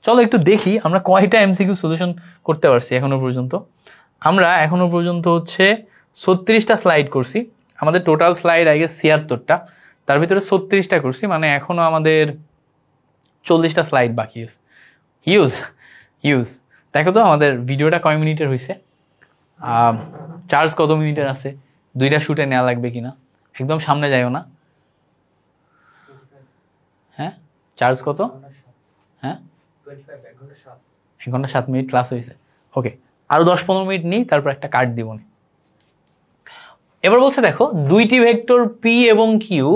চলো একটু দেখি আমরা কয়টা এমসিকিউ সলিউশন করতে পারছি এখনো পর্যন্ত। আমরা এখনো পর্যন্ত হচ্ছে 36টা স্লাইড করছি। আমাদের টোটাল স্লাইড আগে 76টা, তার ভিতরে 36টা করছি, মানে এখনো আমাদের 40টা স্লাইড বাকি আছে। ইউজ দেখো তো আমাদের ভিডিওটা কয় মিনিটের হয়েছে, চার্জ কত মিনিটের আছে, 2টা শুটে নেওয়া লাগবে কিনা, একদম সামনে যাইও না। হ্যাঁ, চার্জ কত? হ্যাঁ, 1 ঘন্টা 7 মিনিট ক্লাস হয়েছে। ওকে, আরো 10-15 মিনিট নিই, তারপর একটা কার্ড দিব। এবার বলছে দেখো দুইটি ভেক্টর পি এবং কিউ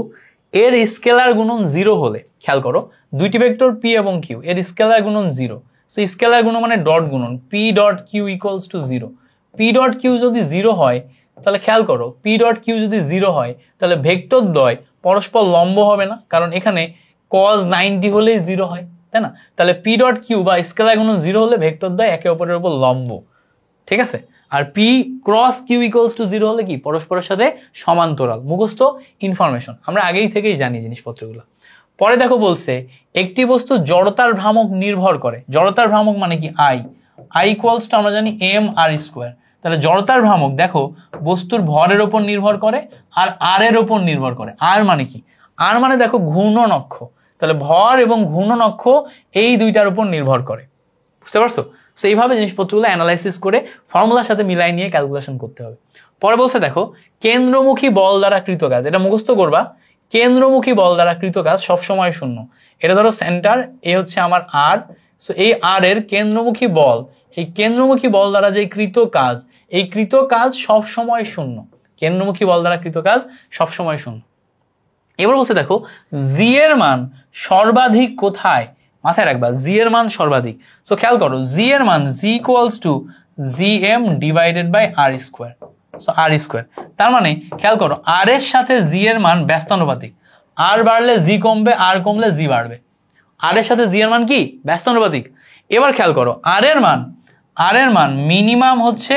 এর স্কেলার গুণন 0 হলে, খেয়াল করো দুইটি ভেক্টর পি এবং কিউ এর স্কেলার গুণন 0। সো স্কেলার গুণন মানে ডট গুণন, P dot Q equals to 0। P dot Q যদি 0 হয় তাহলে খেয়াল করো পি ডট কিউ যদি 0 হয় তাহলে ভেক্টর দ্বয় পরস্পর লম্ব হবে না, কারণ এখানে cos 90 হলেই 0 হয়, তাই না? তাহলে পি ডট কিউ বা স্কেলার গুণন 0 হলে ভেক্টর দ্বয় একে অপরের উপর লম্ব, ঠিক আছে। আর P cross Q equals to 0 হলে কি, পরস্পরের সাথে সমান্তরাল। মুখস্থ ইনফরমেশন, আমরা আগেই থেকেই জানি জিনিসপত্রগুলো। পরে দেখো বলছে একটি বস্তু জড়তার ভ্রামক নির্ভর করে, জড়তার ভ্রামক মানে কি আই ইকুয়ালস টু আমরা জানি এম আর স্কোয়ার। তাহলে জড়তার ভ্রামক দেখো বস্তুর ভরের ওপর নির্ভর করে আর আর এর ওপর নির্ভর করে। আর মানে কি, আর মানে দেখো ঘূর্ণন অক্ষ, তাহলে ভর এবং ঘূর্ণন অক্ষ এই দুইটার উপর নির্ভর করে, বুঝতে পারছো? সো এইভাবে জিনিসপত্রগুলো অ্যানালাইসিস করে ফর্মুলার সাথে মিলাই নিয়ে ক্যালকুলেশন করতে হবে। পরে বলছে দেখো কেন্দ্রমুখী বল দ্বারা কৃত কাজ, এটা মুখস্থ করবা, কেন্দ্রমুখী বল দ্বারা কৃত কাজ সবসময় 0। এটা ধরো সেন্টার, এ হচ্ছে আমার আর, সো এই আর এর কেন্দ্রমুখী বল, এই কেন্দ্রমুখী বল দ্বারা যে কৃত কাজ, এই কৃত কাজ সবসময় 0। কেন্দ্রমুখী বল দ্বারা কৃত কাজ সবসময় 0। এবার বলছে দেখো জি এর মান সর্বাধিক কোথায়, মাথায় রাখবা জি এর মান সর্বাধিক। সো খেয়াল করো জি এর মান G equals to G M divided by R square. So R square, তার মানে খেয়াল করো আর এর সাথে জি এর মান ব্যস্তানুপাতিক, আর বাড়লে জি কমবে, আর কমলে জি বাড়বে। আর এর সাথে জি এর মান কি ব্যস্তানুপাতিক। এবার খেয়াল করো আর এর মান মিনিমাম হচ্ছে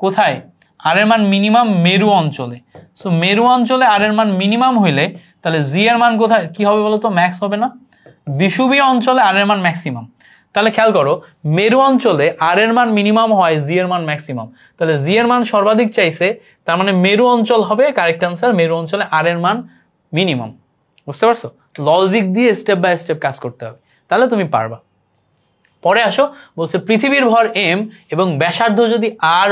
কোথায়, আর এর মান মিনিমাম মেরু অঞ্চলে। সো মেরু অঞ্চলে আর এর মান মিনিমাম হইলে তাহলে জি এর মান কোথায় কি হবে বলতো, ম্যাক্স হবে না? বিষুবীয় অঞ্চলে আর এর মান ম্যাক্সিমাম। তাহলে খেয়াল করো মেরু অঞ্চলে আর এর মান মিনিমাম হয়, জি এর মান ম্যাক্সিমাম, তাহলে জি এর মান সর্বাধিক চাইছে, তার মানে মেরু অঞ্চল হবে কারেক্ট অ্যান্সার। মেরু অঞ্চলে আর এর মান মিনিমাম। বুঝতে পারছো? লজিক দিয়ে স্টেপ বাই স্টেপ কাজ করতে হবে, তাহলে তুমি পারবা। পরে আসো, বলছে পৃথিবীর ভর এম এবং ব্যাসার্ধ যদি আর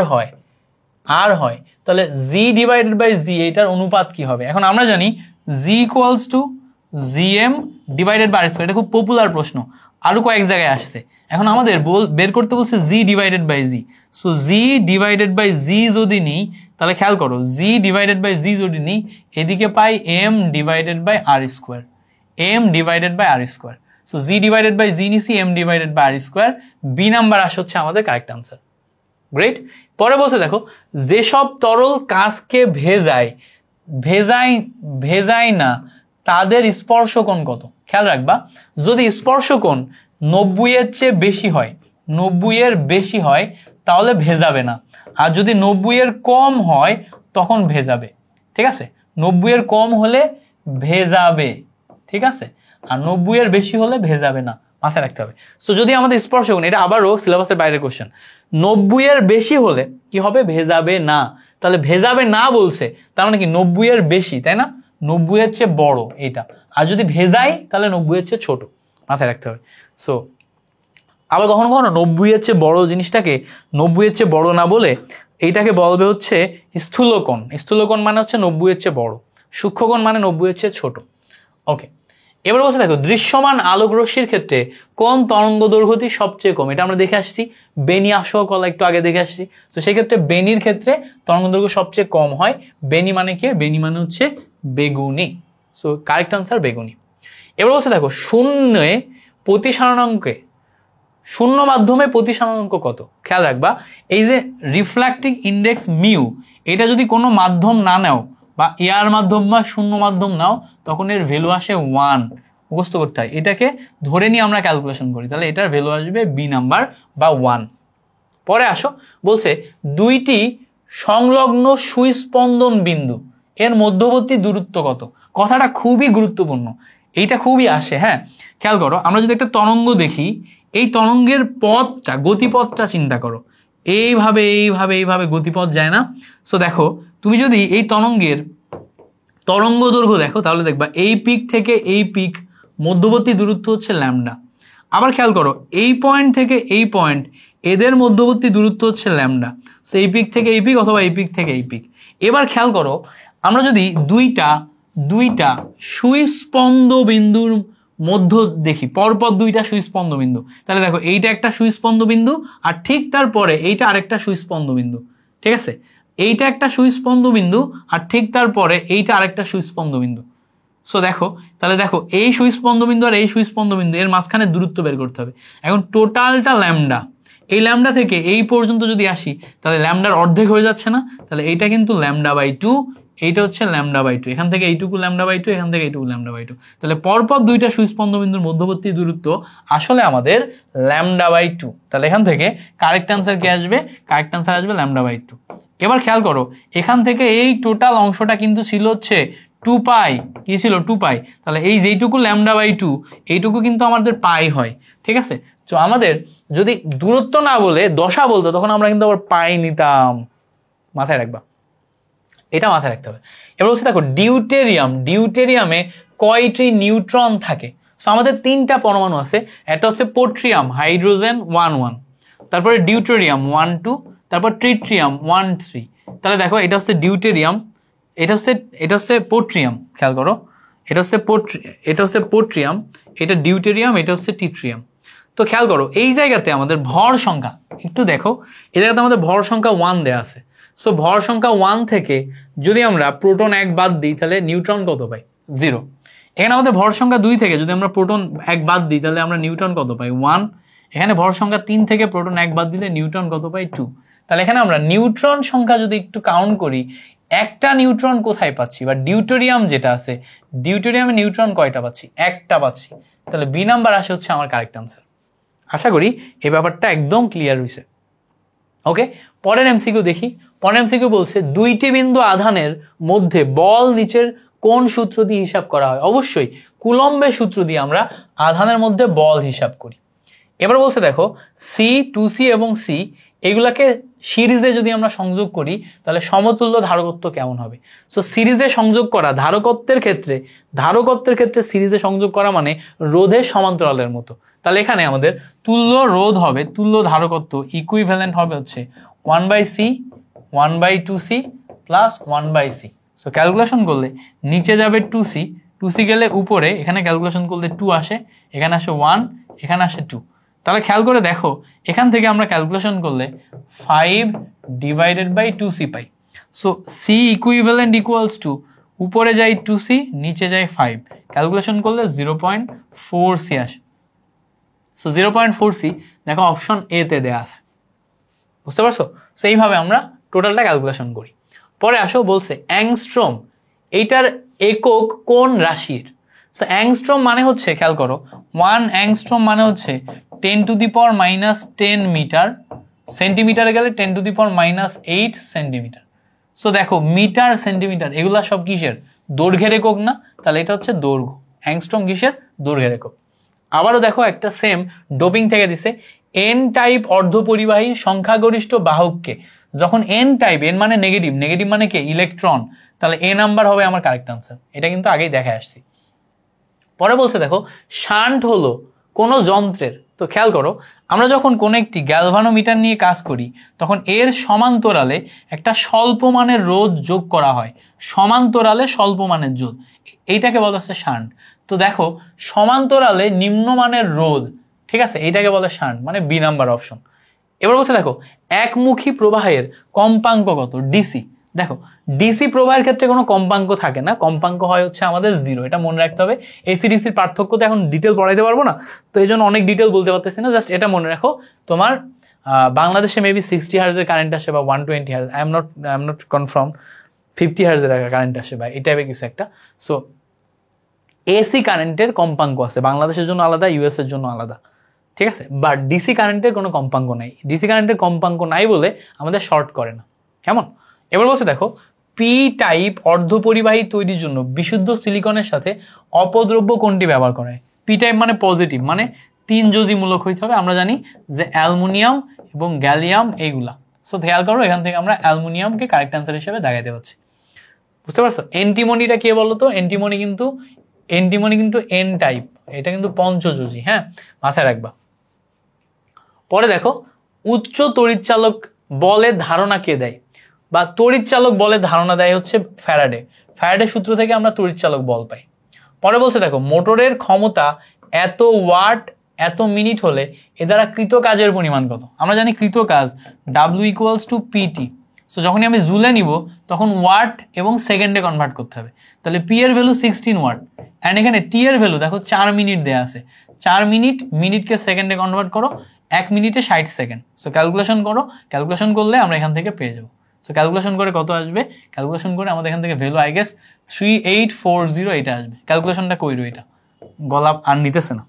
হয় তাহলে জি ডিভাইডেড বাই জি এটার অনুপাত কি হবে? এখন আমরা জানি G equals to G M divided by R square, এটা খুব পপুলার প্রশ্ন, আরো কয়েক জায়গায় আসছে। এখন আমাদের বের করতে বলছে G divided by G. So G divided by G যদি নিই, তাহলে খেয়াল করো জি ডিভাইডেড বাই জি যদি নিই, এদিকে পাই M divided by R square, M divided by R square. So G divided by G নিছি, M divided by R square, B number হচ্ছে আমাদের কারেক্ট আনসার। গ্রেট। পরে বলছে দেখো যেসব তরল কাঁচকে ভেজায় না তাদের স্পর্শকোণ কত? খেয়াল রাখবা যদি স্পর্শকোণ 90 এর চেয়ে বেশি হয়, 90 এর বেশি হয় তাহলে ভেজাবে না, আর যদি 90 এর কম হয় তখন ভেজাবে। ঠিক আছে, 90 এর কম হলে ভেজাবে, ঠিক আছে, আর 90 এর বেশি হলে ভেজাবে না, মাথায় রাখতে হবে। সো যদি আমাদের স্পর্শকোণ, এটা আবারও সিলেবাসের বাইরের কোশ্চেন, 90 এর বেশি হলে কি হবে? ভেজাবে না। তাহলে ভেজাবে না বলছে, তার মানে কি 90 এর বেশি, তাই না? 90 এর চেয়ে বড় এটা, আর যদি ভেজাই তাহলে 90 এর চেয়ে ছোট, মাথায় রাখতে হবে। সো আবার কখনো কখনো 90 এর চেয়ে বড় জিনিসটাকে 90 এর চেয়ে বড় না বলে এইটাকে বলবে হচ্ছে স্থূলকোণ। স্থূলকোণ মানে হচ্ছে 90 এর চেয়ে বড়, সূক্ষ্মকোণ মানে 90 এর চেয়ে ছোট। ওকে, এবার বলছে দেখো দৃশ্যমান আলোক রশ্মির ক্ষেত্রে কোন তরঙ্গ দৈর্ঘ্যটি সবচেয়ে কম? এটা আমরা দেখে আসছি, বেনি আসো কলা একটু আগে দেখে আসছি। তো সেই ক্ষেত্রে বেনির ক্ষেত্রে তরঙ্গ দৈর্ঘ্য সবচেয়ে কম হয়। বেনি মানে কি? বেনি মানে হচ্ছে বেগুনি। সো কারেক্ট আনসার বেগুনি। এবার বলছে দেখো শূন্য মাধ্যমে প্রতিসারণাঙ্ক কত? খেয়াল রাখবা এই যে রিফ্লেক্টিং ইন্ডেক্স মিউ, এটা যদি কোনো মাধ্যম না নাও বা এয়ার মাধ্যম বা শূন্য মাধ্যম নাও, তখন এর ভ্যালু আসে 1। মুখস্থ করতে হয়, এটাকে ধরে নিয়ে আমরা ক্যালকুলেশন করি, তাহলে এটার ভ্যালু আসবে বি নাম্বার বা 1। পরে আসো, বলছে দুইটি সংলগ্ন সুস্পন্দন বিন্দু এর মধ্যবর্তী দূরত্ব কত? কথাটা খুবই গুরুত্বপূর্ণ, এইটা খুবই আসে। হ্যাঁ, খেয়াল করো আমরা যদি একটা তরঙ্গ দেখি, এই তরঙ্গের পথটা, গতিপথটা চিন্তা করো, এইভাবে এইভাবে এইভাবে গতিপথ যায় না? সো দেখো তুমি যদি এই তরঙ্গের তরঙ্গ দৈর্ঘ্য দেখো, তাহলে দেখবা এই পিক থেকে এই পিক মধ্যবর্তী দূরত্ব হচ্ছে ল্যামডা। আবার খেয়াল করো এই পয়েন্ট থেকে এই পয়েন্ট, এদের মধ্যবর্তী দূরত্ব হচ্ছে ল্যামডা। সো এই পিক থেকে এই পিক অথবা এই পিক থেকে এই পিক। এবার খেয়াল করো আমরা যদি দুইটা সুস্পন্দ বিন্দুর মধ্য দেখি, পরপর দুইটা সুস্পন্দ বিন্দু, তাহলে দেখো এইটা একটা সুস্পন্দ বিন্দু, আর ঠিক তারপরে এইটা আরেকটা সুস্পন্দ বিন্দু। ঠিক আছে, এইটা একটা সুস্পন্দ বিন্দু, আর ঠিক তারপরে এইটা আরেকটা সুস্পন্দ বিন্দু। সো দেখো তাহলে দেখো এই সুস্পন্দ বিন্দু আর এই সুস্পন্দ বিন্দু এর মাঝখানে দূরত্ব বের করতে হবে। এখন টোটালটা ল্যামডা, এই ল্যামডা থেকে এই পর্যন্ত যদি আসি তাহলে ল্যামডার অর্ধেক হয়ে যাচ্ছে না? তাহলে এইটা কিন্তু ল্যামডা বাই 2, এইটা হচ্ছে ল্যামডা বাই 2, এখান থেকে এইটুকু ল্যামডা বাই 2, এখান থেকে এইটুকু ল্যামডা বাই 2। তাহলে পরপর দুইটা সুস্পন্দ বিন্দুর মধ্যবর্তী দূরত্ব আসলে আমাদের ল্যামডা বাই 2। তাহলে এখান থেকে কারেক্ট অ্যান্সার কি আসবে? কারেক্ট অ্যান্সার আসবে ল্যামডা বাই 2। এবার খেয়াল করো এখান থেকে এই টোটাল অংশটা কিন্তু ছিল হচ্ছে 2 পাই, কি ছিল 2 পাই। তাহলে এই যেইটুকু ল্যামডা বাই 2 এইটুকু কিন্তু আমাদের পাই হয়। ঠিক আছে, তো আমাদের যদি দূরত্ব না বলে দশা বলতো তখন আমরা কিন্তু আবার পাই নিতাম, মাথায় রাখবা, এটা মাথায় রাখতে হবে। এবার বলছি দেখো ডিউটেরিয়ামে কয়টি নিউট্রন থাকে? সো আমাদের 3টা পরমাণু আছে, একটা হচ্ছে পোট্রিয়াম হাইড্রোজেন 1 1, তারপরে ডিউটেরিয়াম 1 2, তারপর ট্রিটিয়াম 1 3। তাহলে দেখো এটা হচ্ছে ডিউটেরিয়াম, এটা হচ্ছে পোট্রিয়াম, খেয়াল করো এটা হচ্ছে পোট্রিয়াম, এটা ডিউটেরিয়াম, এটা হচ্ছে ট্রিটিয়াম। তো খেয়াল করো এই জায়গাতে আমাদের ভর সংখ্যা একটু দেখো, এই জায়গাতে আমাদের ভর সংখ্যা 1 দেয়া আছে। সো ভর সংখ্যা 1 থেকে যদি আমরা প্রোটন 1 বাদ দিই তাহলে নিউট্রন কত পাই? 0। এখানে আমাদের ভর সংখ্যা 2 থেকে যদি আমরা প্রোটন 1 বাদ দিই তাহলে আমরা নিউটন কত পাই 1। এখানে ভর সংখ্যা 3 থেকে প্রোটন 1 বাদ দিলে নিউটন কত পাই 2। তাহলে এখানে আমরা নিউট্রন সংখ্যা যদি একটু কাউন্ট করি, একটা নিউট্রন কোথায় পাচ্ছি, বা ডিউটেরিয়াম যেটা আছে ডিউটেরিয়ামে নিউট্রন কয়টা পাচ্ছি, একটা পাচ্ছি। তাহলে বি নাম্বার আসে হচ্ছে আমার কারেক্ট আনসার। আশা করি এই ব্যাপারটা একদম ক্লিয়ার হয়েছে। ওকে, পরের এমসিকিউ দেখি। পরের এমসিকিউ বলছে দুইটি বিন্দু আধানের মধ্যে বল নিচের কোন সূত্র দিয়ে হিসাব করা হয়? অবশ্যই কুলম্বের সূত্র দিয়ে আমরা আধানের মধ্যে বল হিসাব করি। এবার বলছে দেখো সি, 2C এবং সি এগুলাকে সিরিজে যদি আমরা সংযোগ করি তাহলে সমতুল্য ধারকত্ব কেমন হবে? সো সিরিজে সংযোগ করা ধারকত্বের ক্ষেত্রে সিরিজে সংযোগ করা মানে রোধের সমান্তরালের মতো। তাহলে এখানে আমাদের তুল্য রোধ হবে, তুল্য ধারকত্ব ইকুইভ্যালেন্ট হবে হচ্ছে 1/c 1/2c plus 1/c। So calculation করলে নিচে যাবে 2c গেলে উপরে, এখানে ক্যালকুলেশন করলে 2 আসে, এখানে আসে 1, এখানে আসে 2। তাহলে খেয়াল করে দেখো এখান থেকে আমরা ক্যালকুলেশন করলে 5/2c pi. So c equivalent equals to উপরে যাই 2c, নিচে যাই 5, ক্যালকুলেশন করলে 0.4c আসে। সো 0.4c দেখো অপশন এ তে দেয়া আছে, বুঝতে পারছো? সো এইভাবে আমরা টোটালটা ক্যালকুলেশন করি। পরে আসো বলছে অ্যাংস্ট্রম, এইটার একক কোন রাশির? সো অ্যাংস্ট্রম মানে হচ্ছে, খেয়াল করো 1 অ্যাংস্ট্রম মানে হচ্ছে 10⁻⁻10 মিটার, সেন্টিমিটারে গেলে 10⁻⁻8 সেন্টিমিটার। সো দেখো মিটার সেন্টিমিটার এগুলা সব কিসের? দৈর্ঘ্যের একক না? তাহলে এটা হচ্ছে দৈর্ঘ্য। অ্যাংস্ট্রম কিসের? দৈর্ঘ্যের একক। আবারও দেখো একটা সেম ডোপিং থেকে দিছে, এন টাইপ অর্ধপরিবাহী সংখ্যাগরিষ্ঠ বাহককে, যখন এন টাইপ, এন মানে নেগেটিভ মানে কে? ইলেকট্রন, তাহলে এ নাম্বার হবে আমার কারেক্ট আনসার। এটা কিন্তু আগেই দেখে আসছি। পরে বলছে দেখো শান্ট হলো কোন যন্ত্রের। তো খেয়াল করো আমরা যখন কোনো একটি গ্যালভানোমিটার নিয়ে কাজ করি তখন এর সমান্তরালে একটা স্বল্প মানের রোধ যোগ করা হয়, সমান্তরালে স্বল্প মানের রোধ, এইটাকে বলা হচ্ছে শান্ট। তো দেখো সমান্তরালে নিম্নমানের রোধ, ঠিক আছে, এইটাকে বলে শান্ট, মানে বি নাম্বার অপশন। এবার বলছে দেখো একমুখী প্রবাহের কম্পাঙ্ক কত? ডিসি। দেখো ডিসি প্রবাহের ক্ষেত্রে কোনো কম্পাঙ্ক থাকে না, কম্পাঙ্ক হয় হচ্ছে আমাদের 0, এটা মনে রাখতে হবে। এসি ডিসির পার্থক্য তো এখন ডিটেল পড়াইতে পারবো না, তো এই জন্য অনেক ডিটেল বলতে পারতেছি না, জাস্ট এটা মনে রাখো। তোমার বাংলাদেশে মেবি 60 হার্জের কারেন্ট আসে বা 120 hertz, I am not confirm, 50 হার্জের কারেন্ট আসে বা এই টাইপের কিছু একটা। সো এসি কারেন্টের কম্পাঙ্ক আছে, বাংলাদেশের জন্য আলাদা, ইউএস এর জন্য আলাদা, ঠিক আছে। বাট ডিসি কারেন্টের কোনো কম্পাঙ্ক নাই, ডিসি কারেন্টের কম্পাঙ্ক নাই বলে আমাদের শর্ট করে না, কেমন? এবার বলছে দেখো পি টাইপ অর্ধপরিবাহী তৈরির জন্য বিশুদ্ধ সিলিকনের সাথে অপদ্রব্য কোনটি ব্যবহার করা হয়? পি টাইপ মানে পজিটিভ, মানে 3 যোজিমূলক হইতে হবে। আমরা জানি যে অ্যালুমিনিয়াম এবং গ্যালিয়াম এইগুলা। সো খেয়াল করো এখান থেকে আমরা অ্যালুমিনিয়ামকে কারেক্ট অ্যান্সার হিসেবে দেখাইতে পারছি, বুঝতে পারছো? এন্টিমনিটা কে বলো তো? এন্টিমনি কিন্তু এন টাইপ, এটা কিন্তু পঞ্চযোজী, হ্যাঁ, মাথায় রাখবা। পরে দেখো উচ্চ তড়িৎচালক বলের ধারণা কে দেয়, বা তড়িৎচালক বলের ধারণা দেয় হচ্ছে ফ্যারাডে সূত্র থেকে আমরা তড়িৎচালক বল পাই। পরে বলছে দেখো মোটরের ক্ষমতা এত ওয়াট এত মিনিট হলে এ দ্বারা কৃত কাজের পরিমাণ কত? আমরা জানি কৃত কাজ W = PT। সো যখনই আমি জুলে নিব তখন ওয়াট এবং সেকেন্ডে কনভার্ট করতে হবে। তাহলে পি এর ভ্যালু 16 ওয়াট, অ্যান্ড এখানে টি এর ভ্যালু দেখো 4 মিনিট দেওয়া আছে। 4 মিনিটকে সেকেন্ডে কনভার্ট করো, 1 মিনিটে 60 সেকেন্ড। সো ক্যালকুলেশন করো, ক্যালকুলেশন করলে আমরা এখান থেকে পেয়ে যাবো। সো ক্যালকুলেশন করে কত আসবে? ক্যালকুলেশন করে আমাদের এখান থেকে ভ্যালু আই গেস 3840 এটা আসবে। ক্যালকুলেশনটা কইরো, এটা গলাপ আর নিতেছে না,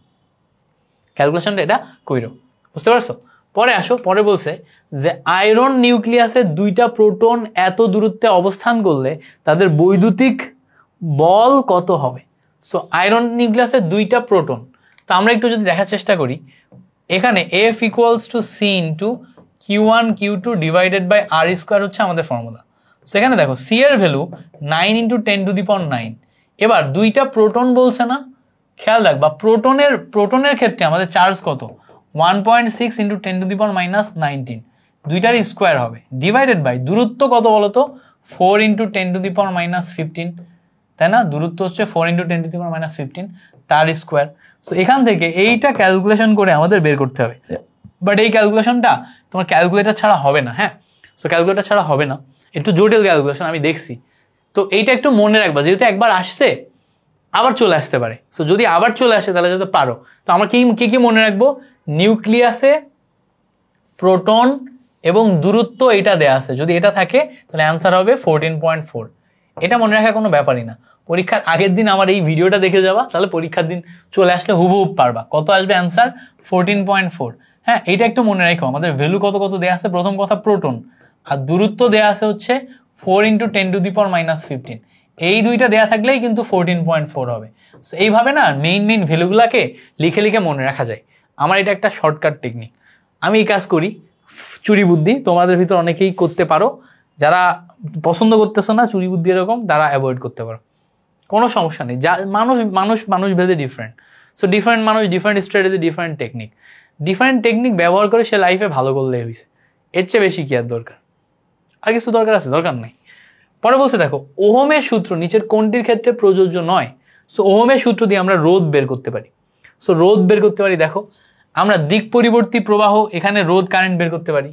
ক্যালকুলেশনটা এটা কইরো, বুঝতে পারছো? পরে আসো, পরে বলছে যে আয়রন নিউক্লিয়াসের 2টা প্রোটন এত দূরত্বে অবস্থান করলে তাদের বৈদ্যুতিক বল কত হবে? সো আয়রন নিউক্লিয়াসের 2টা প্রোটন, তো আমরা একটু যদি দেখার চেষ্টা করি, এখানে F = C × Q1 Q2 / R² হচ্ছে আমাদের ফর্মুলা। সেখানে দেখো C এর ভ্যালু 9 × 10⁹। এবার 2টা প্রোটন বলছে না, খেয়াল রাখবা প্রোটনের ক্ষেত্রে আমাদের চার্জ কত? 1.6 × 10⁻⁻19, দুইটার স্কোয়ার হবে, ডিভাইডেড বাই দূরত্ব কত বলতো? 4 × 10⁻15, তাই না? দূরত্ব হচ্ছে 4 × 10⁻15 তার স্কোয়ার। সো এখান থেকে এইটা ক্যালকুলেশন করে আমাদের বের করতে হবে, বাট এই ক্যালকুলেশনটা তোমার ক্যালকুলেটর ছাড়া হবে না, হ্যাঁ। সো ক্যালকুলেটর ছাড়া হবে না, একটু জটিল ক্যালকুলেশন আমি দেখছি। তো এইটা একটু মনে রাখবা, যেহেতু একবার আসছে আবার চলে আসতে পারে। সো যদি আবার চলে আসে তাহলে যাতে পারো। তো আমরা কি কি মনে রাখবো? নিউক্লিয়াসে প্রোটন এবং দূরত্ব এটা দেয়া আছে, যদি এটা থাকে তাহলে অ্যান্সার হবে 14.4। এটা মনে রাখা কোনো ব্যাপারই না। পরীক্ষার আগের দিন আমার এই ভিডিওটা দেখে যাবা, তাহলে পরীক্ষার দিন চলে আসলে হুবহুব পারবা। কত আসবে অ্যান্সার? 14.4। হ্যাঁ, এটা একটু মনে রাখো। আমাদের ভ্যালু কত কত দেয়া আছে? প্রথম কথা প্রোটন, আর দূরত্ব দেয়া আছে হচ্ছে 4 × 10⁻⁻15। এই দুইটা দেয়া থাকলেই কিন্তু 14.4 হবে। এইভাবে না মেইন ভ্যালুগুলাকে লিখে লিখে মনে রাখা যায়। আমার এটা একটা শর্টকাট টেকনিক, আমি এই কাজ করি। চুরি বুদ্ধি তোমাদের ভিতর অনেকেই করতে পারো, যারা পছন্দ করতেছো না চুরি বুদ্ধি এরকম, তারা অ্যাভয়েড করতে পারো, কোনো সমস্যা নেই। যা মানুষ ভেদে ডিফারেন্ট। সো ডিফারেন্ট মানুষ, ডিফারেন্ট স্ট্র্যাটেজি, ডিফারেন্ট টেকনিক ব্যবহার করে সে লাইফে ভালো করলে হয়েছে। এর চেয়ে বেশি কি আর দরকার? আর কিছু দরকার আছে? দরকার নাই। পরে বলছে দেখো, ওহমের সূত্র নিচের কোনটির ক্ষেত্রে প্রযোজ্য নয়? সো ওহমের সূত্র দিয়ে আমরা রোধ বের করতে পারি। সো রোধ বের করতে পারি, দেখো আমরা দিক পরিবর্তী প্রবাহ, এখানে রোধ কারেন্ট বের করতে পারি,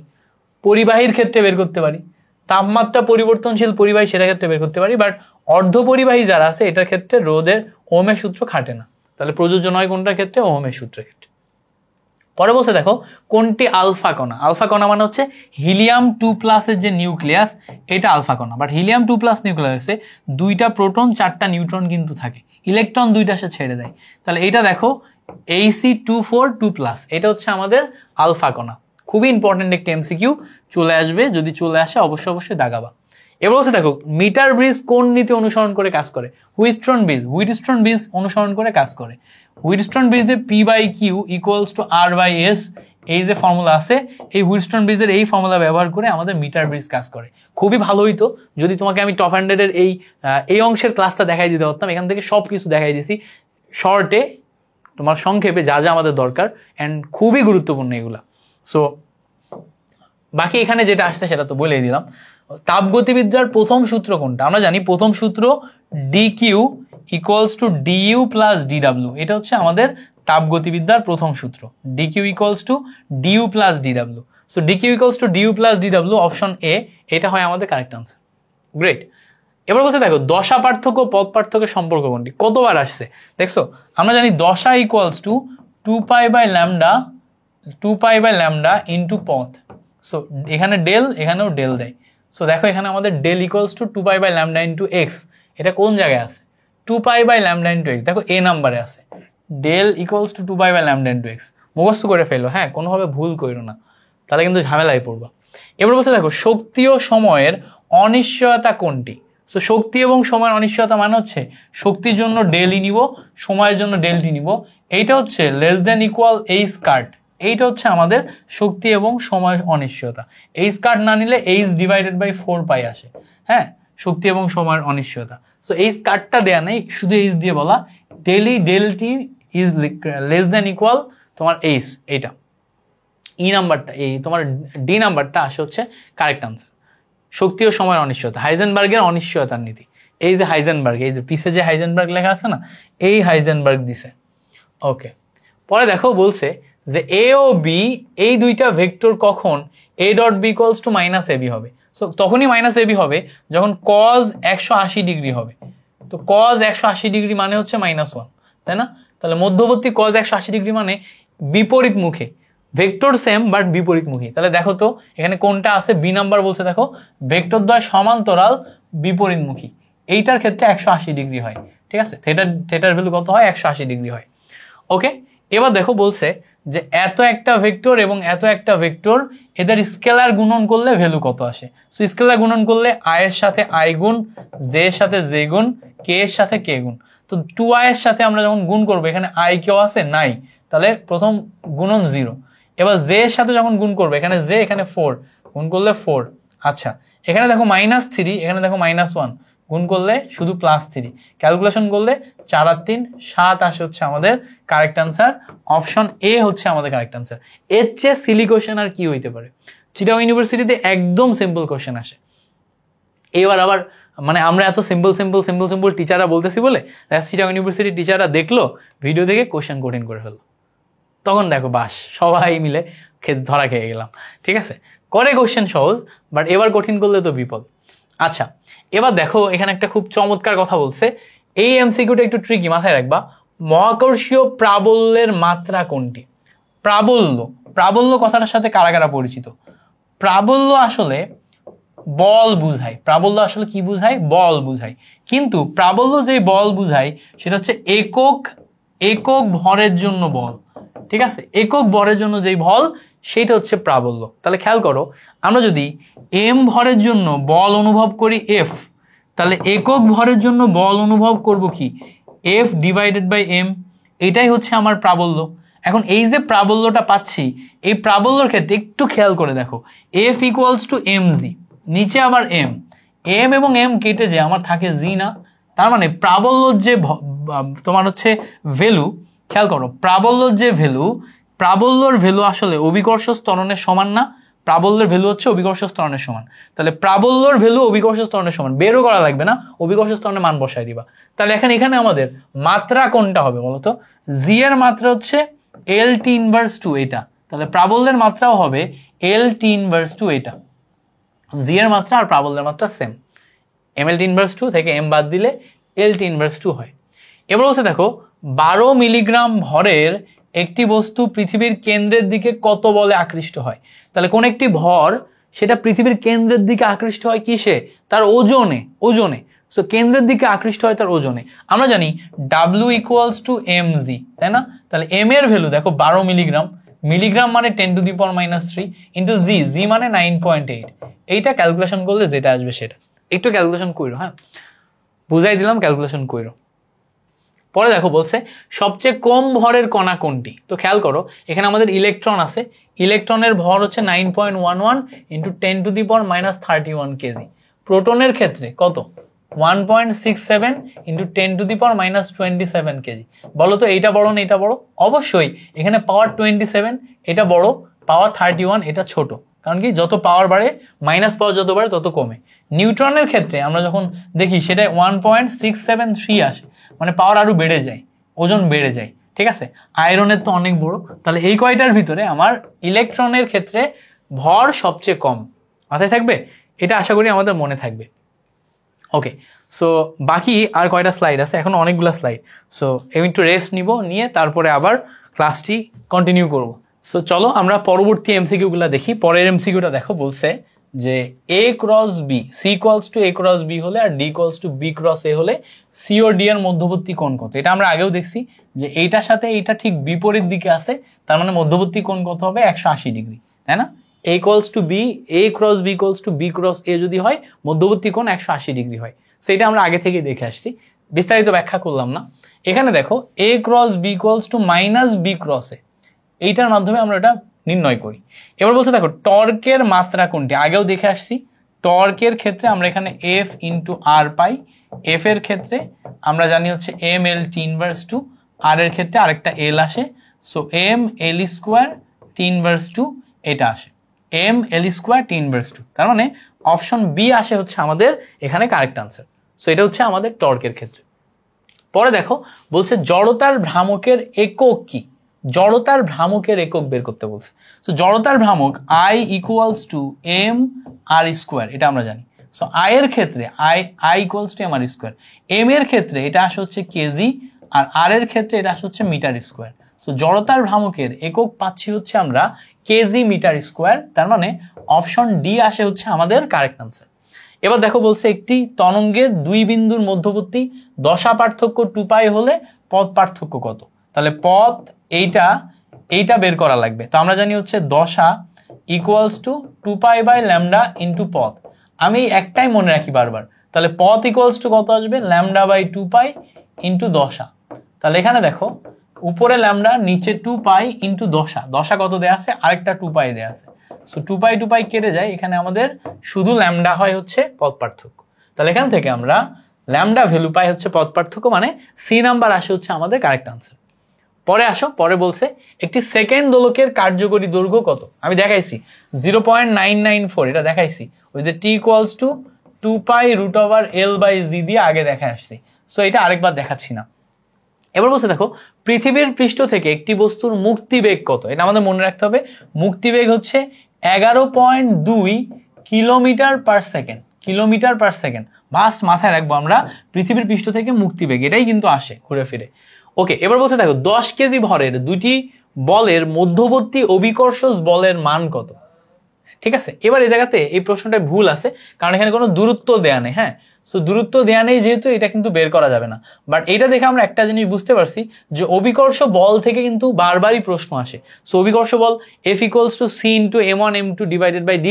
পরিবাহীর ক্ষেত্রে বের করতে পারি, তাপমাত্রা পরিবর্তনশীল পরিবাহী সেটার ক্ষেত্রে বের করতে পারি। বাট অর্ধ পরিবাহী যারা আছে এটার ক্ষেত্রে রোধের ওহমের সূত্র খাটে না। তাহলে প্রযোজ্য নয় কোনটার ক্ষেত্রে? ওহমের সূত্রের ক্ষেত্রে। পরে বলছে দেখো, কোনটি আলফা কণা? আলফা কণা মানে হচ্ছে হিলিয়াম 2+ এর যে নিউক্লিয়াস, এটা আলফা কণা। বাট হিলিয়াম 2+ নিউক্লিয়াসে 2টা প্রোটন 4টা নিউট্রন কিন্তু থাকে, ইলেকট্রন 2টা সে ছেড়ে দেয়। তাহলে এটা দেখো Ac242+, এটা হচ্ছে আমাদের আলফা কণা। খুবই ইম্পর্টেন্ট একটা এমসিকিউ চলে আসবে, যদি চলে আসে অবশ্যই দাগাবা। এবার হচ্ছে দেখো, মিটার ব্রিজ কোন নীতি অনুসরণ করে কাজ করে? হুইটস্টোন ব্রিজ অনুসরণ করে কাজ করে। হুইটস্টোন ব্রিজে P/Q = R/S, এই যে ফর্মুলা আছে, এই হুইটস্টোন ব্রিজের এই ফর্মুলা ব্যবহার করে আমাদের মিটার ব্রিজ কাজ করে। খুবই ভালো হইতো যদি তোমাকে আমি টপ 100 এর এই অংশের ক্লাসটা দেখাই দিতে পারতাম। এখান থেকে সব কিছু দেখাই দিছি শর্টে, তোমার সংক্ষেপে যা যা আমাদের দরকার, অ্যান্ড খুবই গুরুত্বপূর্ণ এগুলা। সো বাকি এখানে যেটা আসছে সেটা তো বলেই দিলাম। তাপগতিবিদ্যার প্রথম সূত্র কোনটা? আমরা জানি প্রথম সূত্র dq = du + dw। এটা হচ্ছে আমাদের তাপগতিবিদ্যার প্রথম সূত্র, dq = du + dw। So dq = du + dw, option A, এটা হয় আমাদের কারেক্ট আনসার। গ্রেট। এবার বলছে দেখো, দশা পার্থক্য পথ পার্থক্যের সম্পর্ক কোনটি? কতবার আসছে দেখছো? আমরা জানি দশা = 2π/λ × পথ। সো এখানে ডেল, এখানেও ডেল দেয়। সো দেখো এখানে আমাদের ডেল = 2π/λ × x, এটা কোন জায়গায় আছে? 2π/λ × x, দেখো এ নাম্বারে আছে। ডেল = 2π/λ × x মুখস্থ করে ফেলো, হ্যাঁ, কোনোভাবে ভুল করো না, তাহলে কিন্তু ঝামেলায় পড়বা। এবার বলছে দেখো, শক্তি ও সময়ের অনিশ্চয়তা কোনটি? সো শক্তি এবং সময়ের অনিশ্চয়তা মানে হচ্ছে শক্তির জন্য ডেল ই নিব, সময়ের জন্য ডেল টি নিব। এইটা হচ্ছে <= h²। এইটা হচ্ছে আমাদের শক্তি এবং সময়ের অনিশ্চয়তা। h² না নিলে h/4π আসে, হ্যাঁ, শক্তি এবং সময়ের অনিশ্চয়তা। সো h² দেয়া নেই, শুধু h দিয়ে বলা, ডেল টি <= তোমার h। এইটা ই নাম্বারটা, এই তোমার ডি নাম্বারটা আসে হচ্ছে কারেক্ট আনসার। শক্তি ও সময়ের অনিশ্চয়তা, হাইজেনবার্গের অনিশ্চয়তার নীতি। এই যে হাইজেনবার্গ, এই যে পিছে যে হাইজেনবার্গ লেখা আছে না, এই হাইজেনবার্গ দিছে। ওকে, পরে দেখো বলছে যে এ ও বি এই দুইটা ভেক্টর কখন a.b = -ab হবে? সো তখনই -ab হবে যখন cos 180 ডিগ্রি হবে। তো cos 180 ডিগ্রি মানে হচ্ছে -1, তাই না? তাহলে মধ্যবর্তী cos 180 ডিগ্রি মানে বিপরীত মুখে, ভেক্টর সেম বাট বিপরীতমুখী। তাহলে দেখো তো এখানে কোনটা আছে? বি নাম্বার বলছে দেখো, ভেক্টর দ্বয় সমান্তরাল বিপরীতমুখী, এইটার ক্ষেত্রে 180 ডিগ্রি হয়। ঠিক আছে, থিটার ভ্যালু কত হয়? 180 ডিগ্রি হয়। ওকে, এবার দেখো বলছে যে এত একটা ভেক্টর এবং এত একটা ভেক্টর, এদের স্কেলার গুণন করলে ভ্যালু কত আসে? সো স্কেলার গুণন করলে i এর সাথে i গুণ, j এর সাথে j গুণ, k এর সাথে k গুণ। তো 2i এর সাথে আমরা যখন গুণ করবো, এখানে i কেউ আছে? নাই, তাহলে প্রথম গুণন 0। এবার j এর সাথে যখন গুণ করবে, এখানে j, এখানে 4, গুণ করলে 4। আচ্ছা, এখানে দেখো -3, এখানে দেখো -1, গুণ করলে শুধু +3, ক্যালকুলেশন করলে 4 আর 3 7 আসে হচ্ছে আমাদের কারেক্ট আনসার। অপশন এ হচ্ছে আমাদের কারেক্ট আনসার। এর চেয়ে সিলি কোশ্চেন আর কি হইতে পারে? চিটাগং ইউনিভার্সিটিতে একদম সিম্পল কোশ্চেন আসে। এবার আবার মানে আমরা এত সিম্পল টিচাররা বলতেছি বলে চিটাগং ইউনিভার্সিটির টিচাররা দেখলো ভিডিও দেখে কোশ্চেন কঠিন করে ফেললো, তখন দেখো বাস সবাই মিলে ধরা খেয়ে গেলাম। ঠিক আছে, করে কোশ্চেন সহজ, বাট এবার কঠিন করলে তো বিপদ। আচ্ছা, এবার দেখো এখানে একটা খুব চমৎকার কথা বলছে, এই এমসিকিউটা একটু ট্রিকি, মাথায় রাখবা। মহাকর্ষীয় প্রাবল্যের মাত্রা কোনটি? প্রাবল্য, প্রাবল্য কথাটার সাথে কারা কারা পরিচিত? প্রাবল্য আসলে বল বুঝায়। প্রাবল্য আসলে কি বুঝায়? বল বুঝায়। কিন্তু প্রাবল্য যে বল বুঝায় সেটা হচ্ছে একক ভরের জন্য বল। ঠিক আছে, একক ভরের জন্য যেই বল সেটা হচ্ছে প্রাবল্য। তাহলে খেয়াল করো, আমরা যদি এম ভরের জন্য বল অনুভব করি এফ, তাহলে একক ভরের জন্য বল অনুভব করব কি? F divided by M. এটাই হচ্ছে আমার প্রাবল্য। এখন এই যে প্রাবল্যটা পাচ্ছি, এই প্রাবল্যর ক্ষেত্রে একটু খেয়াল করে দেখো, F equals to M G, নিচে আবার এম, এম এবং এম কেটে যে আমার থাকে জি না। তার মানে প্রাবল্যর যে তোমার হচ্ছে ভ্যালু, খেয়াল করো, প্রাবল্যর যে ভ্যালু, প্রাবল্যর ভ্যালু আসলে অভিকর্ষ ত্বরণের সমান না, প্রাবল্যের ভ্যালু হচ্ছে অভিকর্ষ ত্বরণের সমান। তাহলে প্রাবল্যর ভ্যালু অভিকর্ষ ত্বরণের সমান, বেরও করা লাগবে না, অভিকর্ষ ত্বরণের মান বসায় দিবা। তাহলে এখানে আমাদের মাত্রা কোনটা হবে বলতো? জি এর মাত্রা হচ্ছে এল টি ইনভার্স টু এটা, তাহলে প্রাবল্যের মাত্রাও হবে এল টি ইনভার্স টু এটা। জি এর মাত্রা আর প্রাবল্যের মাত্রা same, M L T inverse two থেকে এম বাদ দিলে এল টি ইনভার্স টু হয়। এবার হচ্ছে দেখো, 12 মিলিগ্রাম ভরের একটি বস্তু পৃথিবীর কেন্দ্রের দিকে কত বলে আকৃষ্ট হয়? তাহলে কোন একটি ভর সেটা পৃথিবীর কেন্দ্রের দিকে আকৃষ্ট হয় কিসে? তার ওজনে। সো কেন্দ্রের দিকে আকৃষ্ট হয় তার ওজনে। আমরা জানি W equals to M G, তাই না? তাহলে এম এর ভ্যালু দেখো 12 মিলিগ্রাম, মিলিগ্রাম মানে 10⁻³ ইন্টু জি মানে 9.8। এইটা ক্যালকুলেশন করলে যেটা আসবে সেটা একটু ক্যালকুলেশন করো, হ্যাঁ বুঝাই দিলাম, ক্যালকুলেশন করো। পরে দেখো বলছে সবচেয়ে কম ভরের কণা কোনটি? তো খেয়াল করো, এখানে আমাদের ইলেকট্রন আছে, ইলেকট্রনের ভর হচ্ছে 9.11 ইন্টু 10⁻³ কেজি। প্রোটনের ক্ষেত্রে কত? 1.67 ইন্টু 10⁻27 কেজি। বলো তো এইটা বড় না এটা বড়? অবশ্যই এখানে পাওয়ার 27 এটা বড়, পাওয়ার 31 এটা ছোট। কারণ কি, যত পাওয়ার বাড়ে মাইনাস পাওয়ার যত বাড়ে তত কমে। নিউট্রনের ক্ষেত্রে আমরা যখন দেখি সেটা 1.673 আসে, মানে পাওয়ার আরো বেড়ে যায়, ওজন বেড়ে যায়। ঠিক আছে, আয়রনের তো অনেক বড়। তাহলে এই কয়টার ভিতরে আমার ইলেকট্রনের ক্ষেত্রে ভর সবচেয়ে কম। মাথায় থাকবে এটা, আশা করি আমাদের মনে থাকবে। ওকে, সো বাকি আর কয়টা স্লাইড আছে, এখন অনেকগুলো স্লাইড। সো আমি একটু রেস্ট নিয়ে তারপরে আবার ক্লাসটি কন্টিনিউ করব। সো চলো আমরা পরবর্তী এমসিকিউগুলো দেখি। পরের এমসিকিউটা দেখো, বলছে যে A cross B, C equals to A cross B হলে আর D equals to B cross A হলে সি ও ডি এর মধ্যবর্তী কোণ কত? এটা আমরা আগেও দেখছি যে এইটার সাথে এইটা ঠিক বিপরীত দিকে আছে, তার মানে মধ্যবর্তী কোণ কত হবে? 180 ডিগ্রি, তাই না? A equals to B, A cross B equals to B cross A যদি হয়, মধ্যবর্তী কোণ 180 ডিগ্রি হয়। সো এটা আমরা আগে থেকে দেখে আসছি, বিস্তারিত ব্যাখ্যা করলাম না। এখানে দেখো A cross B equals to minus B cross A, এইটার মাধ্যমে আমরা এটা নির্ণয় করি। এবার বলছে দেখো টর্কের মাত্রা কোনটি? আগেও দেখে আসছি, টর্কের ক্ষেত্রে আমরা এখানে এফ ইন্টু আর পাই। এফ এর ক্ষেত্রে আমরা জানি হচ্ছে M L T inverse two, R এর ক্ষেত্রে আরেকটা এল আসে, so M L square T inverse two এটা আসে, M L square T inverse two. তার মানে অপশন বি আসে হচ্ছে আমাদের এখানে কারেক্ট আনসার। সো এটা হচ্ছে আমাদের টর্কের ক্ষেত্রে। পরে দেখো বলছে জড়তার ভ্রামকের একক কি? জড়তার ভ্রামকের একক বের করতে বলছে। সো জড়তার ভ্রামক I equals to M R square, এটা আমরা জানি। সো আই এর ক্ষেত্রে I equals to M R square, M এর ক্ষেত্রে এটা আসে হচ্ছে কেজি, আর এর ক্ষেত্রে এটা আসে হচ্ছে মিটার স্কোয়ার। সো জড়তার ভ্রামকের একক পাচ্ছি হচ্ছে আমরা কেজি মিটার স্কোয়ার, তার মানে অপশন ডি আসে হচ্ছে আমাদের কারেক্ট আনসার। এবার দেখো বলছে একটি তরঙ্গের দুই বিন্দুর মধ্যবর্তী দশা পার্থক্য 2π হলে পথ পার্থক্য কত? তাহলে পথ এইটা বের করা লাগবে। তো আমরা জানি হচ্ছে দশা equals to 2π by lambda into পথ। আমি একটাই মনে রাখি বারবার, তাহলে পথ ইকুয়ালস টু কত আসবে? ল্যামডা বাই 2π ইন্টু দশা। তাহলে এখানে দেখো উপরে ল্যামডা, নিচে 2π ইন্টু দশা। দশা কত দেয়া আছে? আরেকটা 2π দেয়া আছে। সো 2π কেটে যায়, এখানে আমাদের শুধু ল্যামডা হয় হচ্ছে পথ পার্থক্য। তাহলে এখান থেকে আমরা ল্যামডা ভ্যালু পাই হচ্ছে পথ পার্থক্য, মানে সি নাম্বার আসে হচ্ছে আমাদের কারেক্ট আনসার। পরে আসো, পরে বলছে একটি সেকেন্ড দোলকের কার্যকরী দৈর্ঘ্য কত? আমি দেখাইছি 0.994, এটা দেখাইছি ওই যে টি ইকুয়ালস টু 2π √L/g দিয়ে আগে দেখা আসছি। সো এটা আরেকবার দেখাচ্ছি না। এবার বলছে দেখো পৃথিবীর পৃষ্ঠ থেকে একটি বস্তুর মুক্তিবেগ কত? এটা আমাদের মনে রাখতে হবে। মুক্তিবেগ হচ্ছে 11.2 kilometre per second, kilometre per second. Just মাথায় রাখবো আমরা পৃথিবীর পৃষ্ঠ থেকে মুক্তিবেগ, এটাই কিন্তু আসে ঘুরে ফিরে। ওকে, এবার বলছে দেখো 10 কেজি ভরের দুটি বলের মধ্যবর্তী অভিকর্ষজ বলের মান কত। ঠিক আছে, এবার এই জায়গাতে এই প্রশ্নটা ভুল আছে, কারণ এখানে কোনো দূরত্ব দেয়া নেই। হ্যাঁ, সো দূরত্ব দেয়া নেই যেহেতু এটা কিন্তু বের করা যাবে না। বাট এটা দেখে আমরা একটা জিনিস বুঝতে পারছি যে অভিকর্ষ বল থেকে কিন্তু বারবারই প্রশ্ন আসে। সো অভিকর্ষ বল F = C × m1 m2 / d²,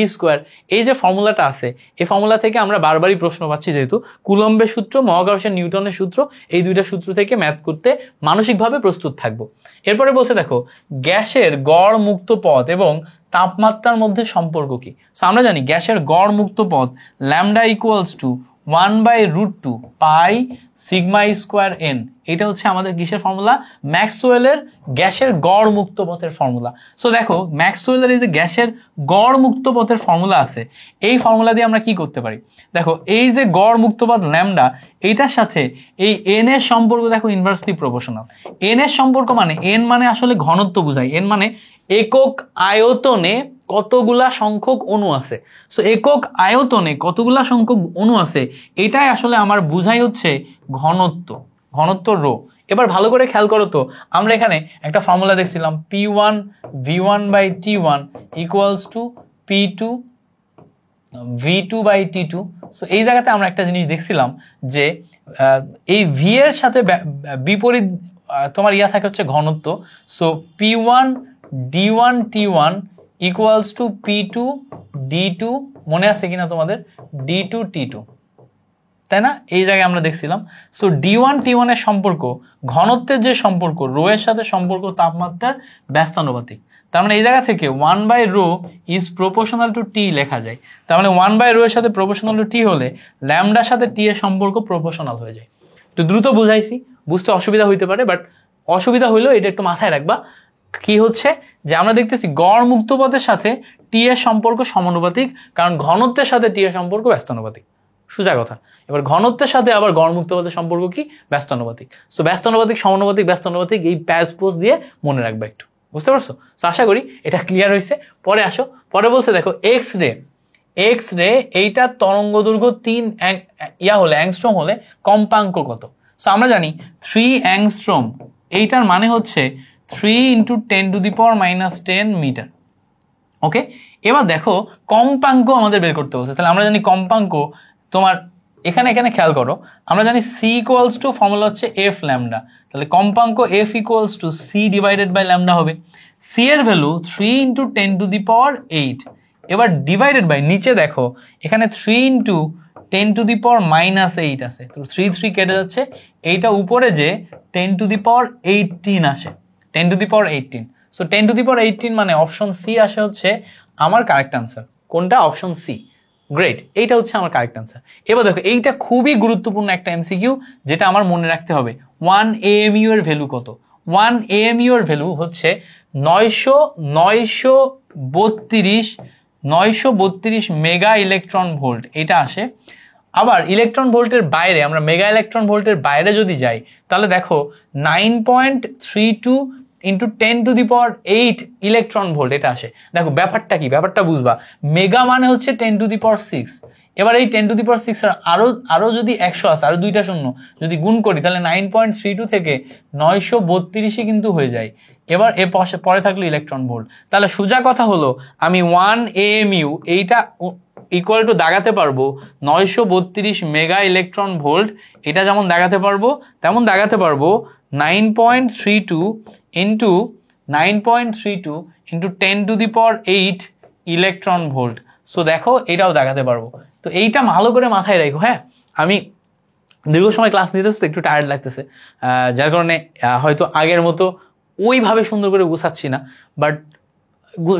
এই যে ফর্মুলাটা আছে, এই ফর্মুলা থেকে আমরা বারবারই প্রশ্ন পাচ্ছি, যেহেতু কুলম্বের সূত্র, মহাকর্ষের নিউটনের সূত্র, এই দুইটা সূত্র থেকে ম্যাথ করতে মানসিকভাবে প্রস্তুত থাকবো। এরপরে বলছে দেখো গ্যাসের গড় মুক্ত পথ এবং তাপমাত্রার মধ্যে সম্পর্ক কি। সো আমরা জানি গ্যাসের গড় মুক্ত পথ ল্যামডা = 1/√2 পাই সিগমা স্কোয়ার n, এটা হচ্ছে আমাদের কিসের ফর্মুলা, ম্যাক্সওয়েলের গ্যাসের গড় মুক্ত পথের ফর্মুলা। সো দেখো ম্যাক্সওয়েলের এই যে গ্যাসের গড় মুক্ত পথের ফর্মুলা আছে, এই ফর্মুলা দিয়ে আমরা কি করতে পারি, দেখো এই যে গড় মুক্ত পথ ল্যামডা, এইটার সাথে এই n এর সম্পর্ক দেখো ইনভার্সলি প্রপোর্শনাল। n এর সম্পর্ক মানে n মানে আসলে ঘনত্ব বোঝায়, n মানে একক আয়তনে কতগুলা সংখ্যক অণু আছে। সো একক আয়তনে কতগুলা সংখ্যক অণু আছে এটাই আসলে আমার বুঝাই হচ্ছে ঘনত্ব রো। এবার ভালো করে খেয়াল করো তো, আমরা এখানে একটা ফর্মুলা দেখছিলাম P1 V1/T1 = P2 V2/T2। So এই জায়গাতে আমরা একটা জিনিস দেখছিলাম যে এই V এর সাথে বিপরীত তোমার ইয়া থাকে হচ্ছে ঘনত্ব। So P1 D1T1 = P2 D2, মনে আছে কিনা তোমাদের, D2T2, তাই না? এই জায়গায় আমরা দেখছিলাম। সো D1T1 এর সম্পর্ক, ঘনত্বের যে সম্পর্ক, রো এর সাথে সম্পর্ক তাপমাত্রার ব্যস্তানুপাতিক। তার মানে এই জায়গা থেকে 1/ρ is proportional to T লেখা যায়। তার মানে 1/ρ এর সাথে proportional to T হলে ল্যামডার সাথে T এর সম্পর্ক প্রপোর্শনাল হয়ে যায়। একটু দ্রুত বুঝাইছি, বুঝতে অসুবিধা হইতে পারে, বাট অসুবিধা হইলেও এটা একটু মাথায় রাখবা। কি হচ্ছে যে আমরা দেখতেছি গড় মুক্ত পথের সাথে টি এর সম্পর্ক সমানুপাতিক, কারণ ঘনত্বের সাথে টি এর সম্পর্ক ব্যস্তানুপাতিক। সোজা কথা। এবার ঘনত্বের সাথে আবার গড় মুক্ত পথের সম্পর্ক কি, ব্যস্তানুপাতিক। সো ব্যস্তানুপাতিক, সমানুপাতিক, ব্যস্তানুপাতিক, এই প্যাসপোজ দিয়ে মনে রাখবা একটু, বুঝতে পারছো? সো আশা করি এটা ক্লিয়ার হয়েছে। পরে আসো, পরে বলছে দেখো এক্স রে এইটা তরঙ্গ দৈর্ঘ্য 3 হলে অ্যাংস্ট্রম হলে কম্পাঙ্ক কত। সো আমরা জানি 3 অ্যাংস্ট্রম, এইটার মানে হচ্ছে 3 × 10⁻⁻10 মিটার। ওকে, এবার দেখো কম্পাঙ্ক আমাদের বের করতে বলছে। তাহলে আমরা জানি কম্পাঙ্ক তোমার এখানে খেয়াল করো, আমরা জানি C = ফর্মুলা হচ্ছে F ল্যামডা। তাহলে কম্পাঙ্ক F = C / হবে। C এর ভ্যালু 3 × 10⁸। এবার ডিভাইডেড বাই, নিচে দেখো এখানে 3 × 10⁻⁻8 আছে, তো 3 কেটে যাচ্ছে, এইটা উপরে যে 10⁻18 আসে, 10⁻18। সো 10⁻18 মানে অপশন সি আসে হচ্ছে আমার কারেক্ট আনসার। কোনটা? Option C. গ্রেট, এইটা হচ্ছে আমার কারেক্ট আনসার। এবার দেখো এইটা খুবই গুরুত্বপূর্ণ একটা এমসিকিউ, যেটা আমার মনে রাখতে হবে। 1 AMU এর ভ্যালু কত? 1 AMU এর ভ্যালু হচ্ছে 932 মেগা ইলেকট্রন ভোল্ট, এটা আসে। আবার ইলেকট্রন ভোল্টের বাইরে, আমরা মেগা ইলেকট্রন ভোল্টের বাইরে যদি যাই, তাহলে দেখো 9.32 × 10⁸ ইলেকট্রন ভোল্ট, এটা আসে। দেখো ব্যাপারটা কি, ব্যাপারটা বুঝবা। মেগা মানে হচ্ছে 10⁶। এবার এই 10⁶ এর আরো যদি 100 আছে, আরো 2টা শূন্য যদি গুণ করি, তাহলে 9.32 থেকে 932 কিন্তু হয়ে যায়। এবার এর পরে থাকলো ইলেকট্রন ভোল্ট। তাহলে সোজা কথা হলো আমি 1 AMU এইটা ইকুয়াল টু দাগাতে পারবো 932 মেগা ইলেকট্রন ভোল্ট, এটা যেমন দাগাতে পারবো তেমন দাগাতে পারবো 9.32 × 10⁸ ইলেকট্রন ভোল্ট। সো দেখো এটাও দেখাতে পারবো। তো এইটা ভালো করে মাথায় রাখো। হ্যাঁ, আমি দীর্ঘ সময় ক্লাস নিতেছি তো একটু টায়ার্ড লাগতেছে, যার কারণে হয়তো আগের মতো ওইভাবে সুন্দর করে গুছাচ্ছি না, বাট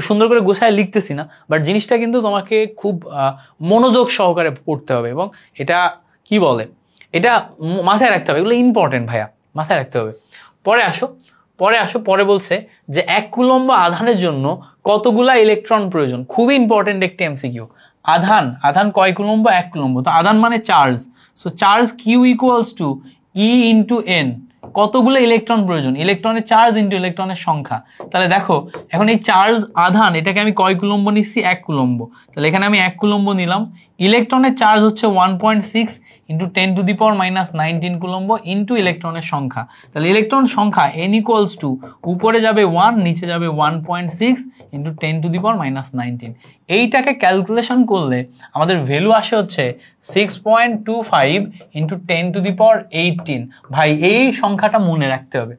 সুন্দর করে গোছায় লিখতেছি না, বাট জিনিসটা কিন্তু তোমাকে খুব মনোযোগ সহকারে পড়তে হবে, এবং এটা কি বলে, এটা মাথায় রাখতে হবে। এগুলো ইম্পর্টেন্ট ভাইয়া, মাথায় রাখতে হবে। পরে বলছে যে 1 কুলম্ব আধানের জন্য কতগুলা ইলেকট্রন প্রয়োজন। খুবই ইম্পর্টেন্ট একটি এমসিকিউ। আধান কয় কুলম্ব? 1 কুলম্ব। তো আধান মানে charge. So charge Q = E × N, কতগুলো ইলেকট্রন প্রয়োজন, ইলেকট্রনের চার্জ ইনটু ইলেকট্রনের সংখ্যা। তাহলে দেখো এখন এই চার্জ আধান এটাকে আমি কয় কুলম্ব নিচ্ছি, 1 কুলম্ব। তাহলে এখানে আমি 1 কুলম্ব নিলাম। ইলেকট্রনের চার্জ হচ্ছে 1.6 ইন্টু 10⁻⁹ কুলম্ব ইন্টু ইলেকট্রনের সংখ্যা। তাহলে ইলেকট্রন সংখ্যা n ইকুয়ালস টু উপরে যাবে 1, নিচে যাবে 1.6 ইন্টু 10⁻⁹। এইটাকে ক্যালকুলেশন করলে আমাদের ভ্যালু আসে হচ্ছে 6.25 ইন্টু 10⁻18। ভাই এই সংখ্যাটা মনে রাখতে হবে,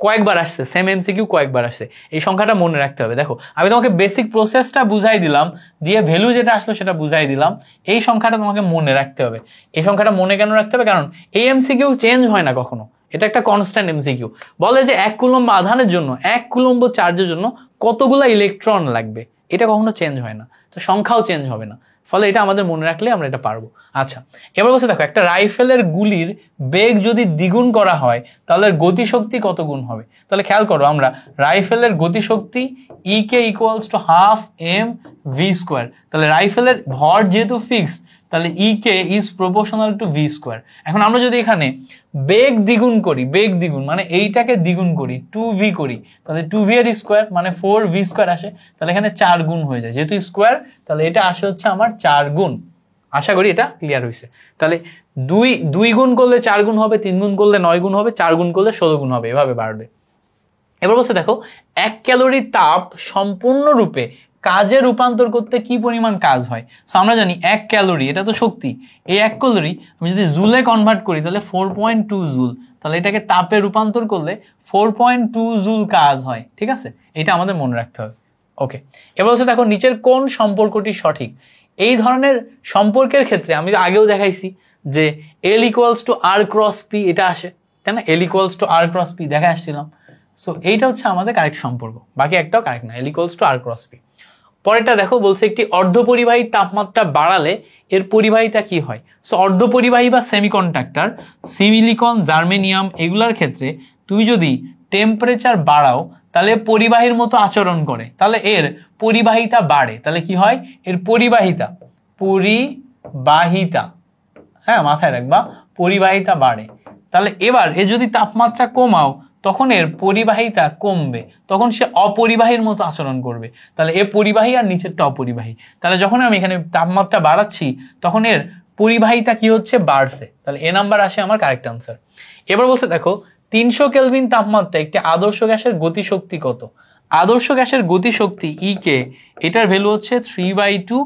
কয়েকবার আসছে, সেম এমসিকিউ কয়েকবার আসছে, এই সংখ্যাটা মনে রাখতে হবে। দেখো আমি তোমাকে বেসিক প্রসেসটা বুঝাই দিলাম, দিয়ে ভ্যালু যেটা আসলো সেটা বুঝাই দিলাম। এই সংখ্যাটা তোমাকে মনে রাখতে হবে। এই সংখ্যাটা মনে কেন রাখতে হবে, কারণ এই এমসিকিউ চেঞ্জ হয় না কখনো, এটা একটা কনস্ট্যান্ট এমসিকিউ। বলে যে 1 কুলম্ব আধানের জন্য 1 কুলম্ব চার্জের জন্য কতগুলো ইলেকট্রন লাগবে, এটা কখনো চেঞ্জ হয় না, তো সংখ্যাও চেঞ্জ হবে না। ফলে এটা আমাদের মনে রাখলে আমরা এটা পারবো। আচ্ছা এবার বলছে দেখো একটা রাইফেলের গুলির বেগ যদি দ্বিগুণ করা হয় তাহলে গতিশক্তি কত গুণ হবে। তাহলে খেয়াল করো, আমরা রাইফেলের গতিশক্তি E K equals to half M V square. তাহলে রাইফেলের ভর যেহেতু ফিক্সড, তাহলে E K is proportional to V square. এখন আমরা যদি এখানে বেগ দ্বিগুণ করি, বেগ দ্বিগুণ মানে এইটাকে দ্বিগুণ করি, 2v করি, তাহলে 2v এর স্কোয়ার মানে 4v স্কোয়ার আসে। তাহলে এখানে 4 গুণ হয়ে যায়, যেহেতু স্কোয়ার তাহলে এটা আসে হচ্ছে আমার 4 গুণ। আশা করি এটা ক্লিয়ার হয়েছে। তাহলে 2 গুণ করলে 4 গুণ হবে, 3 গুণ করলে 9 গুণ হবে, 4 গুণ করলে 16 গুণ হবে, এভাবে বাড়বে। এবার বলছে দেখো 1 ক্যালোরি তাপ সম্পূর্ণরূপে কাজে রূপান্তর করতে কি পরিমাণ কাজ হয়। সো আমরা জানি 1 ক্যালোরি এটা তো শক্তি, এই 1 ক্যালোরি আমি যদি জুলে কনভার্ট করি তাহলে 4.2 জুল, তাহলে এটাকে তাপে রূপান্তর করলে 4.2 জুল কাজ হয়। ঠিক আছে, এটা আমাদের মনে রাখতে হবে। ওকে, এবার হচ্ছে দেখো নিচের কোন সম্পর্কটি সঠিক। এই ধরনের সম্পর্কের ক্ষেত্রে আমি আগেও দেখাইছি যে L equals to R cross P এটা আসে, তাই না? L equals to R cross P দেখা আসছিলাম। সো এইটা হচ্ছে আমাদের কারেক্ট সম্পর্ক, বাকি একটাও কারেক্ট না। L equals to R cross P. পরেরটা দেখো বলছে একটি অর্ধপরিবাহী তাপমাত্রা বাড়ালে এর পরিবাহিতা কি হয়। সো অর্ধপরিবাহী বা সেমিকন্ডাক্টর, সিলিকন, জার্মেনিয়াম এগুলার ক্ষেত্রে তুমি যদি টেম্পারেচার বাড়াও তাহলে পরিবাহীর মতো আচরণ করে, তাহলে এর পরিবাহিতা বাড়ে। তাহলে কি হয়, এর পরিবাহিতা, হ্যাঁ মাথায় রাখবা, পরিবাহিতা বাড়ে। তাহলে এবার এ যদি তাপমাত্রা কমাও তখন এর পরিবাহিতা কমবে, তখন সে অপরিবাহীর মতো আচরণ করবে। তাহলে এ পরিবাহী আর নিচেরটা অপরিবাহী। তাহলে যখন আমি এখানে তাপমাত্রা বাড়াচ্ছি তখন এর পরিবাহিতা কি হচ্ছে, বাড়ছে। তাহলে এ নাম্বার আসে আমার কারেক্ট আনসার। এবার বলছে দেখো 300 কেলভিন তাপমাত্রা একটি আদর্শ গ্যাসের গতিশক্তি কত। আদর্শ গ্যাসের গতিশক্তি ইকে, এটার ভ্যালু হচ্ছে 3/2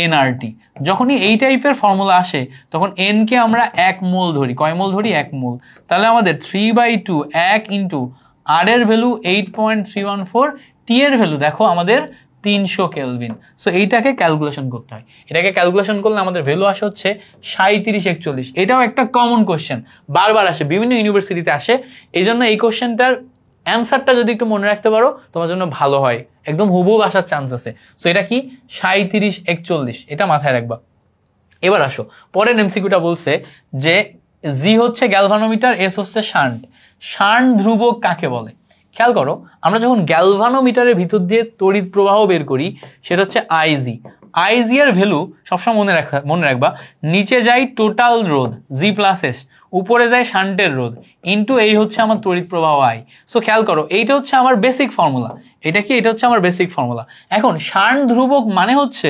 nRT। যখনই এই টাইপের ফর্মুলা আসে তখন n কে আমরা 1 মোল ধরি। কয় মোল ধরি, 1 মোল। তাহলে আমাদের 3/2 1 ইন্টু আর এর ভ্যালু 8.314, টি এর ভ্যালু দেখো আমাদের 300 কেলভিন। সো এইটাকে ক্যালকুলেশন করতে হয়, এটাকে ক্যালকুলেশন করলে আমাদের ভ্যালু আসে হচ্ছে 3741। এটাও একটা কমন কোশ্চেন, বারবার আসে, বিভিন্ন ইউনিভার্সিটিতে আসে। এই জন্য এই কোশ্চেনটার অ্যান্সারটা যদি একটু মনে রাখতে পারো তোমার জন্য ভালো হয়, একদম হুবহু আসার চান্স আছে। সো এটা কি 3741, এটা মাথায় রাখবা। এবার আসো পরের এমসিকিউটা বলছে যে জি হচ্ছে গ্যালভানোমিটার, এস হচ্ছে শান্ট। শান্ট ধ্রুবক কাকে বলে। খেয়াল করো, আমরা যখন গ্যালভানোমিটারের ভিতর দিয়ে তড়িৎ প্রবাহ বের করি সেটা হচ্ছে আইজি। আইজি এর ভ্যালু সবসময় মনে রাখবা, নিচে যাই টোটাল রোধ জি প্লাস এস, উপরে যায় শান্টের রোধ ইন্টু এই হচ্ছে আমার তড়িৎ প্রবাহ আই। সো খেয়াল করো এইটা হচ্ছে আমার বেসিক ফর্মুলা। এটা কি, এটা হচ্ছে আমার বেসিক ফর্মুলা। এখন শান্ট ধ্রুবক মানে হচ্ছে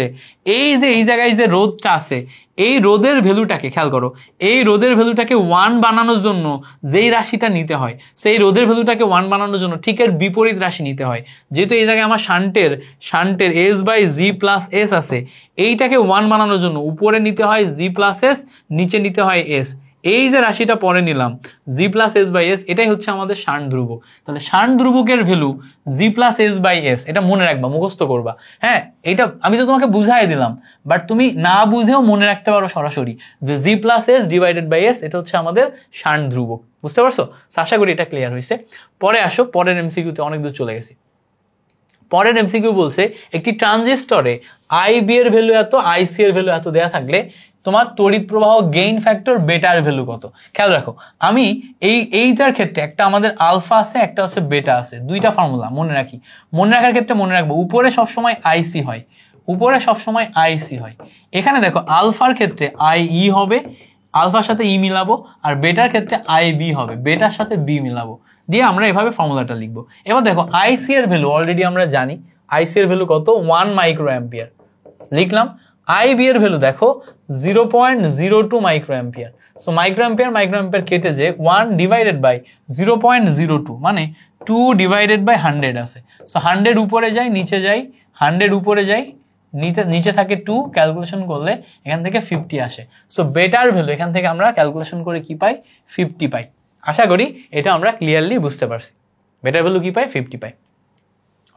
এই যে এই জায়গায় যে রোধটা আছে এই রোধের ভ্যালুটাকে, খেয়াল করো, এই রোধের ভ্যালুটাকে 1 বানানোর জন্য যেই রাশিটা নিতে হয় সেই রোধের ভ্যালুটাকে 1 বানানোর জন্য ঠিক এর বিপরীত রাশি নিতে হয়। যেহেতু এই জায়গায় আমার শান্টের S by G plus S আছে, এইটাকে 1 বানানোর জন্য উপরে নিতে হয় জি প্লাস এস, নিচে নিতে হয় এস। এই যে রাশিটা পরে নিলাম G plus S by S, এটাই হচ্ছে আমাদের শান্ট ধ্রুবক। তাহলে শান্ট ধ্রুবকের value G plus S by S, এটা মনে রাখবা, মুখস্থ করবা। হ্যাঁ, এটা আমি তো তোমাকে বুঝাই দিলাম, বাট তুমি না বুঝেও মনে রাখতে পারো সরাসরি যে G plus S divided by S, এটা হচ্ছে আমাদের শান্ট ধ্রুবক। বুঝতে পারছো? আশা করি এটা ক্লিয়ার হয়েছে। পরে আসো, পরের এমসিকিউতে অনেক দূর চলে গেছি। পরের এমসিকিউ বলছে একটি ট্রানজিস্টরে আইবি এর ভ্যালু এত, আইসি এর ভ্যালু এত দেয়া থাকলে তোমার তড়িৎ প্রবাহ গেইন ফ্যাক্টর বেটার ভ্যালু কত। খেয়াল রাখো, আমি এইটার ক্ষেত্রে একটা আমাদের আলফা আছে, একটা হচ্ছে বেটা আছে, দুইটা ফর্মুলা মনে রাখি। মনে রাখার ক্ষেত্রে মনে রাখবো উপরে সবসময় আইসি হয়, উপরে সবসময় আইসি হয়। এখানে দেখো আলফার ক্ষেত্রে আই ই হবে, আলফার সাথে ই মিলাবো, আর বেটার ক্ষেত্রে আই বি হবে, বেটার সাথে বি মিলাবো, দিয়ে আমরা এভাবে ফর্মুলাটা লিখবো। এবার দেখো আইসি এর ভ্যালু অলরেডি আমরা জানি, আইসি এর ভ্যালু কত 1 মাইক্রো অ্যাম্পিয়ার লিখলাম। আইবি এর ভ্যালু দেখো 0.02 micro ampere. So micro ampere কেটে যে 1 ডিভাইডেড বাই 0.02 মানে 2 ডিভাইডেড বাই 100 আছে। সো 100 উপরে যায় নিচে যায়, 100 উপরে যায় নিচে থাকে 2, ক্যালকুলেশন করলে এখান থেকে 50 আসে। সো বেটার ভ্যালু এখান থেকে আমরা ক্যালকুলেশন করে কি পাই 50 পাই। আশা করি এটা আমরা ক্লিয়ারলি বুঝতে পারছি, বেটার ভ্যালু কি পাই 50 পাই।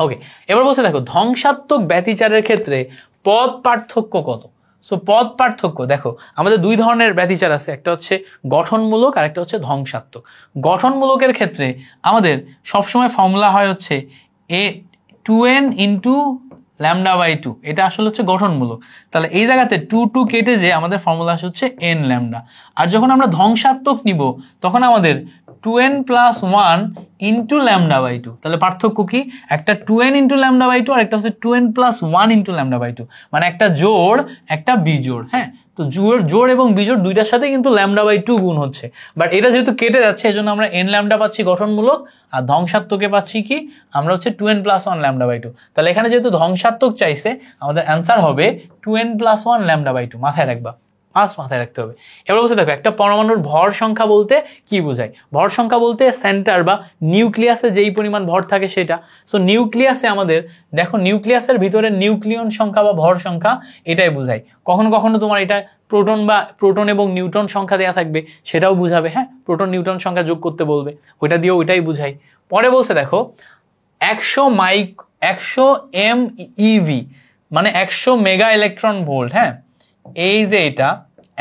ওকে, এবার বলছে দেখো ধ্বংসাত্মক ব্যতিচারের ক্ষেত্রে পদ পার্থক্য কত। সো পদ পার্থক্য দেখো আমাদের দুই ধরনের ব্যতিচার আছে, একটা হচ্ছে গঠনমূলক আর একটা হচ্ছে ধ্বংসাত্মক। গঠনমূলকের ক্ষেত্রে আমাদের সবসময় ফর্মুলা হয় হচ্ছে এ 2n ইন্টু ল্যামডা বাই 2, এটা আসলে হচ্ছে গঠনমূলক। তাহলে এই জায়গাতে 2 কেটে যে আমাদের ফর্মুলা হচ্ছে n ল্যামডা। আর যখন আমরা ধ্বংসাত্মক নিব তখন আমাদের 2n plus 1 into lambda by 2। তাহলে পার্থক্য কি, একটা 2n ইন্টু ল্যামডা বাই 2 আর একটা হচ্ছে 2n plus 1 into lambda by 2, মানে একটা জোড় একটা বিজোড়। হ্যাঁ, তো জোড় এবং বিজোড় দুইটার সাথে কিন্তু ল্যামডা বাই 2 গুণ হচ্ছে, বাট এটা যেহেতু কেটে যাচ্ছে এই জন্য আমরা n ল্যামডা পাচ্ছি গঠনমূলক, আর ধ্বংসাত্মকে পাচ্ছি কি আমরা হচ্ছে 2n প্লাস 1 ল্যামডা বাই 2। তাহলে এখানে যেহেতু ধ্বংসাত্মক চাইছে আমাদের অ্যান্সার হবে 2n প্লাস 1 ল্যামডা বাই 2। মাথায় রাখবা, মাথায় রাখতে হবে। এবার বলতে দেখো একটা পরমাণুর ভর সংখ্যা বলতে কি বোঝায়, ভর সংখ্যা বলতে সেন্টার বা নিউক্লিয়াসে যেই পরিমাণ ভর থাকে সেটা। সো নিউক্লিয়াসে আমাদের দেখো নিউক্লিয়াসের ভিতরে নিউক্লিয়ন সংখ্যা বা ভর সংখ্যা এটাই বোঝায়। কখনো কখনো তোমার এটা প্রোটন এবং নিউট্রন সংখ্যা দেওয়া থাকবে, সেটাও বুঝাবে। হ্যাঁ, প্রোটন নিউট্রন সংখ্যা যোগ করতে বলবে, ওইটা দিয়েও ওইটাই বুঝাই। পরে বলছে দেখো 100 MeV মানে 100 মেগা ইলেকট্রন ভোল্ট। হ্যাঁ, এই যে এটা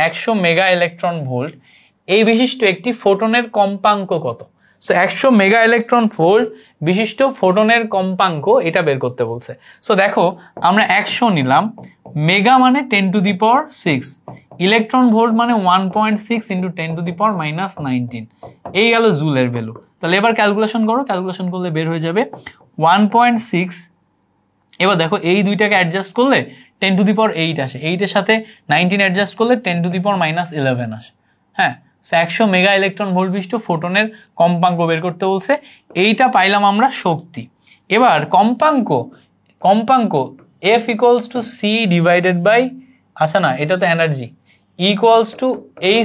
100 মেগা ইলেকট্রন ভোল্ট, এই বিশিষ্ট একটি ফোটনের কম্পাঙ্ক কত। সো 100 মেগা ইলেকট্রন ভোল্ট বিশিষ্ট ফোটনের কম্পাঙ্ক এটা বের করতে বলছে। সো দেখো আমরা 100 নিলাম, মেগা মানে 10 to the power 6, electron volt মানে 1.6 into 10 to the power minus 19, এই গেল জুলের ভ্যালু। তাহলে এবার ক্যালকুলেশন করো, ক্যালকুলেশন করলে বের হয়ে যাবে 1.6। এবার দেখো এই দুইটাকে অ্যাডজাস্ট করলে 10 টু দি পাওয়ার 8 আসে, 8 এর সাথে 19 অ্যাডজাস্ট করলে 10 টু দি পাওয়ার মাইনাস 11 আসে। হ্যাঁ, 100 মেগা ইলেকট্রন ভোল্ট বিশিষ্ট ফোটনের কম্পাঙ্ক বের করতে বলছে, এইটা পাইলাম আমরা শক্তি। এবার কম্পাঙ্ক F equals to C divided by, আচ্ছা না এটা তো energy, equals to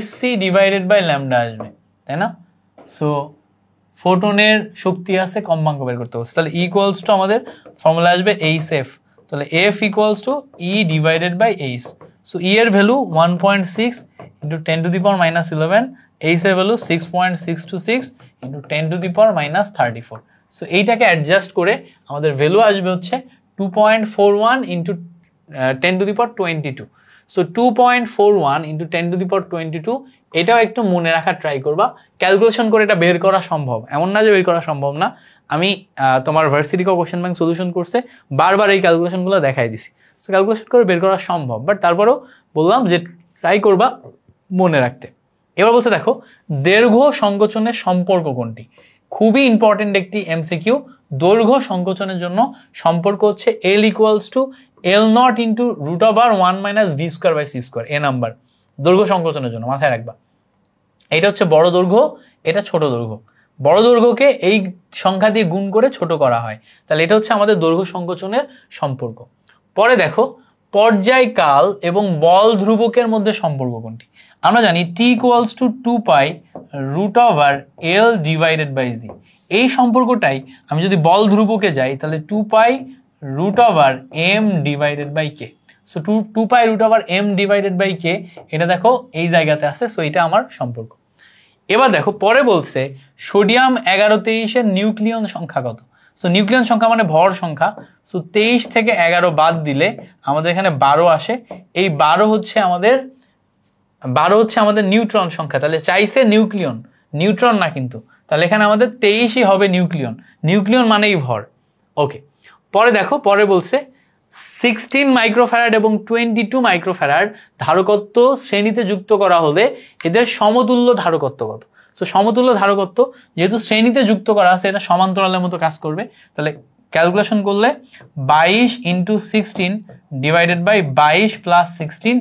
HC divided by lambda আসবে, তাই না? সো ফোটনের শক্তি আছে, কম্পাঙ্ক বের করতে বলছে, তাহলে ইকুয়ালস টু আমাদের ফর্মুলা আসবে HF। তাহলে F equals to E divided by H। So E এর value 1.6 into 10 to the power minus 11, H এর value 6.626 into 10 to the power minus 34। So এইটাকে অ্যাডজাস্ট করে আমাদের ভ্যালু আসবে হচ্ছে 2.41 into 10 to the power 22। So 2.41 into 10 to the power 22, এটাও একটু মনে রাখার ট্রাই করবা। ক্যালকুলেশন করে এটা বের করা সম্ভব, এমন না যে বের করা সম্ভব না। আমি তোমার ভার্সিটি কোশ্চেন ব্যাংক সলিউশন করছে বারবার এই ক্যালকুলেশনগুলো দেখাই দিছি। সো ক্যালকুলেশন করে বের করা সম্ভব, বাট তারপরেও বললাম যে ট্রাই করবা মনে রাখতে। এবার বলছে দেখো দৈর্ঘ্য সংকোচনের সম্পর্ক কোনটি। খুবই ইম্পর্টেন্ট একটি এমসিকিউ। দৈর্ঘ্য সংকোচনের জন্য সম্পর্ক হচ্ছে L equals to L0 into root over 1 minus V square by C square, A number দৈর্ঘ্য সংকোচনের জন্য মাথায় রাখবা। এটা হচ্ছে বড় দৈর্ঘ্য, এটা ছোট দৈর্ঘ্য। বড় দৈর্ঘ্যকে এই সংখ্যা দিয়ে গুণ করে ছোট করা হয়, তাহলে এটা হচ্ছে আমাদের দৈর্ঘ্য সংকোচনের সম্পর্ক। পরে দেখো পর্যায়কাল এবং বল ধ্রুবকের মধ্যে সম্পর্ক কোনটি। আমরা জানি T equals to 2 pi root over L divided by G. এই সম্পর্কটাই আমি যদি বল ধ্রুবকে যাই তাহলে 2 pi root over M divided by K. So 2 pi root over M divided by K, এটা দেখো এই জায়গাতে আছে। সো এটা আমার সম্পর্ক। এবার দেখো পরে বলছে সোডিয়াম 1123 এর নিউক্লিয়ন সংখ্যা কত। সো নিউক্লিয়ন সংখ্যা মানে ভর সংখ্যা। সো 23 থেকে 11 বাদ দিলে আমাদের এখানে 12 আসে। এই 12 হচ্ছে আমাদের নিউট্রন সংখ্যা। তাহলে চাইছে নিউট্রন না কিন্তু, তাহলে এখানে আমাদের 23ই হবে নিউক্লিয়ন মানেই ভর। ওকে, পরে দেখো পরে বলছে 16 মাইক্রোফ্যারাড এবং 22 মাইক্রোফ্যারাড ধারকত্ব শ্রেণীতে যুক্ত করা হলে এদের সমতুল্য ধারকত্ব কত। সো সমতুল্য ধারকত্ব যেহেতু শ্রেণীতে যুক্ত করা আছে, এটা সমান্তরালের মতো কাজ করবে। তাহলে ক্যালকুলেশন করলে 22 ইন্টু 16 ডিভাইডেড বাই 22 প্লাস 16,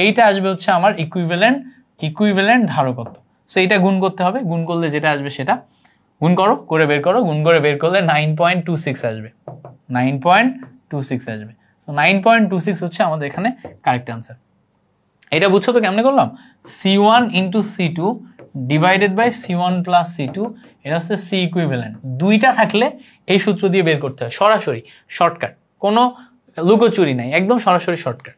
এইটা আসবে হচ্ছে আমার ইকুইভ্যালেন্ট ইকুইভ্যালেন্ট ধারকত্ব। সো এটা গুণ করতে হবে, গুণ করলে যেটা আসবে সেটা গুণ করো, করে বের করো, গুণ করে বের করলে 9.26 আসবে, 9.26 আসবে। সো 9.26 হচ্ছে আমাদের এখানে কারেক্ট অ্যান্সার। এটা বুঝছো তো কেমনে করলাম? C1 into C2 divided by C1 plus C2, এটা হচ্ছে সি ইকুইভ্যালেন্ট। দুইটা থাকলে এই সূত্র দিয়ে বের করতে হয়, সরাসরি শর্টকাট, কোনো লুকোচুরি নাই, একদম সরাসরি শর্টকাট।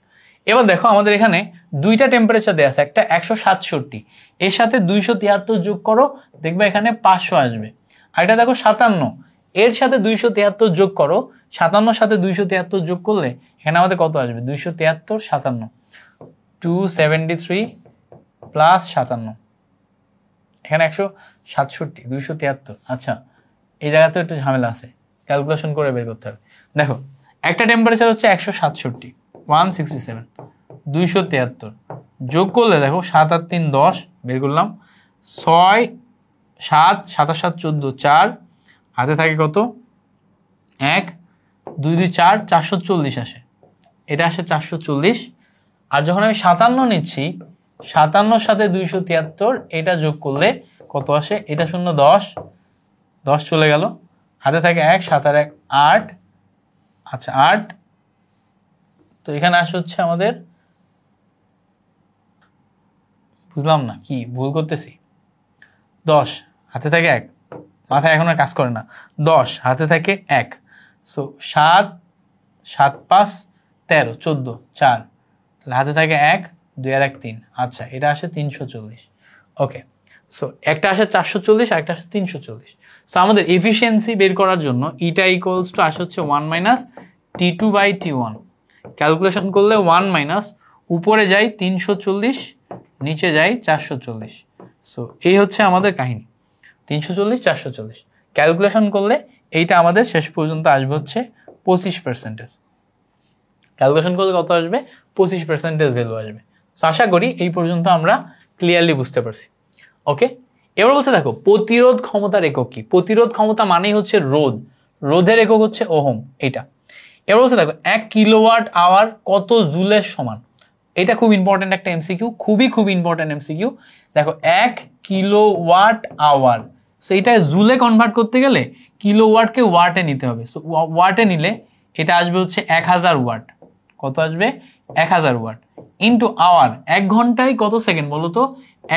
এবার দেখো আমাদের এখানে দুইটা টেম্পারেচার দেওয়া আছে, একটা 167, এর সাথে 273 যোগ করো, দেখবে এখানে 500 আসবে। আর এটা দেখো 57, এর সাথে 273 যোগ করো, 57 সাথে 273 যোগ করলে এখানে আমাদের কত আসবে? 273 57, 273 প্লাস 57, এখানে 167 273। আচ্ছা, এই জায়গাতে একটু ঝামেলা আছে, ক্যালকুলেশন করে বের করতে হবে। দেখো একটা টেম্পারেচার হচ্ছে 167, 167, 273 যোগ করলে দেখো 7 আর 3 10, বের করলাম 6 7 7 7 14 4, হাতে থাকে কত? 1 2 2 4, 440 আসে, এটা আসে 440। আর যখন আমি 57 নিচ্ছি, 57 সাথে 273 এটা যোগ করলে কত আসে? এটা 0 10, 10 চলে গেল, হাতে থাকে 1 7 আর 1 8, আচ্ছা 8, তো এখানে আসে হচ্ছে আমাদের, বুঝলাম না কি ভুল করতেছি, 10 হাতে থাকে 1, মাথায় এখন আর কাজ করে না, 10 হাতে থাকে 1, সো 7 7 5 13 14 4, তাহলে হাতে থাকে 1 2 আর 1 3, আচ্ছা এটা আসে 340। ওকে, সো একটা আসে 440 আর একটা আসে 340। সো আমাদের এফিসিয়েন্সি বের করার জন্য ইটা ইকুয়ালস টু আসে হচ্ছে 1 minus T2 by T1, calculation করলে 1 মাইনাস উপরে যাই 340, নিচে যাই 440। সো এই হচ্ছে আমাদের কাহিনী, 340 440 ক্যালকুলেশন করলে এইটা আমাদের শেষ পর্যন্ত আসবে হচ্ছে 25%। ক্যালকুলেশন করলে কত আসবে? 25% ভ্যালু আসবে। সো আশা করি এই পর্যন্ত আমরা ক্লিয়ারলি বুঝতে পারছি। ওকে, এবার বলছে দেখো প্রতিরোধ ক্ষমতার একক কি? প্রতিরোধ ক্ষমতা মানেই হচ্ছে রোধ, রোধের একক হচ্ছে ওহম। এটা এবার বলছে দেখো 1 কিলোওয়াট আওয়ার কত জুলের সমান? এটা খুব ইম্পর্টেন্ট একটা এমসিকিউ, খুবই ইম্পর্টেন্ট এমসিকিউ। দেখো 1 কিলোওয়াট আওয়ার, সো এটা জুলে কনভার্ট করতে গেলে কিলোওয়াটকে ওয়াটে নিতে হবে। সো ওয়াটে নিলে এটা আসবে হচ্ছে 1000 ওয়াট। কত আসবে? 1000 ওয়াট ইন্টু আওয়ার। 1 ঘন্টায় কত সেকেন্ড বলো তো?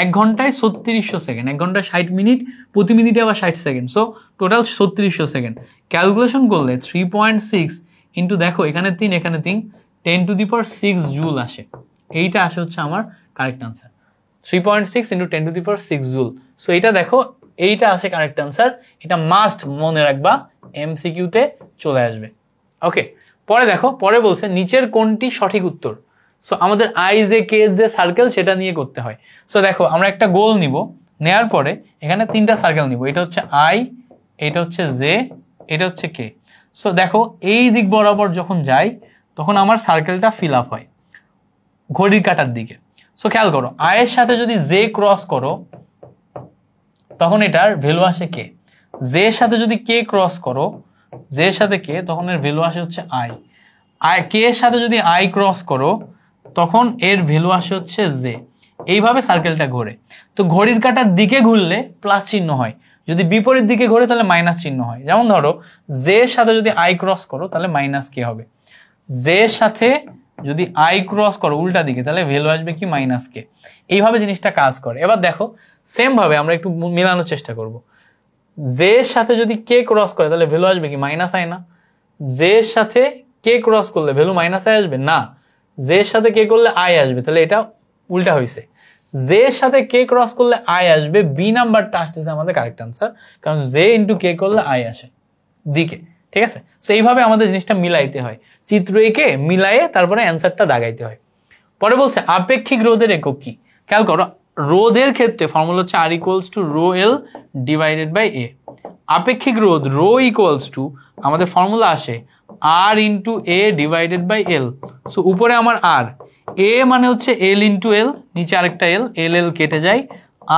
1 ঘন্টায় 3600 সেকেন্ড, 1 ঘন্টায় 60 মিনিট, প্রতি মিনিটে আবার 60 second, so total 3600 second. Calculation করলে 3.6 ইন্টু দেখো এখানে 3 এখানে 3, 10⁶ জুল আসে। এইটা আসে হচ্ছে আমার correct answer, 3.6 into 10⁶ joule. So এটা দেখো এইটা আসে কারেক্ট আনসার, এটা মাস্ট মনে রাখবা, এমসিকিউতে চলে আসবে। ওকে, পরে দেখো, পরে বলছে নিচের কোনটি সঠিক উত্তর? সো আমাদের আই যে কে যে সার্কেল সেটা নিয়ে করতে হয়। সো দেখো আমরা একটা গোল নিব, নেয়ার পরে এখানে 3টা সার্কেল নিব, এটা হচ্ছে আই, এটা হচ্ছে জে, এটা হচ্ছে কে। সো দেখো এই দিক বরাবর যখন যাই তখন আমার সার্কেলটা ফিল আপ হয় ঘড়ির কাঁটার দিকে। সো খেয়াল করো, আই এর সাথে যদি জে ক্রস করো তখন এটার ভ্যালু আসে কে, জে এর সাথে যদি কে ক্রস করো, জে এর সাথে কে, তখন এর ভ্যালু আসে হচ্ছে আই। আই কে এর সাথে যদি আই ক্রস করো তখন এর ভ্যালু আসে হচ্ছে জে। এইভাবে সার্কেলটা ঘোরে। তো ঘড়ির কাঁটার দিকে ঘুরলে প্লাস চিহ্ন হয়, যদি বিপরীত দিকে ঘোরে তাহলে মাইনাস চিহ্ন হয়। যেমন ধরো জে এর সাথে যদি আই ক্রস করো তাহলে মাইনাস কে হবে, জে এর সাথে যদি আই ক্রস করো উল্টা দিকে তাহলে ভ্যালু আসবে কি মাইনাস কে। এইভাবে জিনিসটা কাজ করে। এবার দেখো সেম ভাবে আমরা একটু মেলানোর চেষ্টা করব, জে এর সাথে যদি কে ক্রস করে তাহলে ভ্যালু আসবে কি মাইনাস আই না? জে এর সাথে কে ক্রস করলে ভ্যালু মাইনাস আই আসবে না, জে এর সাথে কে করলে আই আসবে, তাহলে এটা উল্টা হয়েছে। জে এর সাথে কে ক্রস করলে আই আসবে, বি নাম্বারটা আসতেছে আমাদের কারেক্ট আনসার, কারণ জে ইন্টু কে করলে আই আসে দিকে। ঠিক আছে, সো এইভাবে আমাদের জিনিসটা মিলাইতে হয়, চিত্র এঁকে মিলাইয়ে তারপরে অ্যান্সারটা দাগাইতে হয়। পরে বলছে আপেক্ষিক রোধের একক কি? খেয়াল করো, রোধের ক্ষেত্রে ফর্মুলা হচ্ছে R equals to rho L divided by A. আপেক্ষিক রোধ রো ইকুয়ালস টু আমাদের ফর্মুলা আসে R into A divided by L. So উপরে আমার আর, এ মানে হচ্ছে এল ইন্টু এল, নিচে আরেকটা এল, এল এল কেটে যায়,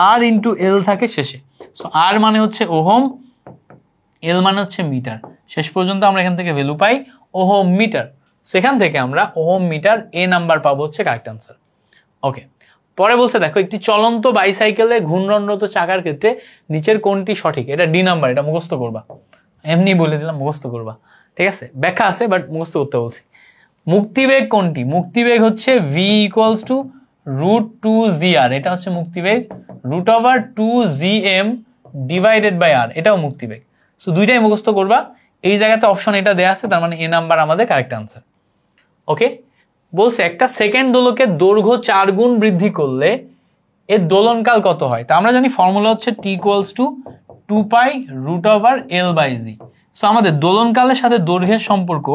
আর ইন্টু এল থাকে শেষে। সো আর মানে হচ্ছে ওহম, এল মানে হচ্ছে মিটার। শেষ পর্যন্ত আমরা এখান থেকে ভ্যালু পাই ওহম মিটার। সেখান থেকে আমরা ওহম মিটার এ নাম্বার পাবো হচ্ছে কারেক্ট আনসার। ওকে, পরে বলছে দেখো একটি চলন্ত বাইসাইকেলে ঘূর্ণনরত চাকার ক্ষেত্রে নিচের কোনটি সঠিক? এটা ডি নাম্বার, এটা মুখস্থ করবা, এমনি বলে দিলাম মুখস্থ করবা, ঠিক আছে? ব্যাখ্যা আছে বাট মুখস্থ করতে বলছি। মুক্তিবেগ কোনটি? মুক্তিবেগ হচ্ছে v ইকুয়ালস টু √2gr, এটা হচ্ছে মুক্তিবেগ, √2gm ডিভাইডেড বাই r, এটাও মুক্তিবেগ। সো দুইটাই মুখস্থ করবা। এই জায়গাতে অপশন এটা দেয়া আছে, তার মানে এ নাম্বার আমাদের কারেক্ট আনসার। ওকে, বলছে একটা সেকেন্ড দোলকের দৈর্ঘ্য 4 গুণ বৃদ্ধি করলে এর দোলনকাল কত হয়? তা আমরা জানি ফর্মুলা হচ্ছে t equals two 2π√L/g। So আমাদের দোলনকালের সাথে দৈর্ঘ্যের সম্পর্ক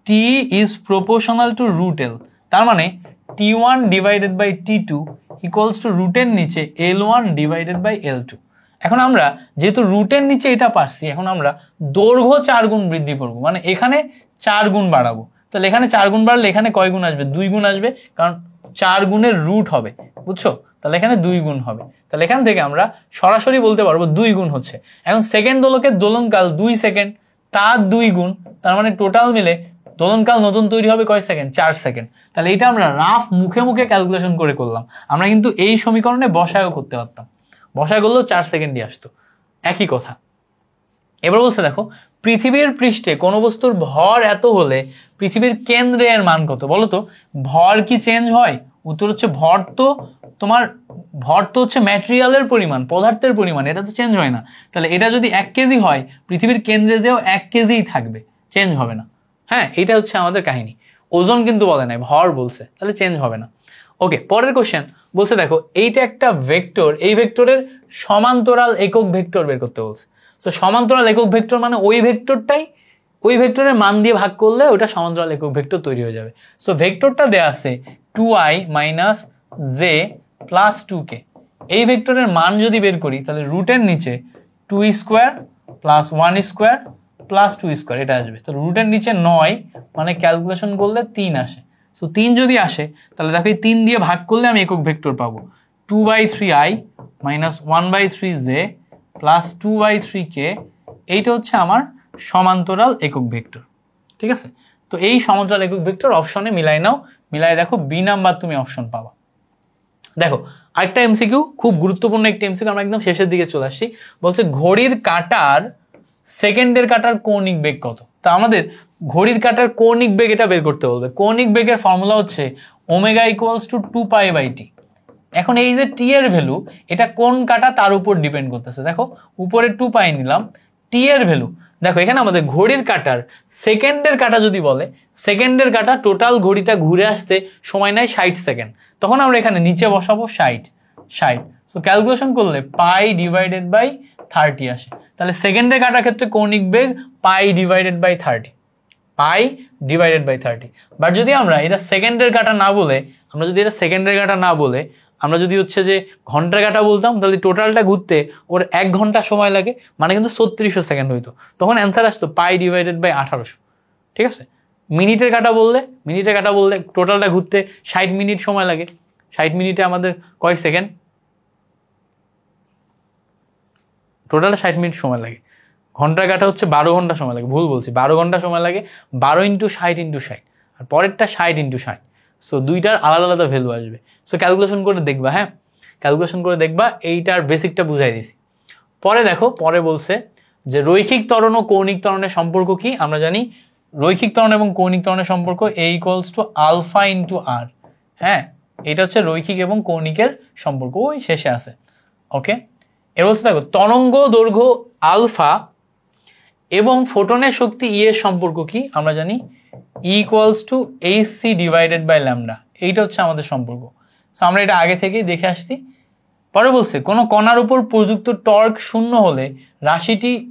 t is proportional two √L, তার মানে t1 divided by t2 equals to রুটের নিচে L1 ডিভাইডেড বাই L2। এখন আমরা যেহেতু রুটের নিচে এটা পাচ্ছি, এখন আমরা দৈর্ঘ্য 4 গুণ বৃদ্ধি করবো, মানে এখানে 4 গুণ বাড়াবো। তাহলে এখানে 4 গুণ বাড়লে এখানে কয় গুণ আসবে? 2 গুণ আসবে, কারণ 4 গুণের রুট হবে, বুঝছো? তাহলে এখানে 2 গুণ হবে। তাহলে এখান থেকে আমরা সরাসরি বলতে পারবো 2 গুণ হচ্ছে। এখন সেকেন্ড দোলকের দোলনকাল 2 সেকেন্ড, তার 2 গুণ, তার মানে টোটাল মিলে দোলনকাল নতুন তৈরি হবে কয় সেকেন্ড? 4 সেকেন্ড। তাহলে এটা আমরা রাফ মুখে মুখে ক্যালকুলেশন করে করলাম। আমরা কিন্তু এই সমীকরণে বসায়ও করতে পারতাম, বসায় করলেও 4 সেকেন্ডই আসতো, একই কথা। এবার বলছে দেখো পৃথিবীর পৃষ্ঠে কোন বস্তুর ভর এত হলে পৃথিবীর কেন্দ্রে এর মান কত? বলো তো, ভর কি চেঞ্জ হয়? উত্তর হচ্ছে ভর তো হচ্ছে ম্যাটেরিয়ালের পরিমাণ, পদার্থের পরিমাণ, এটা তো চেঞ্জ হয় না। তাহলে এটা যদি 1 কেজি হয়, পৃথিবীর কেন্দ্রে যেও 1 কেজিই থাকবে, চেঞ্জ হবে না। হ্যাঁ, এটা হচ্ছে আমাদের কাহিনী। ওজন কিন্তু বলে নাই, ভর বলছে, তাহলে চেঞ্জ হবে না। ওকে, পরের কোশ্চেন বলছে দেখো এইটা একটা ভেক্টর, এই ভেক্টরের সমান্তরাল একক ভেক্টর বের করতে বলছে। সো সমান্তরাল একক ভেক্টর মানে ওই ভেক্টরের মান দিয়ে ভাগ করলে ওটা সমান্তরাল একক ভেক্টর তৈরি হয়ে যাবে। সো ভেক্টরটা দেয়া আছে 2i - j + 2k। এই ভেক্টরের মান যদি বের করি তাহলে রুটের নিচে 2² + 1² + 2², এটা আসবে। তো রুটের নিচে 9, মানে ক্যালকুলেশন করলে 3 আসে। সো 3 যদি আসে তাহলে দেখো এই 3 দিয়ে ভাগ করলে আমি একক ভেক্টর পাবো, 2/3i - 1/3j + 2/3k, এইটা হচ্ছে আমার সমান্তরাল একক ভেক্টর, ঠিক আছে? তো এই সমান্তরাল একক ভেক্টর অপশনে মিলাই নাও, মিলাই দেখো বি নাম্বার তুমি অপশন পাবা। দেখো আরেকটা এমসিকিউ, খুব গুরুত্বপূর্ণ একটা এমসিকিউ, আমরা একদম শেষের দিকে চলে আসছি। বলছে ঘড়ির কাঁটার সেকেন্ডের কাঁটার কৌণিক বেগ কত? তা আমাদের ঘড়ির কাঁটার কৌণিক বেগ এটা বের করতে বলবে। কৌণিক বেগের ফর্মুলা হচ্ছে ω = 2π/t। এখন এই যে টি এর ভ্যালু, এটা কোন কাঁটা তার উপর ডিপেন্ড করতেছে। দেখো উপরে 2π নিলাম, টি এর ভ্যালু দেখো এখানে আমাদের ঘড়ির কাঁটার সেকেন্ডের কাঁটা যদি বলে, সেকেন্ডের কাঁটা টোটাল ঘড়িটা ঘুরে আসতে সময় নেয় 60 সেকেন্ড, তখন আমরা এখানে নিচে বসাবো 60। সো ক্যালকুলেশন করলে π/30 আসে। তাহলে সেকেন্ডের কাঁটার ক্ষেত্রে কৌণিক বেগ π/30, π/30। বাট যদি আমরা এটা সেকেন্ডের কাঁটা না বলে, আমরা যদি হচ্ছে যে ঘন্টার কাঁটা বলতাম, তাহলে টোটালটা ঘুরতে ওর 1 ঘন্টা সময় লাগে, মানে কিন্তু 3600 সেকেন্ড হইতো, তখন অ্যান্সার আসতো π/1800, ঠিক আছে? মিনিটের কাঁটা বললে টোটালটা ঘুরতে 60 মিনিট সময় লাগে, 60 মিনিটে আমাদের কয় সেকেন্ড? টোটালটা 60 মিনিট সময় লাগে। ঘন্টার কাঁটা হচ্ছে 12 ঘন্টা সময় লাগে, ভুল বলছি, 12 ঘন্টা সময় লাগে, 12 × 60 × 60, আর পরেরটা 60 × 60। সো দুইটার আলাদা আলাদা ভ্যালু আসবে। সো ক্যালকুলেশন করে দেখবা, হ্যাঁ ক্যালকুলেশন করে দেখবা, এইটার বেসিকটা বুঝাই দিছি। পরে দেখো, পরে বলছে যে রৈখিক ত্বরণ ও কৌণিক ত্বরণের সম্পর্ক কি? আমরা জানি রৈখিক ত্বরণ এবং কৌণিক ত্বরণের সম্পর্ক A = α × r। হ্যাঁ, এটা হচ্ছে রৈখিক এবং কৌণিকের সম্পর্ক, ওই শেষে আছে। ওকে, এর বলছে দেখো তরঙ্গ দৈর্ঘ্য আলফা এবং ফোটনের শক্তি ই এর সম্পর্ক কি? আমরা জানি E = hc/λ, এইটা হচ্ছে আমাদের সম্পর্ক। সো আমরা এটা আগে থেকেই দেখে আসছি। পরে বলছে কোন কণার উপর প্রযুক্ত টর্ক 0 হলে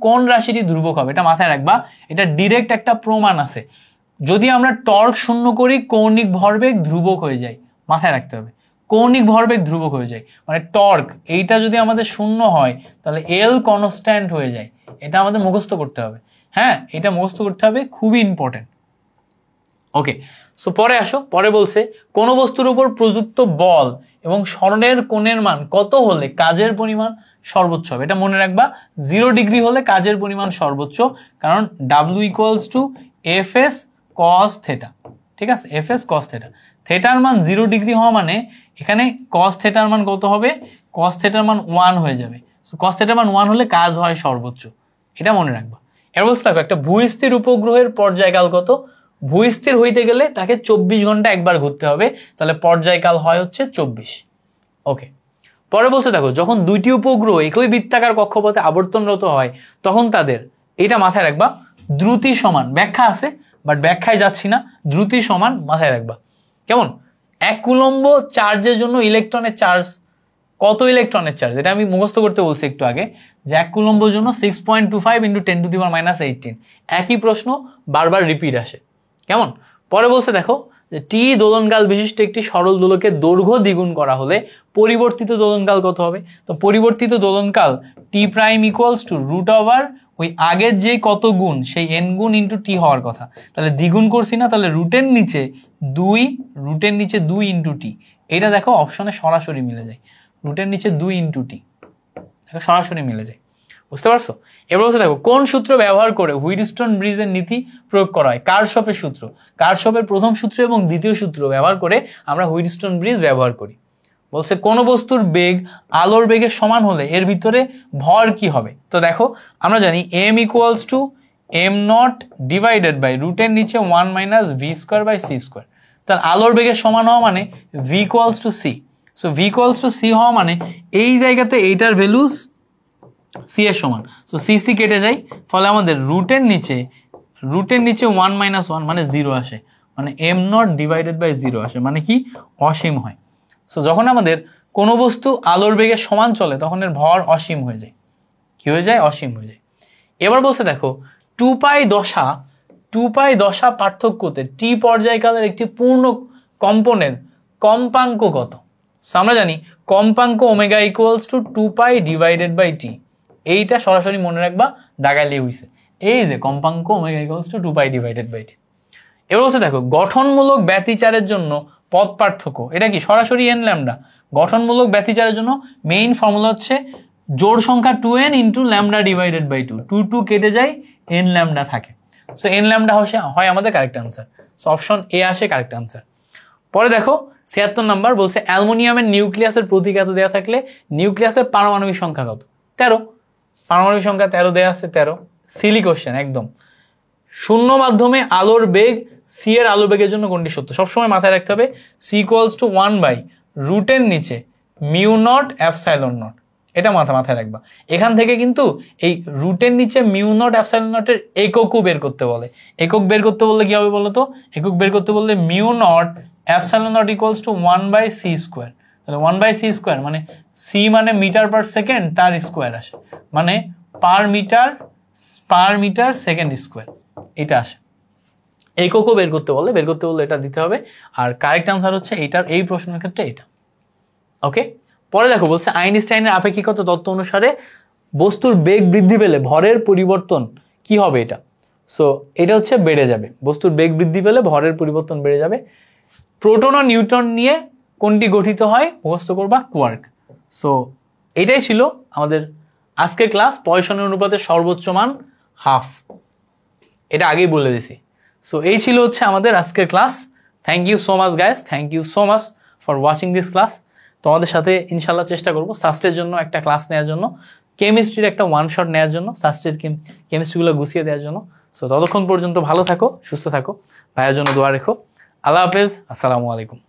কোন রাশিটি ধ্রুবক হবে? এটা মাথায় রাখবা, এটা ডিরেক্ট একটা প্রমাণ আছে। যদি আমরা টর্ক 0 করি, কৌণিক ভরবেগ ধ্রুবক হয়ে যায়, মাথায় রাখতে হবে, কৌণিক ভরবেগ ধ্রুবক হয়ে যায়, মানে টর্ক এইটা যদি আমাদের 0 হয় তাহলে এল কনস্ট্যান্ট হয়ে যায়। এটা আমাদের মুখস্থ করতে হবে, হ্যাঁ এটা মুখস্থ করতে হবে, খুবই ইম্পর্টেন্ট। ওকে, সো পরে আসো, পরে বলছে কোন বস্তুর উপর প্রযুক্ত বল এবং স্মরণের কোণের মান কত হলে কাজের পরিমাণ সর্বোচ্চ হবে? এটা মনে রাখবা, 0 ডিগ্রি হলে কাজের পরিমাণ সর্বোচ্চ, কারণ W = Fs cos θ। ঠিক আছে, এফ এস কস থেটা। থেটার মান 0 ডিগ্রি হওয়া মানে এখানে কস থেটার মান কত হবে, কস থেটার মান 1 হয়ে যাবে। সো কস থেটার মান 1 হলে কাজ হয় সর্বোচ্চ, এটা মনে রাখবা। এর বলতে থাকো একটা ভূস্থির উপগ্রহের পর্যায়কাল কত, ভূস্থির হইতে গেলে তাকে 24 ঘন্টা একবার ঘুরতে হবে, তাহলে পর্যায়কাল হয় হচ্ছে 24। ওকে, পরে বলতে থাকো যখন দুইটি উপগ্রহ একই বৃত্তাকার কক্ষপথে আবর্তনরত হয় তখন তাদের, এটা মাথায় রাখবা, দ্রুতি সমান, ব্যাখ্যা আছে বাট ব্যাখ্যায় যাচ্ছি না, দ্রুতি সমান মাথায় রাখবা। কেমন, 1 কুলম্ব চার্জের জন্য ইলেকট্রনের চার্জ কত, ইলেকট্রনের চার্জ এটা আমি মুখস্থ করতে বলছি একটু আগে, যে 1 কুলম্বের জন্য 6.25 × 10⁻18। একই প্রশ্ন বারবার রিপিট আসে। কেমন, পরে বলছে দেখো যে টি দোলনকাল বিশিষ্ট একটি সরল দোলকের দৈর্ঘ্য দ্বিগুণ করা হলে পরিবর্তিত দোলনকাল কত হবে। তো পরিবর্তিত দোলনকাল T prime equals to root over ওই আগের যে কত গুণ সেই এন গুণ ইন্টু টি হওয়ার কথা, তাহলে দ্বিগুণ করছি না, তাহলে রুটের নিচে 2 ইন্টু টি। এটা দেখো অপশনে সরাসরি মিলে যায়, রুটের নিচে 2 ইন্টু টি, দেখো সরাসরি মিলে যায়, বুঝতে পারছো। এবার বলছে দেখো কোন সূত্র ব্যবহার করে হুইটস্টোন ব্রিজের নীতি প্রয়োগ করা হয়, কারশফের সূত্র, কারশফের প্রথম সূত্র এবং দ্বিতীয় সূত্র ব্যবহার করে আমরা হুইটস্টোন ব্রিজ ব্যবহার করি। বলছে কোন বস্তুর বেগ আলোর বেগের সমান হলে এর ভিতরে ভর কি হবে। তো দেখো আমরা জানি m equals to m0 divided by রুটের নিচে 1 - v²/c²। তাহলে আলোর বেগের সমান হওয়া মানে v equals to c। So v equals to c হওয়া মানে এই জায়গাতে এইটার ভ্যালু c এর সমান, সো c c কেটে যায়, ফলে আমাদের রুটের নিচে 1 - 1 মানে 0 আসে, মানে m0 ডিভাইডেড বাই 0 আসে, মানে কি অসীম হয়। সো যখন আমাদের কোনো বস্তু আলোর বেগের সমান চলে তখন এর ভর অসীম হয়ে যায়, কি হয়ে যায়, অসীম হয়ে যায়। এবার বলছে দেখো 2π দশা পার্থক্যতে টি পর্যায়কালের একটি পূর্ণ কম্পনের কম্পাঙ্ক কত। সো আমরা জানি কম্পাঙ্ক omega equals to 2π divided by T, এইটা সরাসরি মনে রাখবা, দাগাইলে হইছে, এই যে কম্পাঙ্ক omega equals to 2π divided by T. এবার বলছে দেখো গঠনমূলক ব্যতিচারের জন্য পথ পার্থক্য, এটা কি সরাসরি এন ল্যামডা। গঠনমূলক ব্যতিচারের জন্য মেইন ফর্মুলা হচ্ছে জোড় সংখ্যা 2n into lambda divided by 2 কেটে যায়, এন ল্যামডা থাকে। সো এন ল্যামডা হয় আমাদের correct answer, so option A আসে কারেক্ট আনসার। পরে দেখো 76 নাম্বার বলছে অ্যালুমিনিয়ামের নিউক্লিয়াসের প্রতীক এত দেওয়া থাকলে নিউক্লিয়াসের পারমাণবিক সংখ্যা কত। 13, পারমাণবিক সংখ্যা 13 দেওয়া আছে, 13 সিলি কোশ্চেন একদম। শূন্য মাধ্যমে আলোর বেগ সি এর আলোর বেগের জন্য কোনটি সত্য, সবসময় মাথায় রাখতে হবে সি ইকুয়ালস টু 1 রুটের নিচে μ0 ε0, এটা মাথায় রাখবা। এখান থেকে কিন্তু এই রুটের নিচে μ0 ε0 এর এককও বের করতে বলে, একক বের করতে বললে কি হবে বলো তো, একক বের করতে বললে μ0 ε0 ইকুয়ালস টু 1/c², তাহলে 1/c² মানে সি মানে মিটার পার সেকেন্ড, তার স্কোয়ার আসে, মানে পার মিটার সেকেন্ড স্কোয়ার, এটা আসে। এককও বের করতে বললে এটা দিতে হবে, আর কারেক্ট আনসার হচ্ছে এইটার, এই প্রশ্নের ক্ষেত্রে এটা। ওকে, পরে দেখো বলছে আইনস্টাইনের আপেক্ষিকতা তত্ত্ব অনুসারে বস্তুর বেগ বৃদ্ধি পেলে ভরের পরিবর্তন কি হবে এটা। সো এটা হচ্ছে বেড়ে যাবে, বস্তুর বেগ বৃদ্ধি পেলে ভরের পরিবর্তন বেড়ে যাবে। প্রোটন ও নিউট্রন নিয়ে কোনটি গঠিত হয়, মুখস্থ করবা কোয়ার্ক। সো এটাই ছিল আমাদের আজকের ক্লাস। পয়সনের অনুপাতের সর্বোচ্চ মান হাফ, এটা আগেই বলে দিছি। সো এই ছিল হচ্ছে আমাদের আজকের class. Thank you so much guys, thank you so much for watching this class. তোমাদের সাথে ইনশাল্লাহ চেষ্টা করবো সাস্টের জন্য একটা ক্লাস নেওয়ার জন্য, কেমিস্ট্রির একটা ওয়ান শট নেওয়ার জন্য, সাস্টের কেমিস্ট্রিগুলো গুছিয়ে দেওয়ার জন্য। সো ততক্ষণ পর্যন্ত ভালো থাকো, সুস্থ থাকো, ভাইয়ের জন্য দোয়া রেখো। আল্লাহ হাফেজ, আসসালামু আলাইকুম।